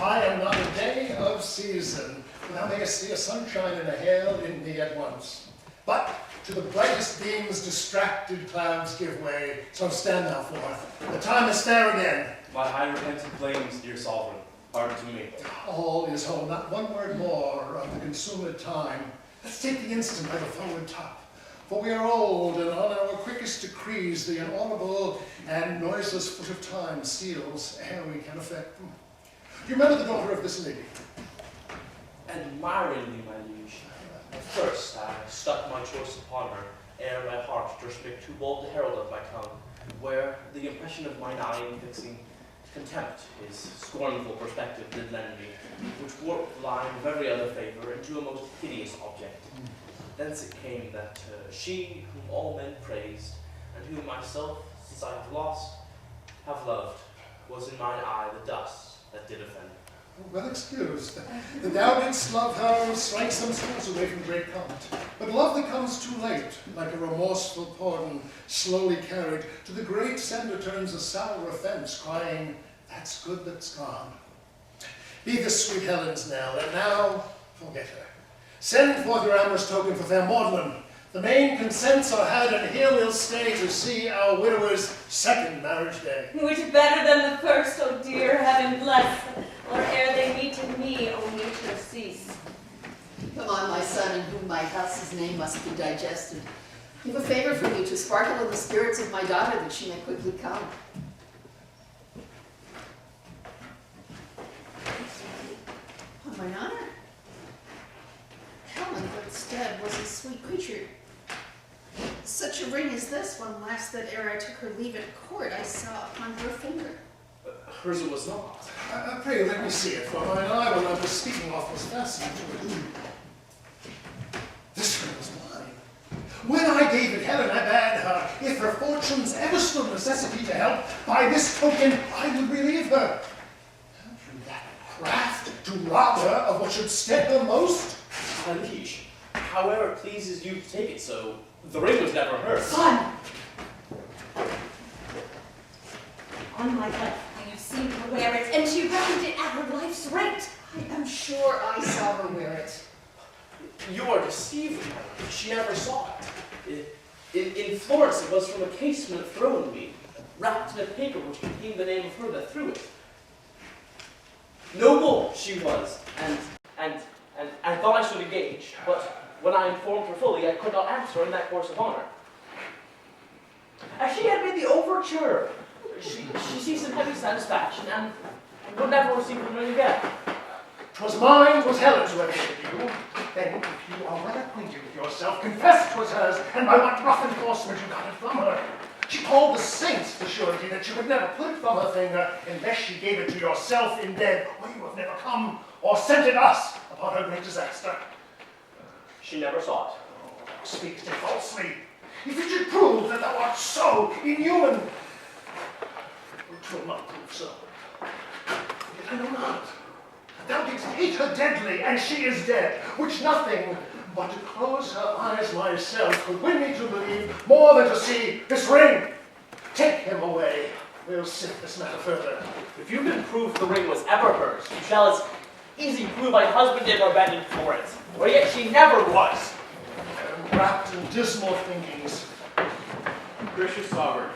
I am not a day of season. Thou mayest see a sunshine and a hail in me at once. But to the brightest beams distracted clouds give way, so stand thou forth. The time is fair again. My high repentant claims, dear sovereign, pardon to me. All is whole, not one word more of the consumed time. Let's take the instant by the forward top. For we are old, and on our quickest decrees the inaudible and noiseless foot of time seals ere we can effect them. Do you remember the daughter of this lady? Admiringly, my liege. At first I stuck my choice upon her, ere my heart durst make too bold the herald of my tongue, where the impression of mine eye in fixing contempt his scornful perspective did lend me, which warped line of every other favour into a most hideous object. Thence it came that she whom all men praised, and whom myself, since I have lost, have loved, was in mine eye the dust that did offend. Well excused. That thou didst love her strikes some schools away from great comment. But love that comes too late, like a remorseful pardon, slowly carried, to the great sender turns a sour offense, crying, that's good that's gone. Be this sweet Helen's knell, and now forget her. Send forth your amorous token for fair Magdalen. The main consents are had, and here we'll stay to see our widower's second marriage day. Which better than the first, O dear, heaven bless, or ere they meet in me, O nature cease. Come on, my son, in whom my house's name must be digested. Give a favor for me to sparkle in the spirits of my daughter, that she may quickly come. On mine honor. Helen, but instead was a sweet creature. Such a ring as this one last that ere I took her leave at court, I saw upon her finger. Hers it was not. Pray let me see it, for mine eye, when I was speaking of, was fastened to it. This ring was mine. When I gave it Helen, I bade her, if her fortunes ever stood necessity to help, by this token I would relieve her. And through that craft to rob her of what should stead her most? My liege, however it pleases you to take it so, the ring was never hers. Son! On my life, I have seen her wear it, and she reckoned it at her life's rate. I am sure I saw her wear it. You are deceiving her. She never saw it. In Florence, it was from a casement thrown me, wrapped in a paper which contained the name of her that threw it. Noble she was, and thought I should engage, but when I informed her fully, I could not answer in that course of honor. As she had made the overture, she sees some heavy satisfaction, and would never receive the ring again. 'Twas mine, 'twas Helen's who had given you. Then, if you are well acquainted with yourself, confess 'twas hers, and by what rough enforcement you got it from her. She called the saints for surety that she would never put it from her finger unless she gave it to yourself in bed, or you have never come, or sent it us upon her great disaster. She never saw it. Oh, thou speakest it falsely. If it should prove that thou art so inhuman, it will not prove so. Yet I know not. Thou didst hate her deadly, and she is dead, which nothing but to close her eyes myself could win me to believe more than to see this ring. Take him away. We'll sift this matter further. If you can prove the ring was ever hers, you shall as easy prove my husband did her bed in Florence, where yet she never was. I am wrapped in dismal thinkings. Gracious sovereign,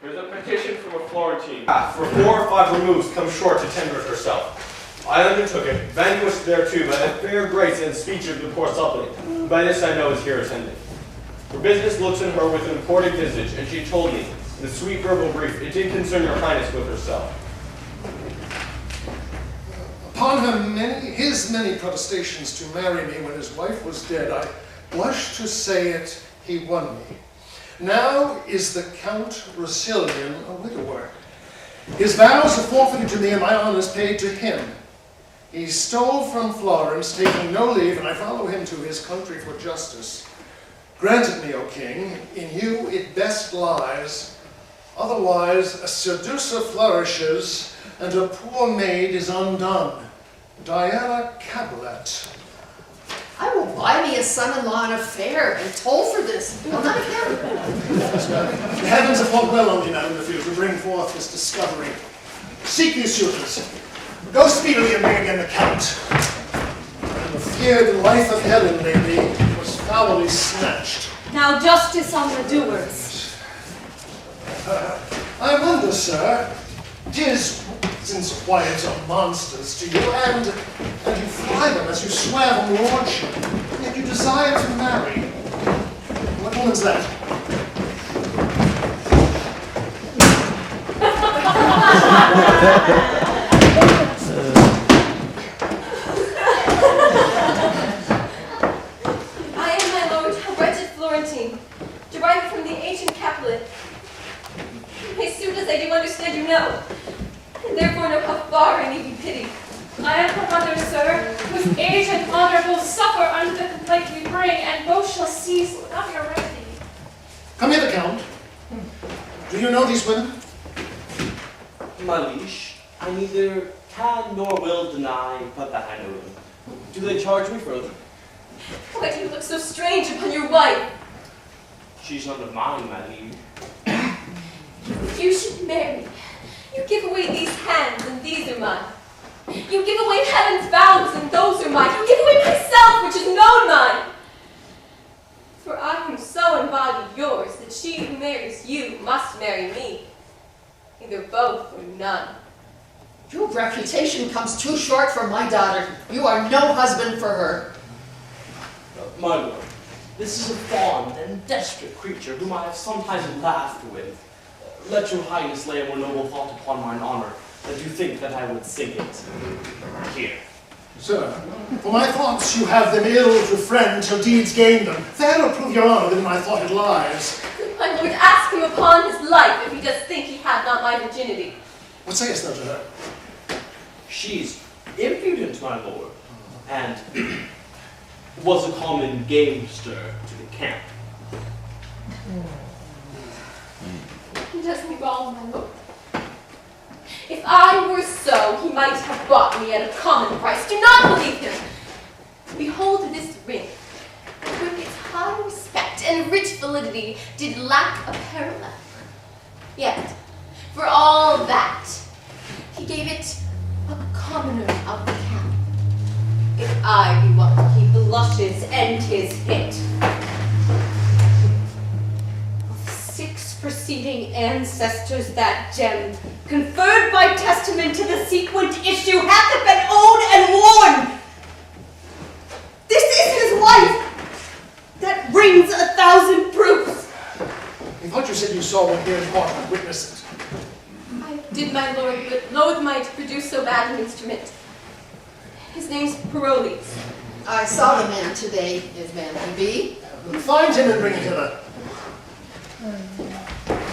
here's a petition from a Florentine. For 4 or 5 removes come short to tender it herself. I undertook it, vanquished thereto by the fair grace and speech of the poor suppliant. By this I know is here attended. Her business looks in her with an imported visage, and she told me, in a sweet verbal brief, it did concern your highness with herself. Upon his many protestations to marry me when his wife was dead, I blush to say it, he won me. Now is the Count Russillian a widower. His vows are forfeited to me, and my honors paid to him. He stole from Florence, taking no leave, and I follow him to his country for justice. Grant it me, O king, in you it best lies, Otherwise, a seducer flourishes, and a poor maid is undone. Diana Cabaret. I will buy me a son-in-law and a fair and toll for this. Well, not again. The heavens have fought well on me, Madame de Field, to bring forth this discovery. Seek these suitors. Go speedily and bring again the Count. And the feared life of Helen, lady, was foully snatched. Now justice on the doers. I wonder, sir, 'tis since wives are monsters to you, and you fly them as you swear on lordship, yet you desire to marry. What woman's that? I am, my lord, a wretched Florentine, derived from the ancient Capulet. As soon as I do understand you know, and therefore know how far I need be pitied. I am her mother, sir, whose age and honor will suffer under the complaint we bring, and both shall cease without your remedy. Come here, the Count. Do you know these women? My liege, I neither can nor will deny but that I know them. Do they charge me further? Why do you look so strange upon your wife? She's none of mine, my liege. You should marry. You give away these hands, and these are mine. You give away heaven's vows, and those are mine. You give away myself, which is known mine. For I am so embodied yours that she who marries you must marry me. Either both or none. Your reputation comes too short for my daughter. You are no husband for her. My lord, this is a fond and desperate creature whom I have sometimes laughed with. Let your highness lay a more noble thought upon mine honor, that you think that I would sing it here. Sir, for my thoughts you have them ill to friend till deeds gain them. Fairer prove your honor than my thought it lies. My lord, ask him upon his life if he does think he had not my virginity. What sayest thou to her? She's impudent, my lord, and was a common gamester to the camp. He does me wrong, my lord. If I were so, he might have bought me at a common price. Do not believe him. Behold this ring, with its high respect and rich validity, did lack a parallel. Yet, for all that, he gave it a commoner of the camp. If I be what he blushes and 'tis hit. Of 6 preceding ancestors that gem, conferred by testament to the sequent issue, hath it been owned and worn. This is his wife. That brings 1,000 proofs. I thought you said you saw one here in court and witnessed it. I did, my lord, but loath might produce so bad an instrument. His name's Paroles. I saw the man today, if man he be. Find him and bring him hither.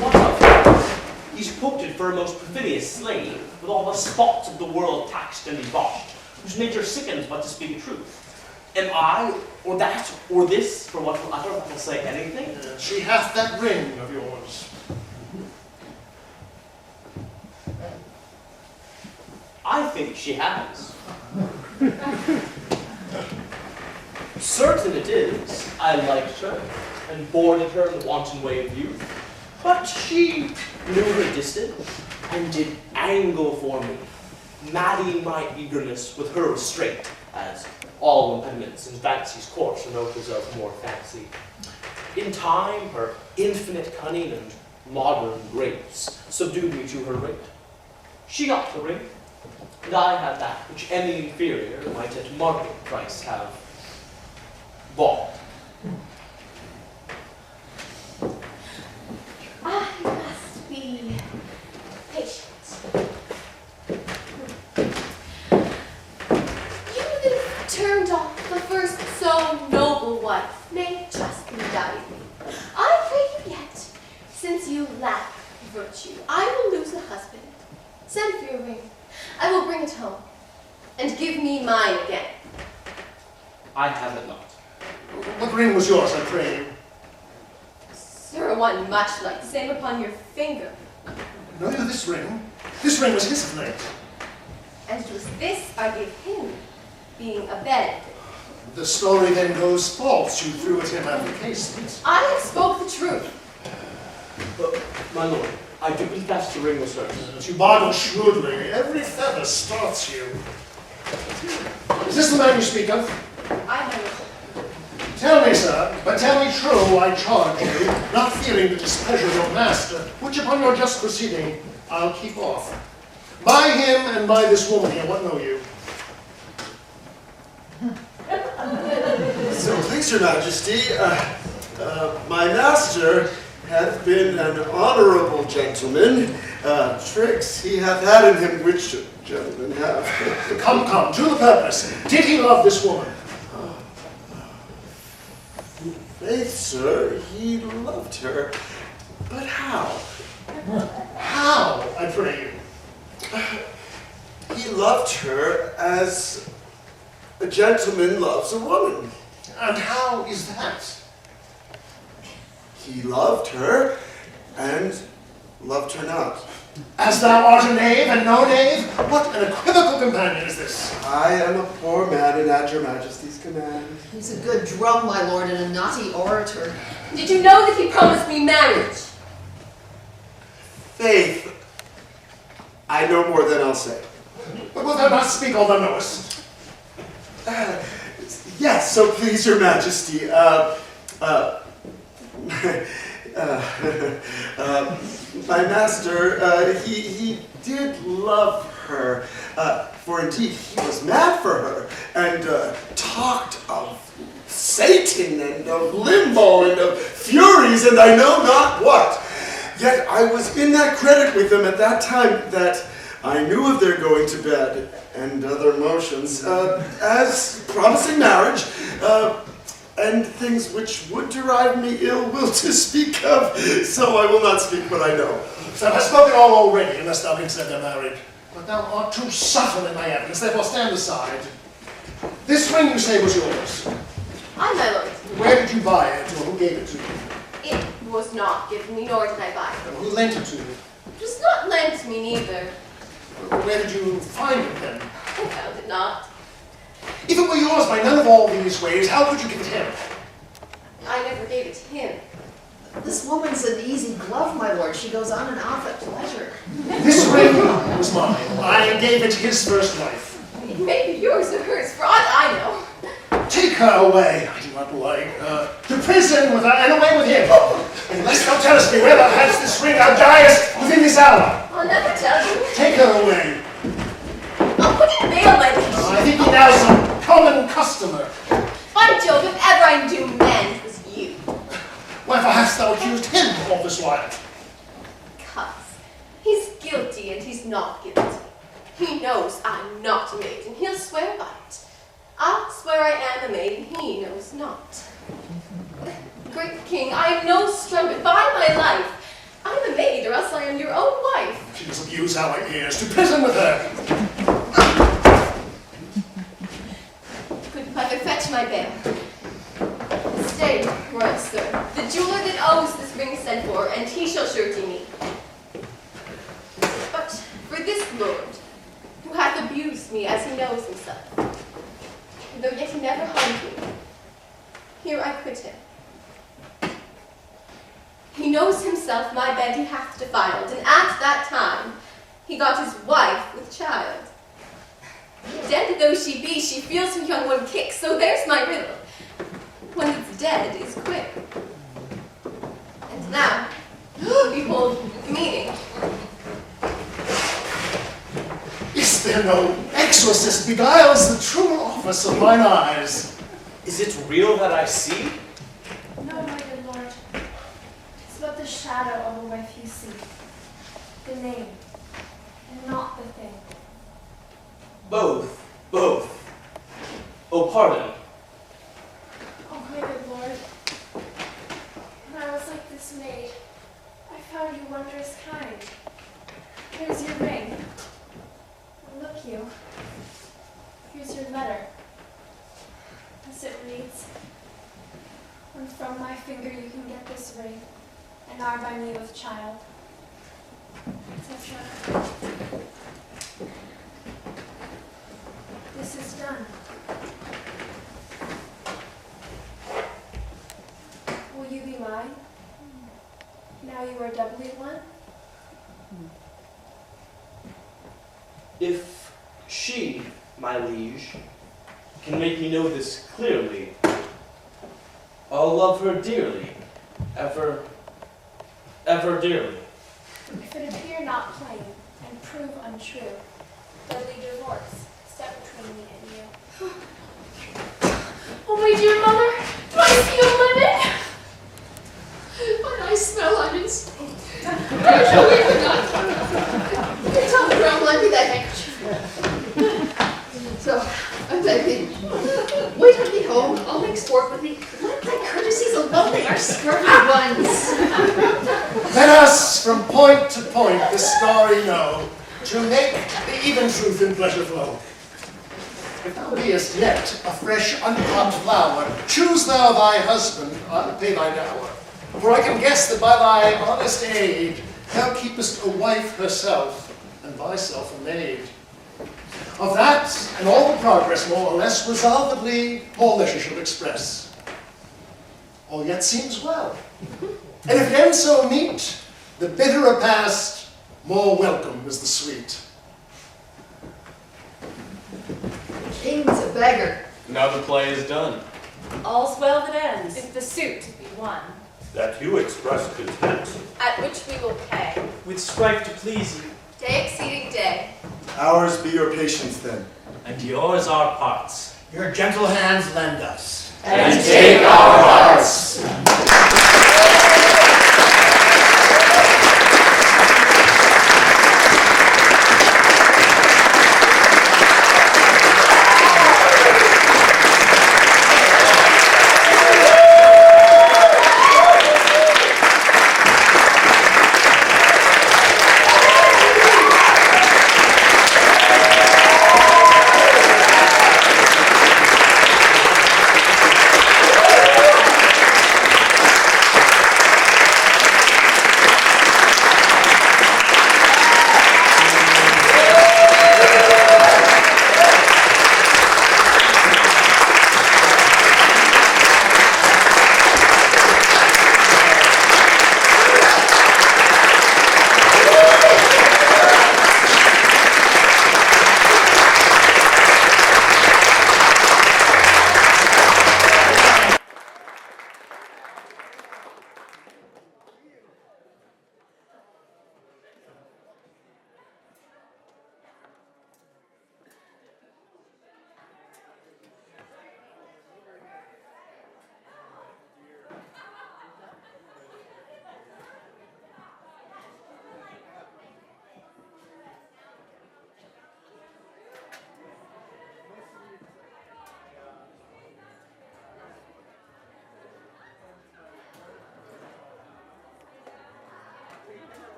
What of him? He's quoted for a most perfidious slave, with all the spots of the world taxed and debauched, whose nature sickens but to speak truth. Am I, or that, or this, for what will utter, that will say anything? She hath that ring of yours. I think she has. Certain it is, I liked her, and boarded her in the wanton way of youth. But she knew her distance, and did angle for me, madding my eagerness with her restraint, as all impediments in fancy's course are notice of more fancy. In time, her infinite cunning and modern grace subdued me to her rate. She got the ring, and I had that which any inferior might at market price have bought. I must be patient. You that turned off the first so noble wife may justly guide me. I pray you yet, since you lack virtue, I will lose a husband. Send for your ring. I will bring it home, and give me mine again. I have it not. What ring was yours, I pray you? Sir, one much like, same upon your finger. know you this ring? This ring was his of late. And it was this I gave him, being a bed. The story then goes false. You threw at him out the casement. I have spoke the truth. But, my lord, I do confess the ring was hers. But you bargain shrewdly. Every feather starts you. Is this the man you speak of? I know. Tell me, sir, but tell me true, I charge you, not fearing to displeasure your master, which upon your just proceeding, I'll keep off. By him and by this woman here, what know you? So please your majesty, my master hath been an honorable gentleman. Tricks he hath had in him which gentlemen have. Come, to the purpose. Did he love this woman? Faith, sir, he loved her. But how? How, I pray you? He loved her as a gentleman loves a woman. And how is that? He loved her and loved her not. As thou art a knave and no knave? What an equivocal companion is this? I am a poor man and at your majesty's command. He's a good drum, my lord, and a naughty orator. Did you know that he promised me marriage? Faith, I know more than I'll say. But wilt thou not speak all thou knowest? Yes, so please your majesty, my master, he did love her, for indeed he was mad for her, and talked of Satan, and of limbo, and of furies, and I know not what. Yet I was in that credit with them at that time that I knew of their going to bed and other motions, as promising marriage, and things which would derive me ill will to speak of, so I will not speak what I know. Thou hast spoken all already, unless thou being said they're married. But thou art too subtle in thy evidence, therefore stand aside. This ring you say was yours. I, my lord. Where did you buy it, or who gave it to you? It was not given me, nor did I buy it. And who lent it to you? It was not lent to me neither. Where did you find it then? I found it not. If it were yours by none of all these ways, how could you give it him? I never gave it to him. This woman's an easy glove, my lord. She goes on and off at pleasure. This ring was mine. I gave it to his first wife. It may be yours or hers, for aught I know. Take her away. I do not like her. To prison with her and away with him. Unless thou tellest me where thou hadst this ring, thou diest within this hour. I'll never tell you. Take her away. I'll put in bail, my liege. I think he now some common customer. By Jove, if ever I do mend, it was you. Wherefore hast thou accused him all this while? Because he's guilty and he's not guilty. He knows I'm not a maid, and he'll swear by it. I'll swear I am a maid, and he knows not. Great king, I am no strumpet. By my life, I'm a maid, or else I am your own wife. She does abuse our ears. To prison with her. Good mother, fetch my bail. Stay, royal sir. The jeweler that owes this ring is sent for, and he shall surety me. But for this lord, who hath abused me as he knows himself, though yet he never harmed me, here I quit him. He knows himself my bed he hath defiled, and at that time he got his wife with child. Dead though she be, she feels her young one kick, so there's my riddle. One that's dead is quick. And now, behold the meaning. Is there no exorcist beguiles the true office of mine eyes? Is it real that I see? No, my good lord. It's but the shadow of a wife you see. The name, and not the thing. Both. Oh, pardon. Oh, my good lord. When I was like this maid, I found you wondrous kind. Here's your ring. And look you. Here's your letter. As it reads, when from my finger you can get this ring, and are by me with child. etc. This is done. Will you be mine? Now you are doubly one? If she, my liege, can make me know this clearly, I'll love her dearly, ever, ever dearly. If it appear not plain and prove untrue, deadly divorce, step between me and you. Oh, my dear mother, do I see you living? When I smell onions, where shall we forgot? Tell the brown lend me that handkerchief. So, I beg thee, wait on me home, I'll make sport with thee. Let thy courtesies alone, they are scurvy ones. Let us from point to point the story know, to make the even truth in pleasure flow. If thou beest yet a fresh uncut flower, choose thou thy husband, pay thy dower. For I can guess that by thy honest aid, thou keepest a wife herself, and thyself a maid. Of that, and all the progress more or less resolvedly, more leisure shall express. All yet seems well. And if ends so meet, the bitterer past, more welcome is the sweet. The king's a beggar. Now the play is done. All's well that ends. If the suit be won, That you express content. At which we will pay. With strife to please you, Day exceeding day. Ours be your patience then. And yours our parts. Your gentle hands lend us. And take our hearts.